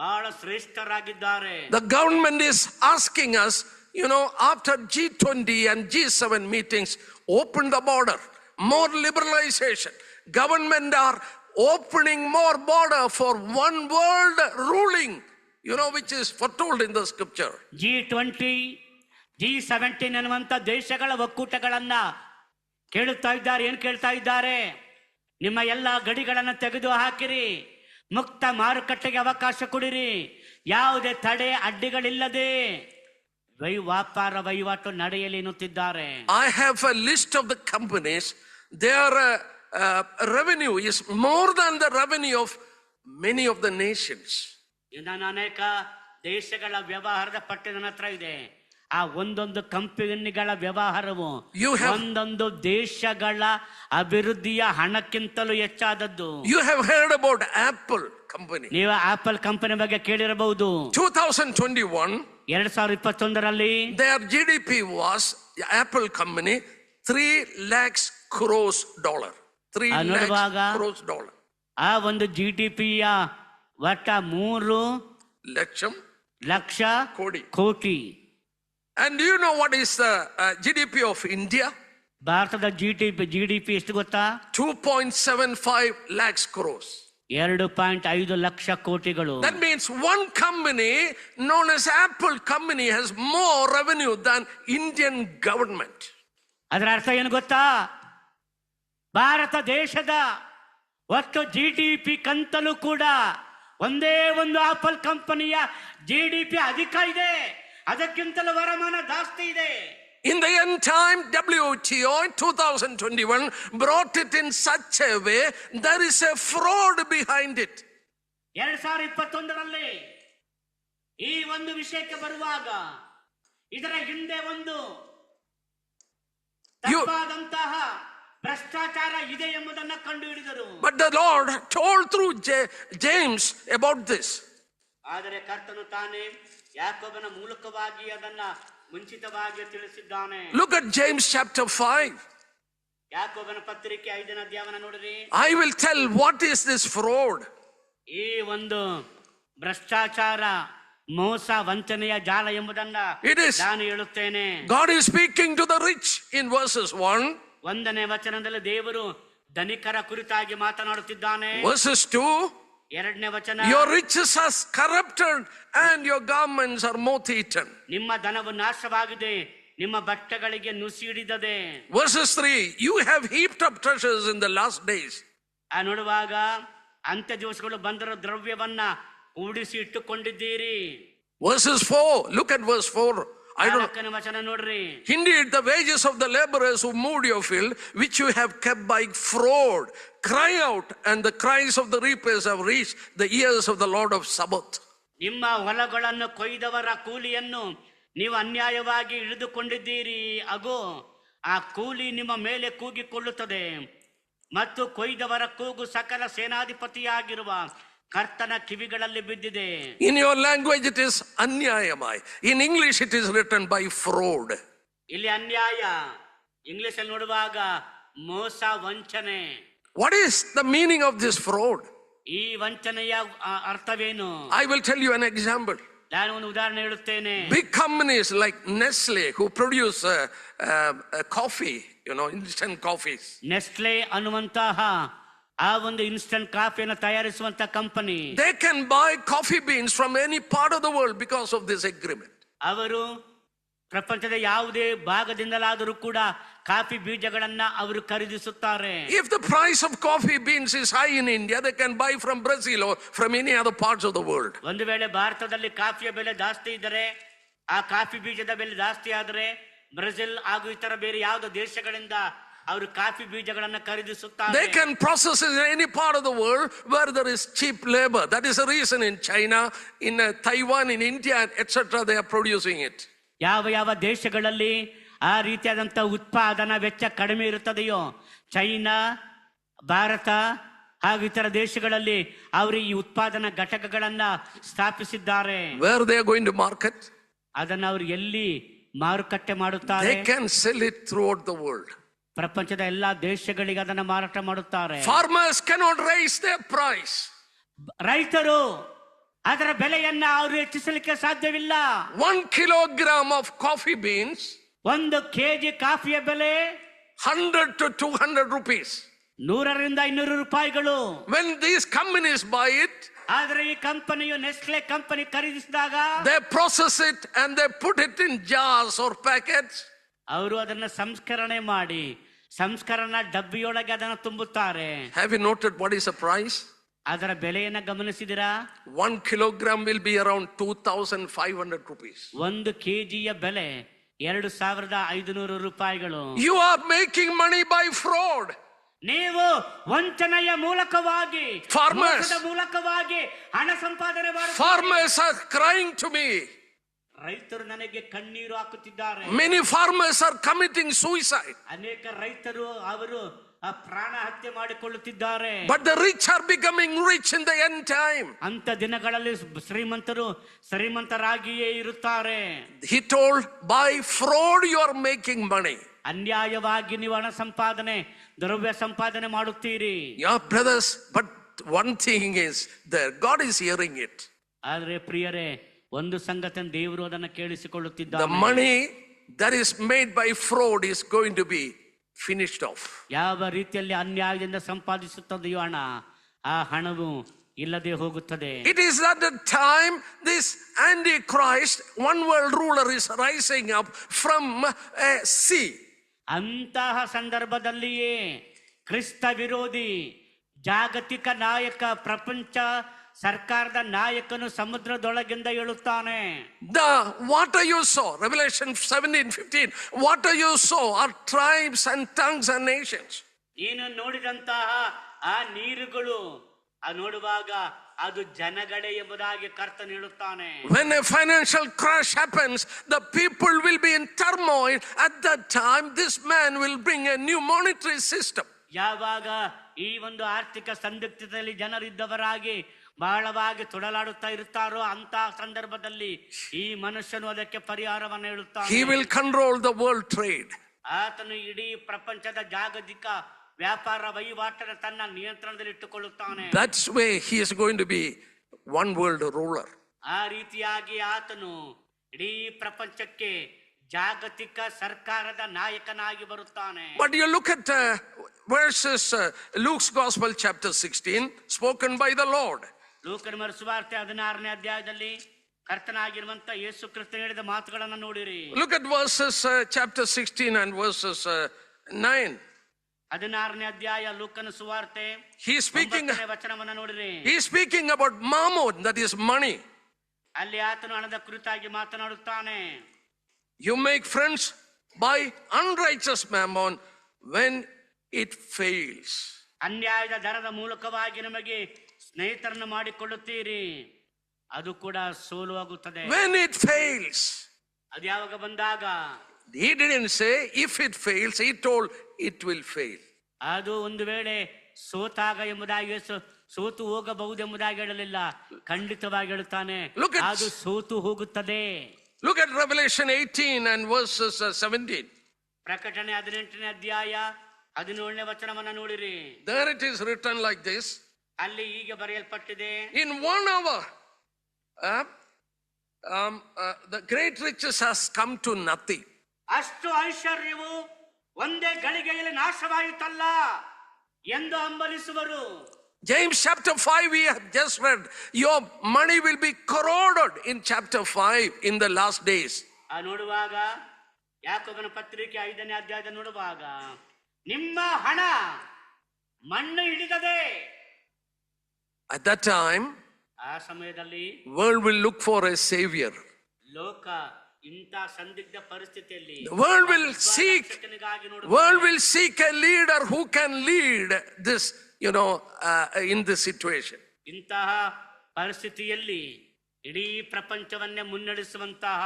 ಬಹಳ ಶ್ರೇಷ್ಠರಾಗಿದ್ದಾರೆ. The government is asking us, after G20 and G7 meetings, open the border, more liberalization. Government are opening more border for one world ruling, which is foretold in the scripture. G20, G17 ಅನ್ನುವಂತ ದೇಶಗಳ ಒಕ್ಕೂಟಗಳನ್ನ ಕೇಳುತ್ತಾ ಇದ್ದಾರೆ. ಏನು ಕೇಳ್ತಾ ಇದ್ದಾರೆ? ನಿಮ್ಮ ಎಲ್ಲ ಗಡಿಗಳನ್ನ ತೆಗೆದು ಹಾಕಿರಿ, ಮುಕ್ತ ಮಾರುಕಟ್ಟೆಗೆ ಅವಕಾಶ ಕೊಡಿರಿ, ಯಾವುದೇ ತಡೆ ಅಡ್ಡಿಗಳಿಲ್ಲದೆ ವ್ಯಾಪಾರ ವಹಿವಾಟು ನಡೆಯಲಿ ಎನ್ನುತ್ತಿದ್ದಾರೆ. I have a list of the companies. Their revenue is more than the revenue of many of the nations. ನಾನು ಅನೇಕ ದೇಶಗಳ ವ್ಯವಹಾರದ ಪಟ್ಟಿ ನನ್ನ ಹತ್ರ ಇದೆ. ಆ ಒಂದೊಂದು ಕಂಪನಿಗಳ ವ್ಯವಹಾರವು ಒಂದೊಂದು ದೇಶಗಳ ಅಭಿವೃದ್ಧಿಯ ಹಣಕ್ಕಿಂತಲೂ ಹೆಚ್ಚಾದದ್ದು. You have heard about Apple company. ನೀವು ಆಪಲ್ ಕಂಪನಿ ಬಗ್ಗೆ ಕೇಳಿರಬಹುದು. 2021 2021ರಲ್ಲಿ their GDP was, Apple company, $3 lakh crores. $3 lakh crores. ಆ ಒಂದು GDPಯ ಒಟ್ಟ 3 ಲಕ್ಷ ಕೋಟಿ. And do you know what is the GDP of India? ಭಾರತದ GDP ಎಷ್ಟು ಗೊತ್ತಾ? 2.75 lakhs crores. 2.5 lakh ಕೋಟಿಗಳು. That means one company known as Apple company has more revenue than Indian government. ಅದರ ಅರ್ಥ ಏನು ಗೊತ್ತಾ? ಭಾರತ ದೇಶದ ಒಟ್ಟು GDP ಕಂತಲೂ ಕೂಡ ಒಂದೇ ಒಂದು ಆಪಲ್ ಕಂಪನಿಯ GDP ಅಧಿಕ ಇದೆ, ಅದಕ್ಕಿಂತಲೂ ವರಮಾನ ಜಾಸ್ತಿ ಇದೆ. In the end time, WTO in 2021 brought it in such a way there is a fraud behind it. 2021ರಲ್ಲಿ ಈ ಒಂದು ವಿಷಯಕ್ಕೆ ಬರುವಾಗ ಇದರ ಹಿಂದೆ ಒಂದು ತಪ್ಪಾದಂತಹ ಭ್ರಷ್ಟಾಚಾರ ಇದೆ ಎಂಬುದನ್ನು ಕಂಡುಹಿಡಿದರು. But the Lord told through James about this. ಆದರೆ ಕರ್ತನು ತಾನೇ ಯಾಕೋಬನ ಮೂಲಕವಾಗಿ ಅದನ್ನ ಮುಂಚಿತವಾಗಿ ತಿಳಿಸಿದ್ದಾನೆ. Look at James chapter 5. ಯಾಕೋಬನ ಪತ್ರಿಕೆ 5ನೇ ಅಧ್ಯಾಯವನ್ನು ನೋಡಿರಿ. I will tell what is this fraud. ಈ ಒಂದು ಭ್ರಷ್ಟಾಚಾರ, ಮೋಸ, ವಂಚನೆಯ ಜಾಲ ಎಂಬುದನ್ನ ನಾನು ಹೇಳುತ್ತೇನೆ. God is speaking to the rich in verses 1. 1ನೇ ವಚನದಲ್ಲಿ ದೇವರು ಧನಿಕರ ಕುರಿತಾಗಿ ಮಾತನಾಡುತ್ತಿದ್ದಾನೆ. Verses 2. 2ನೇ ವಚನ, your riches are corrupted and your garments are moth eaten. ನಿಮ್ಮ ಧನವು ನಾಶವಾಗಿದೆ, ನಿಮ್ಮ ಬಟ್ಟೆಗಳಿಗೆ ನುಸಿ ಹಿಡಿದದೆ. Verses 3, you have heaped up treasures in the last days. ಆ ನೋಡುವಾಗ ಅಂತ್ಯ ದಿವಸಗಳು ಬಂದರ ದ್ರವ್ಯವನ್ನ ಕೂಡಿಸಿ ಇಟ್ಟುಕೊಂಡಿದ್ದೀರಿ. Verses 4, look at verse 4. ವಚನ ನೋಡ್ರಿ. Indeed, the wages of the laborers who moved your field, which you have kept by fraud, cry out, and the cries of the reapers have reached the ears of the Lord of Sabaoth. ನಿಮ್ಮ ಹೊಲಗಳನ್ನು ಕೊಯ್ದವರ ಕೂಲಿಯನ್ನು ನೀವು ಅನ್ಯಾಯವಾಗಿ ಹಿಡಿದುಕೊಂಡಿದ್ದೀರಿ. ಅಗೋ, ಆ ಕೂಲಿ ನಿಮ್ಮ ಮೇಲೆ ಕೂಗಿಕೊಳ್ಳುತ್ತದೆ ಮತ್ತು ಕೊಯ್ದವರ ಕೂಗು ಸಕಲ ಸೇನಾಧಿಪತಿಯಾಗಿರುವ ಕರ್ತನ ಕಿವಿಗಳಲ್ಲಿ ಬಿದ್ದಿದೆ. In your language it is ಅನ್ಯಾಯಮೈ. In English it is written by fraud. ಇಲ್ಲಿ ಅನ್ಯಾಯ, ಇಂಗ್ಲಿಷ್ ಅಲ್ಲಿ ನೋಡುವಾಗ ಮೋಸ, ವಂಚನೆ. What is the meaning of this fraud? ಈ ವಂಚನೆಯ ಅರ್ಥವೇನು? I will tell you an example. ನಾನು ಒಂದು ಉದಾಹರಣೆ ಹೇಳುತ್ತೇನೆ. Big companies like Nestle who produce coffee, instant coffees. Nestle ಅನ್ನುವಂತಹ ಆ ಒಂದು ಇನ್ಸ್ಟಂಟ್ ಕಾಫಿಯನ್ನು ತಯಾರಿಸುವಂತ company, they can buy coffee beans from any part of the world because of this agreement. ಅವರು ಪ್ರಪಂಚದ ಯಾವುದೇ ಭಾಗದಿಂದಲಾದರೂ ಕೂಡ ಕಾಫಿ ಬೀಜಗಳನ್ನ ಅವರು ಖರೀದಿಸುತ್ತಾರೆ. If the price of coffee beans is high in India, they can buy from Brazil or from any other parts of the world. ಒಂದು ವೇಳೆ ಭಾರತದಲ್ಲಿ ಕಾಫಿಯ ಬೆಲೆ ಜಾಸ್ತಿ ಇದ್ದರೆ, ಆ ಕಾಫಿ ಬೀಜದ ಬೆಲೆ ಜಾಸ್ತಿ ಆದರೆ ಬ್ರೆಜಿಲ್ ಹಾಗೂ ಇತರ ಬೇರೆ ಯಾವುದೋ ದೇಶಗಳಿಂದ ಅವರು ಕಾಫಿ ಬೀಜಗಳನ್ನು ಖರೀದಿಸುತ್ತಾರೆ. They can process it in any part of the world where there is cheap labor. That is the reason in China, in Taiwan, in India, etc. they are producing it. ಯಾವ ದೇಶಗಳಲ್ಲಿ ಆ ರೀತಿಯಾದಂತ ಉತ್ಪಾದನಾ ವೆಚ್ಚ ಕಡಿಮೆ ಇರುತ್ತದೆಯೋ, China, Bharat ಹಾಗೂ ಇತರ ದೇಶಗಳಲ್ಲಿ ಅವರು ಈ ಉತ್ಪಾದನಾ ಘಟಕಗಳನ್ನ ಸ್ಥಾಪಿಸಿದ್ದಾರೆ. Where they are going to market? ಅದನ್ನ ಅವರು ಎಲ್ಲಿ ಮಾರುಕಟ್ಟೆ ಮಾಡುತ್ತಾರೆ? They can sell it throughout the world. ಪ್ರಪಂಚದ ಎಲ್ಲಾ ದೇಶಗಳಿಗೆ ಅದನ್ನ ಮಾರಾಟ ಮಾಡುತ್ತಾರೆ. Farmers cannot raise their price. ರೈತರು ಅದರ ಬೆಲೆಯನ್ನ ಅವರು ಹೆಚ್ಚಿಸಲಿಕ್ಕೆ ಸಾಧ್ಯವಿಲ್ಲ. 1 kilogram of coffee beans, 1 kg ಕಾಫಿಯ ಬೆಲೆ 100 to 200 rupees. 100 ರಿಂದ 200 ರೂಪಾಯಿಗಳು. When these companies buy it, ಆದರೆ ಈ ಕಂಪನಿಯು ನೆಸ್ಲೆ ಕಂಪನಿ ಖರೀದಿಸಿದಾಗ they process it and they put it in jars or packets. ಅವರು ಅದನ್ನ ಸಂಸ್ಕರಣೆ ಮಾಡಿ ಸಂಸ್ಕರಣಾ ಡಬ್ಬಿಯೊಳಗೆ ಅದನ್ನು ತುಂಬುತ್ತಾರೆ. Have you noted what is the price? ಅದರ ಬೆಲೆಯನ್ನ ಗಮನಿಸಿದಿರಾ? 1 kilogram will be around 2,500 rupees. 1 ಕೆಜಿಯ ಬೆಲೆ 2,500 ರೂಪಾಯಿಗಳು. You are making money by fraud. ನೀವು ವಂಚನೆಯ ಮೂಲಕವಾಗಿ, Farmers. ಮೋಸದ ಮೂಲಕವಾಗಿ ಹಣ ಸಂಪಾದನೆ ಮಾಡುತ್ತೀರಿ. Farmers are crying to me. ರೈತರು ನನಗೆ ಕಣ್ಣೀರು ಹಾಕುತ್ತಿದ್ದಾರೆ. Many farmers are committing suicide. ಅನೇಕ ರೈತರು ಅವರು ಪ್ರಾಣ ಹತ್ಯೆ ಮಾಡಿಕೊಳ್ಳುತ್ತಿದ್ದಾರೆ. But the rich are becoming rich in the end time. ಅಂತ ದಿನಗಳಲ್ಲಿ ಶ್ರೀಮಂತರು ಶ್ರೀಮಂತರಾಗಿಯೇ ಇರುತ್ತಾರೆ. He told, by fraud you are making money. ಅನ್ಯಾಯವಾಗಿ ನೀವು ಹಣ ಸಂಪಾದನೆ, ದ್ರವ್ಯ ಸಂಪಾದನೆ ಮಾಡುತ್ತೀರಿ. Yeah, brothers, but one thing is there, God is hearing it. ಆದ್ರೆ ಪ್ರಿಯರೇ, ಒಂದು ಸಂಗತಿಯನ್ನು ದೇವರು ಅದನ್ನು ಕೇಳಿಸಿಕೊಳ್ಳುತ್ತಿದ್ದಾರೆ. The money that is made by fraud is going to be finished off. ಯಾವ ರೀತಿಯಲ್ಲಿ ಅನ್ಯಾಯದಿಂದ ಸಂಪಾದಿಸುತ್ತದೆಯೋ ಹಣ, ಆ ಹಣವು ಇಲ್ಲದೆ ಹೋಗುತ್ತದೆ. It is at the time this Antichrist, one world ruler, is rising up from a sea. ಅಂತಹ ಸಂದರ್ಭದಲ್ಲಿಯೇ ಕ್ರಿಸ್ತ ವಿರೋಧಿ ಜಾಗತಿಕ ನಾಯಕ, ಪ್ರಪಂಚ ಸರ್ಕಾರದ ನಾಯಕನು ಸಮುದ್ರದೊಳಗಿಂದ ಏಳುತ್ತಾನೆ. The water you saw, Revelation 17:15, water you saw are tribes and tongues and nations. ನೀನು ನೋಡಿದಂತಹ ಆ ನೀರುಗಳು ನೋಡುವಾಗ ಅದು ಜನಗಳೇ ಎಂಬುದಾಗಿ ಕರ್ತನು ಹೇಳುತ್ತಾನೆ. When a financial crash happens, the people will be in turmoil. At that time, this man will bring a new monetary system. ಯಾವಾಗ ಈ ಒಂದು ಆರ್ಥಿಕ ಸಂದಿಗ್ಧತೆಯಲ್ಲಿ ಜನರಿದ್ದವರಾಗಿ ಬಹಳವಾಗಿ ತೊಡಲಾಡುತ್ತಾ ಇರುತ್ತಾರೋ ಅಂತ ಸಂದರ್ಭದಲ್ಲಿ ಈ ಮನುಷ್ಯನು ಅದಕ್ಕೆ ಪರಿಹಾರವನ್ನು ಹೇಳುತ್ತಾನೆ. He will control the world trade. ಆತನು ಇಡೀ ಪ್ರಪಂಚದ ಜಾಗತಿಕ ವ್ಯಾಪಾರ ವಹಿವಾಟನ್ನು ತನ್ನ ನಿಯಂತ್ರಣದಲ್ಲಿ ಇಟ್ಟುಕೊಳ್ಳುತ್ತಾನೆ. That's way he is going to be one world ruler. ಆ ರೀತಿಯಾಗಿ ಆತನು ಇಡೀ ಪ್ರಪಂಚಕ್ಕೆ ಜಾಗತಿಕ ಸರ್ಕಾರದ ನಾಯಕನಾಗಿ ಬರುತ್ತಾನೆ. But you look at verses, Luke's Gospel chapter 16, spoken by the Lord. ಲೂಕನ ಸುವಾರ್ತೆ 16ನೇ ಅಧ್ಯಾಯದಲ್ಲಿ ಕರ್ತನಾಗಿರುವಂತ ಯೇಸು ಕ್ರಿಸ್ತ ಹೇಳಿದ ಮಾತುಗಳನ್ನು ನೋಡಿರಿ. Look at verses chapter 16 and verses 9. 16ನೇ ಅಧ್ಯಾಯ ಲೂಕನ ಸುವಾರ್ತೆ He is speaking. 9ನೇ ವಚನವನ್ನು ನೋಡಿರಿ. He is speaking about mammon, that is money. ಅಲ್ಲಿ ಆತನು ಹಣದ ಕುರಿತಾಗಿ ಮಾತನಾಡುತ್ತಾನೆ. You make friends by unrighteous mammon when it fails. ಅನ್ಯಾಯದ ದರದ ಮೂಲಕವಾಗಿ ನಮಗೆ ಸ್ನೇಹಿತರನ್ನು ಮಾಡಿಕೊಳ್ಳುತ್ತೀರಿ, ಅದು ಕೂಡ ಸೋಲುವಾಗುತ್ತದೆ. When it fails. ಅದು ಯಾವಾಗ ಬಂದಾಗ, He didn't say if it fails, he told it will fail. ಅದು ಒಂದು ವೇಳೆ ಸೋತಾಗ ಎಂಬುದಾಗಿ, ಸೋತು ಹೋಗಬಹುದೆಂಬುದಾಗಿ ಹೇಳಲಿಲ್ಲ, ಖಂಡಿತವಾಗಿ ಹೇಳುತ್ತಾನೆ ಅದು ಸೋತು ಹೋಗುತ್ತದೆ. Look at Revelation 18 and verses 17. ಪ್ರಕಟಣೆ 18ನೇ ಅಧ್ಯಾಯ 17ನೇ ವಚನವನ್ನು ನೋಡಿರಿ. There it is written like this. ಅಲ್ಲಿ ಹೀಗೆ ಬರೆಯಲ್ಪಟ್ಟಿದೆ, in 1 hour the great riches has come to nothing. ಅಷ್ಟು ಐಶ್ವರ್ಯವು ಒಂದೇ ಗಳಿಗೆಯಲ್ಲಿ ನಾಶವಾಯಿತಲ್ಲ ಎಂದು ಹಂಬಲಿಸುವರು. James chapter 5 we have just read, your money will be corroded in chapter 5 in the last days. ನೋಡುವಾಗ ಯಾಕೋಬನ ಪತ್ರಿಕೆ 5ನೇ ಅಧ್ಯಾಯದ ನೋಡುವಾಗ ನಿಮ್ಮ ಹಣ ಮಣ್ಣು ಹಿಡಿದದೆ. At that time, ಆ ಸಮಯದಲ್ಲಿ world will look for a savior. ಲೋಕ ಇಂಥ ಸಂದಿಗ್ಧ ಪರಿಸ್ಥಿತಿಯಲ್ಲಿ The world will seek a leader who can lead this, in this situation. ಇಂತಹ ಪರಿಸ್ಥಿತಿಯಲ್ಲಿ ಇಡೀ ಪ್ರಪಂಚವನ್ನೇ ಮುನ್ನಡೆಸುವಂತಹ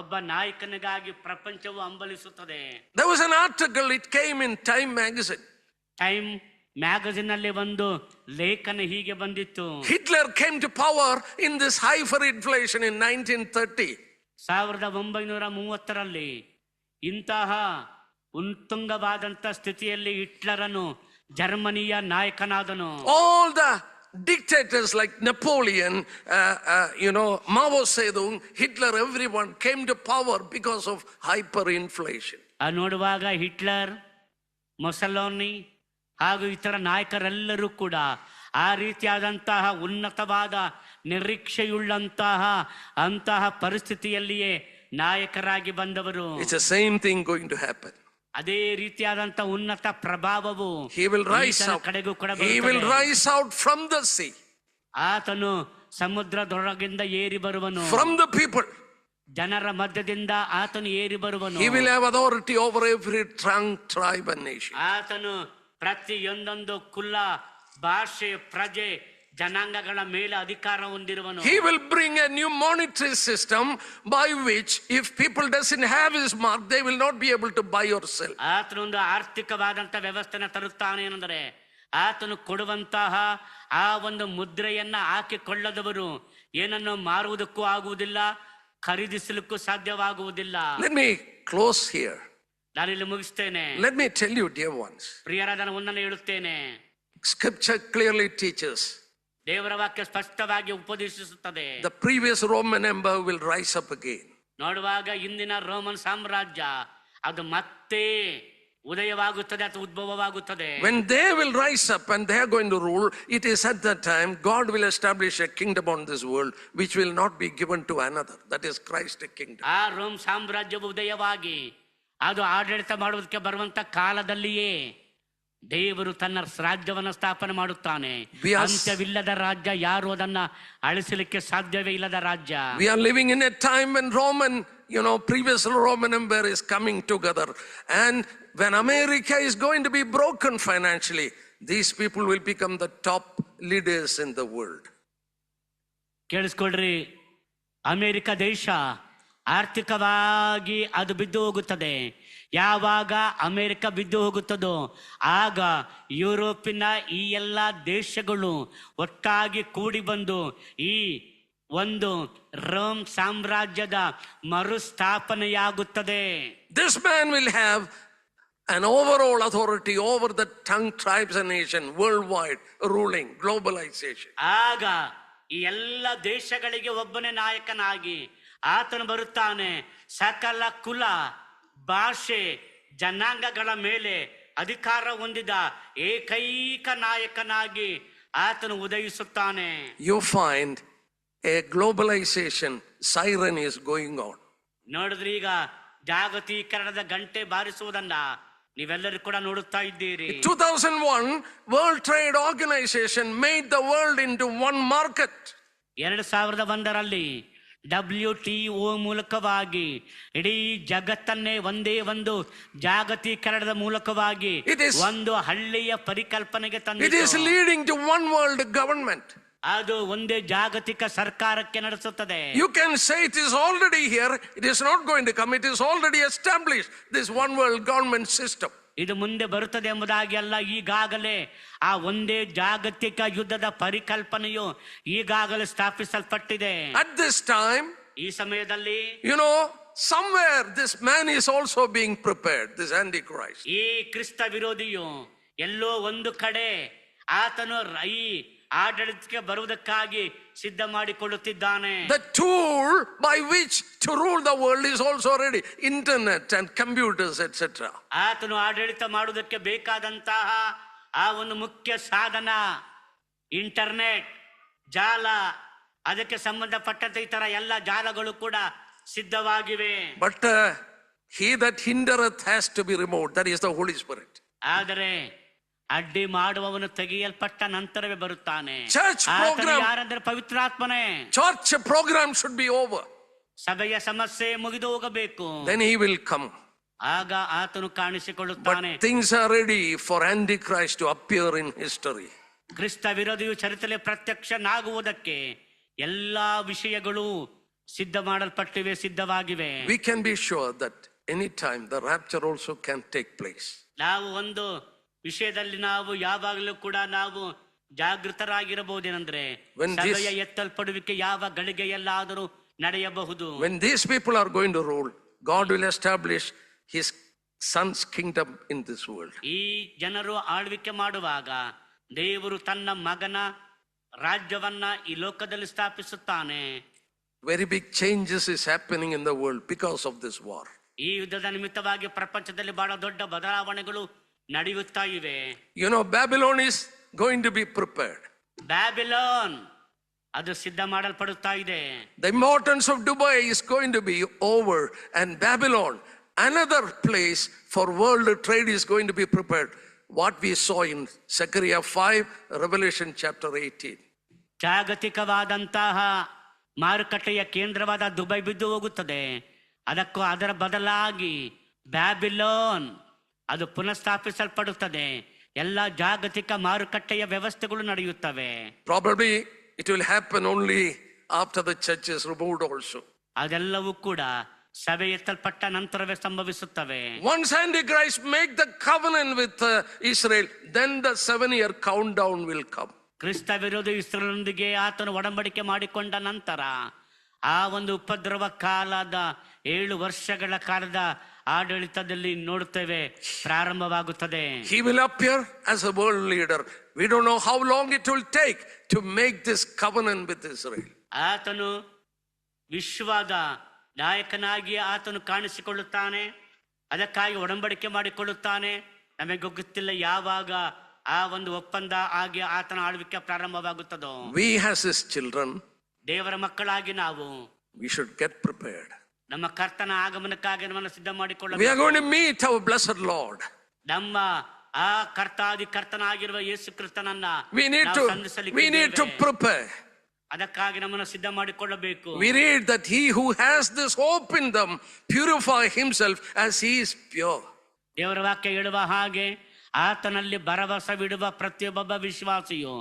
ಒಬ್ಬ ನಾಯಕನಿಗಾಗಿ ಪ್ರಪಂಚವು ಹಂಬಲಿಸುತ್ತದೆ. There was an article, it came in Time magazine. Time magazine ಅಲ್ಲಿ ಒಂದು ಲೇಖನ ಹೀಗೆ ಬಂದಿತ್ತು. Hitler came to power in this hyperinflation in 1930. 1930ರಲ್ಲಿ ಇಂತಹ ಉತ್ತುಂಗವಾದಂತ ಸ್ಥಿತಿಯಲ್ಲಿ ಹಿಟ್ಲರನು ಜರ್ಮನಿಯ ನಾಯಕನಾದನು. All the dictators like Napoleon, Mao Zedong, Hitler, everyone came to power because of hyperinflation. ನೋಡುವಾಗ Hitler, ಮೊಸಲೋನಿ ಹಾಗೂ ಇತರ ನಾಯಕರೆಲ್ಲರೂ ಕೂಡ ಆ ರೀತಿಯಾದಂತಹ ಉನ್ನತವಾದ ನಿರೀಕ್ಷೆಯುಳ್ಳಂತಹ ಪರಿಸ್ಥಿತಿಯಲ್ಲಿಯೇ ನಾಯಕರಾಗಿ ಬಂದವರು. It's the same thing going to happen. ಅದೇ ರೀತಿಯಾದಂತಹ ಉನ್ನತ ಪ್ರಭಾವವು He will rise out. ಕಡೆಗೂ ಕೂಡ He will rise out from the sea. ಆತನು ಸಮುದ್ರದೊಳಗಿಂದ ಏರಿ ಬರುವನು. From the people. ಜನರ ಮಧ್ಯದಿಂದ ಆತನು ಏರಿ ಬರುವನು. He will have authority over every tongue, tribe and nation. ಆತನು ಪ್ರತಿಯೊಂದೊಂದು ಕುಲ, ಭಾಷೆ, ಪ್ರಜೆ, ಜನಾಂಗಗಳ ಮೇಲೆ ಅಧಿಕಾರ ಹೊಂದಿರುವನು. He will bring a new monetary system by which if people doesn't have his mark, they will not be able to buy or sell. ಆತನೊಂದು ಆರ್ಥಿಕವಾದಂತ ವ್ಯವಸ್ಥೆನ ತರುತ್ತಾನೆ ಏನಂದ್ರೆ, ಆತನು ಕೊಡುವಂತಹ ಆ ಒಂದು ಮುದ್ರೆಯನ್ನ ಹಾಕಿಕೊಳ್ಳದವರು ಏನನ್ನು ಮಾರುವುದಕ್ಕೂ ಆಗುವುದಿಲ್ಲ, ಖರೀದಿಸಲಿಕ್ಕೂ ಸಾಧ್ಯವಾಗುವುದಿಲ್ಲ. Let me close here. ನಾನಿಲ್ಲಿ ಮುಗಿಸ್ತೇನೆ. Let me tell you, dear ones. ಪ್ರಿಯರಾದ ಒಂದನ್ನು ಹೇಳುತ್ತೇನೆ. Scripture clearly teaches ದೇವರ ವಾಕ್ಯ ಸ್ಪಷ್ಟವಾಗಿ ಉಪದೇಶಿಸುತ್ತದೆ. the previous Roman Empire will rise up again. ನೋಡುವಾಗ ಇಂದಿನ ರೋಮನ್ ಸಾಮ್ರಾಜ್ಯ ಅದು ಮತ್ತೆ ಉದಯವಾಗುತ್ತದೆ ಅಥವಾ ಉದ್ಭವವಾಗುತ್ತದೆ. When they will rise up and they are going to rule, it is at that time God will establish a kingdom on this world which will not be given to another. That is Christ's kingdom. ಆ Rome ಸಾಮ್ರಾಜ್ಯವು ಉದಯವಾಗಿ ಅದು ಆಡಳಿತ ಮಾಡುವುದಕ್ಕೆ ಬರುವಂತ ಕಾಲದಲ್ಲಿಯೇ ದೇವರು ತನ್ನ ರಾಜ್ಯವನ್ನು ಸ್ಥಾಪನೆ ಮಾಡುತ್ತಾನೆ. ಅಂತ್ಯವಿಲ್ಲದ ರಾಜ್ಯ, ಯಾರು ಅದನ್ನ ಅಳಿಸಲಿಕ್ಕೆ ಸಾಧ್ಯವೇ ಇಲ್ಲದ ರಾಜ್ಯ. We are living in a time when previous Roman Empire is coming together, and when America is going to be broken financially, these people will become the top leaders in the world. ಕೇಳಿಸ್ಕೊಳ್ರಿ, America ದೇಶ ಆರ್ಥಿಕವಾಗಿ ಅದು ಬಿದ್ದು ಹೋಗುತ್ತದೆ. ಯಾವಾಗ America ಬಿದ್ದು ಹೋಗುತ್ತದೋ ಆಗ ಯುರೋಪಿನ ಈ ಎಲ್ಲ ದೇಶಗಳು ಒಟ್ಟಾಗಿ ಕೂಡಿ ಬಂದು ಈ ಒಂದು ರೋಮ್ ಸಾಮ್ರಾಜ್ಯದ ಮರುಸ್ಥಾಪನೆಯಾಗುತ್ತದೆ. This man will have an overall authority over the tongue, tribes and nation worldwide, ruling globalization. ಆಗ ಈ ಎಲ್ಲ ದೇಶಗಳಿಗೆ ಒಬ್ಬನೇ ನಾಯಕನಾಗಿ ಆತನು ಬರುತ್ತಾನೆ. ಸಕಲ ಕುಲ, ಭಾಷೆ, ಜನಾಂಗಗಳ ಮೇಲೆ ಅಧಿಕಾರ ಹೊಂದಿದ ಏಕೈಕ ನಾಯಕನಾಗಿ ಆತನು ಉದಯಿಸುತ್ತಾನೆ. You find a globalization siren is going on. ನೋಡಿದ್ರಿ, ಈಗ ಜಾಗತೀಕರಣದ ಗಂಟೆ ಬಾರಿಸುವುದನ್ನ ನೀವೆಲ್ಲರೂ ಕೂಡ ನೋಡುತ್ತಾ ಇದ್ದೀರಿ. 2001 World Trade Organization made the world into one market. 2001ರಲ್ಲಿ WTO ಮೂಲಕವಾಗಿ ಇಡೀ ಜಗತ್ತನ್ನೇ ಒಂದೇ ಒಂದು ಜಾಗತೀಕರಣದ ಮೂಲಕವಾಗಿ ಒಂದು ಹಳ್ಳಿಯ ಪರಿಕಲ್ಪನೆಗೆ ತಂದಿತು. It is leading to one world government. ಅದು ಒಂದೇ ಜಾಗತಿಕ ಸರ್ಕಾರಕ್ಕೆ ನಡೆಸುತ್ತದೆ. You can say it is already here, it is not going to come, it is already established, this one world government system. ಇದು ಮುಂದೆ ಬರುತ್ತದೆ ಎಂಬುದಾಗಿ ಅಲ್ಲ, ಈಗಾಗಲೇ ಆ ಒಂದೇ ಜಾಗತಿಕ ಯುದ್ಧದ ಪರಿಕಲ್ಪನೆಯು ಈಗಾಗಲೇ ಸ್ಥಾಪಿಸಲ್ಪಟ್ಟಿದೆ. At this time, ಈ ಸಮಯದಲ್ಲಿ somewhere this man is also being prepared, this Antichrist. ಈ ಕ್ರಿಸ್ತ ವಿರೋಧಿಯು ಎಲ್ಲೋ ಒಂದು ಕಡೆ ಆತನು ಈ ಆಡಳಿತಕ್ಕೆ ಬರುವುದಕ್ಕಾಗಿ ಸಿದ್ಧ ಮಾಡಿಕೊಳ್ಳುತ್ತಿದ್ದಾನೆ. The tool by which to rule the world is also ready, internet and computers etc. ಆತನು ಆಡಳಿತ ಮಾಡುವುದಕ್ಕೆ ಬೇಕಾದಂತಹ ಆ ಒಂದು ಮುಖ್ಯ ಸಾಧನ ಇಂಟರ್ನೆಟ್, ಜಾಲ, ಅದಕ್ಕೆ ಸಂಬಂಧಪಟ್ಟಂತೆ ಇತರ ಎಲ್ಲ ಜಾಲಗಳು ಕೂಡ ಸಿದ್ಧವಾಗಿವೆ. But he that hindereth has to be removed, that is the Holy Spirit. ಆದರೆ ಅಡ್ಡಿ ಮಾಡುವವನು ತೆಗೆಯಲ್ಪಟ್ಟ ನಂತರವೇ ಬರುತ್ತಾನೆ. Church program, ಯಾರಂದ್ರೆ ಪವಿತ್ರಾತ್ಮನೇ. church program should be over. ಸಭೆಯ ಸಮಸ್ಯೆ ಮುಗಿದು ಹೋಗಬೇಕು. Then he will come. ಆಗ ಆತನು ಕಾಣಿಸಿಕೊಳ್ಳುತ್ತಾನೆ. But things are ready for Antichrist to appear in history. ಕ್ರಿಸ್ತ ವಿರೋಧಿಯು ಚರಿತ್ರೆಯಲ್ಲಿ ಪ್ರತ್ಯಕ್ಷನಾಗುವುದಕ್ಕೆ ಎಲ್ಲಾ ವಿಷಯಗಳು ಸಿದ್ಧ ಮಾಡಲ್ಪಟ್ಟಿವೆ, ಸಿದ್ಧವಾಗಿವೆ. We can be sure that any time the rapture also can take place. ನಾವು ಒಂದು ವಿಷಯದಲ್ಲಿ ನಾವು ಯಾವಾಗಲೂ ಕೂಡ ನಾವು ಜಾಗೃತರಾಗಿರಬಹುದೇನೆಂದ್ರೆ ಸಭೆಯ ಎತ್ತಲ್ಪಡುವಿಕೆ ಯಾವ ಗಳಿಗೆಯಲ್ಲಾದರೂ ನಡೆಯಬಹುದು. When these people are going to rule, God will establish his son's kingdom in this world. ಈ ಜನರು ಆಳ್ವಿಕೆ ಮಾಡುವಾಗ ದೇವರು ತನ್ನ ಮಗನ ರಾಜ್ಯವನ್ನ ಈ ಲೋಕದಲ್ಲಿ ಸ್ಥಾಪಿಸುತ್ತಾನೆ. Very big changes is happening in the world because of this war. ಈ ಯುದ್ಧದ ನಿಮಿತ್ತವಾಗಿ ಪ್ರಪಂಚದಲ್ಲಿ ಬಹಳ ದೊಡ್ಡ ಬದಲಾವಣೆಗಳು ನಡೆಯುತ್ತಾ ಇವೆ. Babylon is going to be prepared. Babylon ಅದು ಸಿದ್ಧ ಮಾಡಲ್ಪಡುತ್ತಾ ಇದೆ. The importance of Dubai is going to be over, and Babylon, another place for world trade, is going to be prepared. What we saw in Zechariah 5, Revelation chapter 18. ಜಾಗತಿಕವಾದಂತಹ ಮಾರುಕಟ್ಟೆಯ ಕೇಂದ್ರವಾದ Dubai ಬಿದ್ದು ಹೋಗುತ್ತದೆ. ಅದರ ಬದಲಾಗಿ Babylon ಅದು ಪುನಃಸ್ಥಾಪಿಸಲ್ಪಡುತ್ತದೆ. ಎಲ್ಲ ಜಾಗತಿಕ ಮಾರುಕಟ್ಟೆಯ ವ್ಯವಸ್ಥೆಗಳು ನಡೆಯುತ್ತವೆ. Probably it will happen only after the church is removed also. ಅದೆಲ್ಲವೂ ಕೂಡ ಸಭೆ ಎತ್ತಲ್ಪಟ್ಟ ನಂತರವೇ ಸಂಭವಿಸುತ್ತವೆ. Once Antichrist make the covenant with Israel, then the 7-year countdown will come. ಕ್ರಿಸ್ತ ವಿರೋಧಿ ಇಸ್ರೇಲೊಂದಿಗೆ ಆತನು ಒಡಂಬಡಿಕೆ ಮಾಡಿಕೊಂಡ ನಂತರ ಆ ಒಂದು ಉಪದ್ರವ ಕಾಲದ 7 ವರ್ಷಗಳ ಕಾಲದ ಆಡಳಿತದಲ್ಲಿ ನೋಡುತ್ತೇವೆ ಪ್ರಾರಂಭವಾಗುತ್ತದೆ. He will appear as a world leader. We don't know how long it will take to make this covenant with Israel. ಆತನು ವಿಶ್ವದ ನಾಯಕನಾಗಿ ಆತನು ಕಾಣಿಸಿಕೊಳ್ಳುತ್ತಾನೆ. ಅದಕ್ಕಾಗಿ ಒಡಂಬಡಿಕೆ ಮಾಡಿಕೊಳ್ಳುತ್ತಾನೆ. ನಮಗೆ ಗೊತ್ತಿಲ್ಲ ಯಾವಾಗ ಆ ಒಂದು ಒಪ್ಪಂದ ಆಗಿ ಆತನ ಆಳ್ವಿಕೆ ಪ್ರಾರಂಭವಾಗುತ್ತದೋ. We as his children, ದೇವರ ಮಕ್ಕಳಾಗಿ ನಾವು we should get prepared. ನಮ್ಮ ಕರ್ತನ ಆಗಮನಕ್ಕಾಗಿ ನಮ್ಮನ್ನು ಸಿದ್ಧ We are ಮಾಡಿಕೊಳ್ಳಬೇಕು. going to meet our blessed Lord. ನಮ್ಮ ಆ ಕರ್ತನಾಗಿರುವ ಯೇಸು ಕ್ರಿಸ್ತನನ್ನ We need ನಾವು to ಸಂಧಿಸಲಿಕ್ಕಿದ್ದೇವೆ. prepare. ಅದಕ್ಕಾಗಿ ನಮ್ಮನ್ನು ಸಿದ್ಧ ಮಾಡಿಕೊಳ್ಳಬೇಕು. We read that he who has this hope in them purify himself as he is pure. ದೇವರ ವಾಕ್ಯ ಹೇಳುವ ಹಾಗೆ ಆತನಲ್ಲಿ ಭರವಸವಿಡುವ ಪ್ರತಿಯೊಬ್ಬ ವಿಶ್ವಾಸಿಯು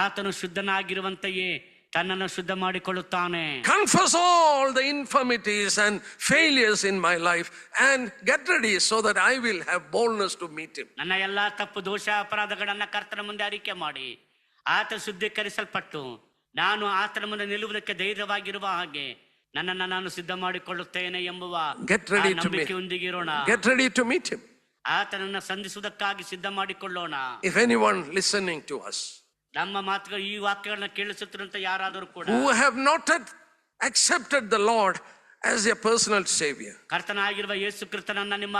ಆತನು ಶುದ್ಧನಾಗಿರುವಂತೆಯೇ ತನ್ನನ್ನು ಶುದ್ಧ ಮಾಡಿಕೊಳ್ಳುತ್ತಾನೆ. Confess all the infirmities and failures in my life and get ready so that I will have boldness to meet him. ನನ್ನ ಎಲ್ಲಾ ತಪ್ಪು ದೋಷ ಅಪರಾಧಗಳನ್ನ ಕರ್ತನ ಮುಂದೆ ಅರಿಕೆ ಮಾಡಿ ಆತ ಶುದ್ಧೀಕರಿಸಲ್ಪಟ್ಟು ನಾನು ಆತನ ಮುಂದೆ ನಿಲ್ಲುವುದಕ್ಕೆ ಧೈರ್ಯವಾಗಿರುವ ಹಾಗೆ ನನ್ನನ್ನು ನಾನು ಸಿದ್ಧ ಮಾಡಿಕೊಳ್ಳುತ್ತೇನೆ ಎಂಬುವ ನಂಬಿಕೆಯೊಂದಿಗಿರೋಣ. Get ready to meet him. ಆತನನ್ನ ಸಂಧಿಸುವುದಕ್ಕಾಗಿ ಸಿದ್ಧ ಮಾಡಿಕೊಳ್ಳೋಣ. If anyone listening to us ನಮ್ಮ ಮಾತುಗಳು ಈ ವಾಕ್ಯಗಳನ್ನ ಕೇಳಿಸುತ್ತಿರುವಂತ ಯಾರಾದರೂ ಕೂಡ who have not yet accepted the Lord as their personal savior, ಕರ್ತನಾಗಿರುವ ಯೇಸು ಕ್ರಿಸ್ತನನ್ನ ನಿಮ್ಮ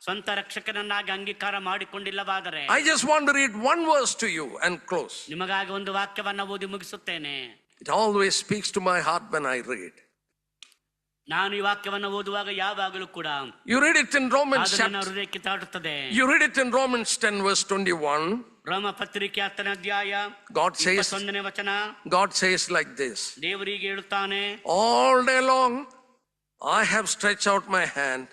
ಸ್ವಂತ ರಕ್ಷಕನನ್ನಾಗಿ ಅಂಗೀಕಾರ ಮಾಡಿಕೊಂಡಿಲ್ಲವಾದರೆ I just want to read one verse to you and close. ನಿಮಗಾಗಿ ಒಂದು ವಾಕ್ಯವನ್ನ ಓದಿ ಮುಗಿಸುತ್ತೇನೆ. It always speaks to my heart when I read. ನಾನು ಈ ವಾಕ್ಯವನ್ನು ಓದುವಾಗ ಯಾವಾಗಲೂ ಕೂಡ You read it in Romans ಅದು ನನ್ನ ಹೃದಯಕ್ಕೆ ತಾಡುತ್ತದೆ. You read it in Romans 10 verse 21. ರೋಮ ಪತ್ರಿಕೆ 10ನೇ ಅಧ್ಯಾಯ God says 21ನೇ ವಚನ. God says like this. ದೇವರಿಗೆ ಹೇಳುತ್ತಾನೆ, All day long I have stretched out my hand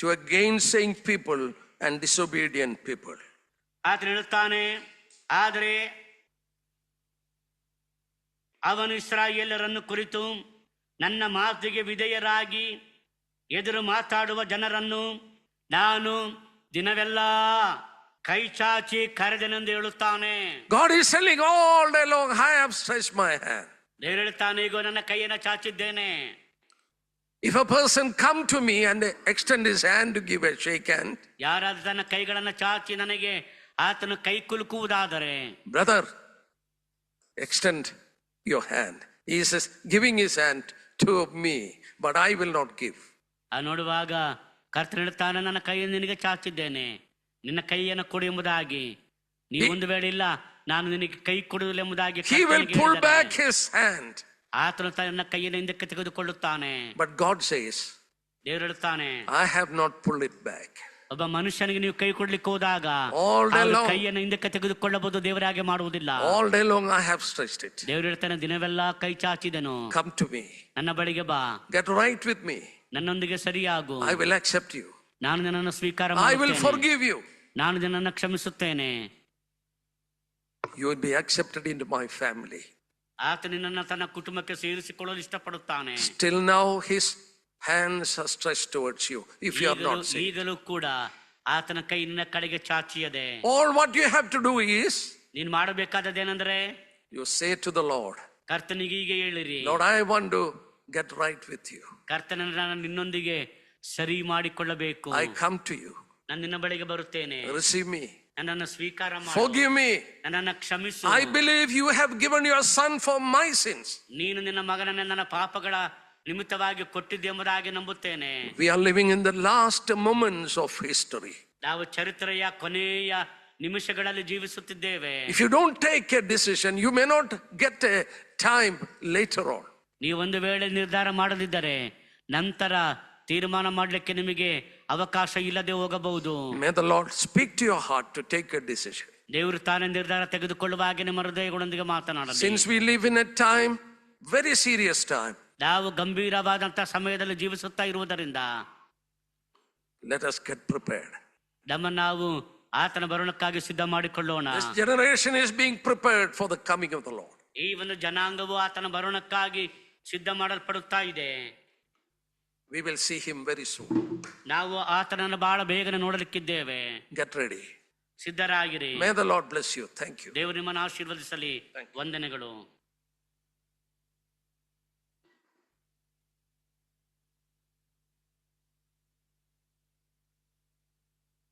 to a gainsaying people and disobedient people. ಆತ ಹೇಳುತ್ತಾನೆ, ಆದರೆ ಅವನು ಇಸ್ರಾಯೇಲರನ್ನು ಕುರಿತು ನನ್ನ ಮಾತಿಗೆ ವಿಧೇಯರಾಗಿ ಎದುರು ಮಾತಾಡುವ ಜನರನ್ನು ನಾನು ದಿನವೆಲ್ಲ ಕೈ ಚಾಚಿ ಕರೆದನೆಂದು ಹೇಳುತ್ತಾನೆ. God is telling all day long I have stretched my hand. ದೇವರು ಹೇಳುತ್ತಾನೆ, ಈಗ ನನ್ನ ಕೈಯನ್ನು ಚಾಚಿದ್ದೇನೆ. If a person come to me and extend his hand to give a shake hand, ಯಾರಾದ್ರೂ ತನ್ನ ಕೈಗಳನ್ನು ಚಾಚಿ ನನಗೆ ಆತನು ಕೈ ಕುಲುಕುವುದಾದರೆ, brother, extend your hand. He is giving his hand to me, but I will not give. ನೋಡುವಾಗ ಕರ್ತನು ಹೇಳುತ್ತಾನೆ, ನನ್ನ ಕೈಯನ್ನು ನಿನಗೆ ಚಾಚಿದ್ದೇನೆ, ನಿನ್ನ ಕೈಯನ್ನು ಕೊಡು ಎಂಬುದಾಗಿ. ನೀವು ಒಂದು ವೇಳೆ ಇಲ್ಲ, ನಾನು ನಿನಗೆ ಕೈ ಕೊಡುವುದಿಲ್ಲ ಎಂಬುದಾಗಿ He will pull back his hand. ಆತನು ತನ್ನ ಕೈಯನ್ನು ಹಿಂದಕ್ಕೆ ತೆಗೆದುಕೊಳ್ಳುತ್ತಾನೆ. But God says, ದೇವರು ಹೇಳುತ್ತಾನೆ, I have not pulled it back. ಒಬ್ಬ ಮನುಷ್ಯನಿಗೆ ನೀವು ಕೈ ಕೊಡ್ಲಿಕ್ಕೆ ಹೋದಾಗ All day long, ಕೈಯನ್ನು ಹಿಂದಕ್ಕೆ ತೆಗೆದುಕೊಳ್ಳಬಹುದು, ದೇವರಾಗೆ ಮಾಡುವುದಿಲ್ಲ. all day long I have stretched it. ದೇವರು ಹೇಳ್ತಾನೆ, ದಿನವೆಲ್ಲ ಕೈ ಚಾಚಿದನು, Come to me. ನನ್ನ ಬಳಿಗೆ ಬಾ, Get right with me. ನನ್ನೊಂದಿಗೆ ಸರಿಯಾಗು, I will accept you. ನಾನು ನಿನ್ನನ್ನು ಸ್ವೀಕಾರ I will ಮಾಡುತ್ತೇನೆ, forgive you. ನಾನು ನಿನ್ನನ್ನು ಕ್ಷಮಿಸುತ್ತೇನೆ. You will be accepted into my family. ಆತ ನಿನ್ನನ್ನು ತನ್ನ ಕುಟುಂಬಕ್ಕೆ ಸೇರಿಸಿಕೊಳ್ಳಲು ಇಷ್ಟಪಡುತ್ತಾನೆ. Still now his hands are stretched towards you if you are not saved. ಈಗಲೂ ಕೂಡ ಆತನ ಕೈ ನಿನ್ನ ಕಡೆಗೆ ಚಾಚಿಯದೆ. All what you have to do is, ನೀನು ಮಾಡಬೇಕಾದದ್ದೇನೆಂದ್ರೆ, you say to the Lord, ಕರ್ತನಿಗೆ ಈಗ ಹೇಳಿರಿ, Lord, I want to get right with you. ಕರ್ತನನ್ನು ನಾನು ನಿನ್ನೊಂದಿಗೆ ಸರಿ ಮಾಡಿಕೊಳ್ಳಬೇಕು. I come to you. ನಾನು ನಿನ್ನ ಬಳಿಗೆ ಬರುತ್ತೇನೆ, Receive me. ನನ್ನನ್ನು ಸ್ವೀಕಾರ ಮಾಡು, Forgive me. ನನ್ನನ್ನು ಕ್ಷಮಿಸು. I believe you have given your son for my sins. ನೀನು ನಿನ್ನ ಮಗನನ್ನು ನನ್ನ ಪಾಪಗಳ ನಿಮಿತ್ತವಾಗಿ ಕೊಟ್ಟಿದ್ದೆಂಬುದಾಗಿ ನಂಬುತ್ತೇನೆ. We are living in the last moments of history. ನಾವು ಚರಿತ್ರೆಯ ಕೊನೆಯ ನಿಮಿಷಗಳಲ್ಲಿ ಜೀವಿಸುತ್ತಿದ್ದೇವೆ. If you don't take a decision, you may not get a time later on. ನೀವು ಒಂದು ವೇಳೆ ನಿರ್ಧಾರ ಮಾಡದಿದ್ದರೆ ನಂತರ ತೀರ್ಮಾನ ಮಾಡಲಿಕ್ಕೆ ನಿಮಗೆ ಅವಕಾಶ ಇಲ್ಲದೆ ಹೋಗಬಹುದು. May the Lord speak to your heart to take a decision. ದೇವರು ತಾನೇ ನಿರ್ಧಾರ ತೆಗೆದುಕೊಳ್ಳುವ ಹಾಗೆ ನಿಮ್ಮ ಹೃದಯಗಳೊಂದಿಗೆ ಮಾತನಾಡಲಿ. Since we live in a time, very serious time, ನಾವು ಗಂಭೀರವಾದಂತಹ ಸಮಯದಲ್ಲಿ ಜೀವಿಸುತ್ತಾ ಇರುವುದರಿಂದ let us get prepared. ನಾವು ಆತನ ಬರುಣಕ್ಕಾಗಿ ಸಿದ್ಧ ಮಾಡಿಕೊಳ್ಳೋಣ. This generation is being prepared for the coming of the Lord. ಈ ಒಂದು ಜನಾಂಗವು ಆತನ ಬರುಣಕ್ಕಾಗಿ ಸಿದ್ಧ ಮಾಡಲ್ಪಡುತ್ತಾ ಇದೆ. We will see him very soon. ನಾವು ಆತನನ್ನು ಬಹಳ ಬೇಗನೆ ನೋಡಲಿಕ್ಕಿದ್ದೇವೆ. Get ready. ಸಿದ್ಧರಾಗಿರಿ. May the Lord bless you. Thank you. ದೇವರು ನಿಮ್ಮನ್ನು ಆಶೀರ್ವದಿಸಲಿ. ವಂದನೆಗಳು.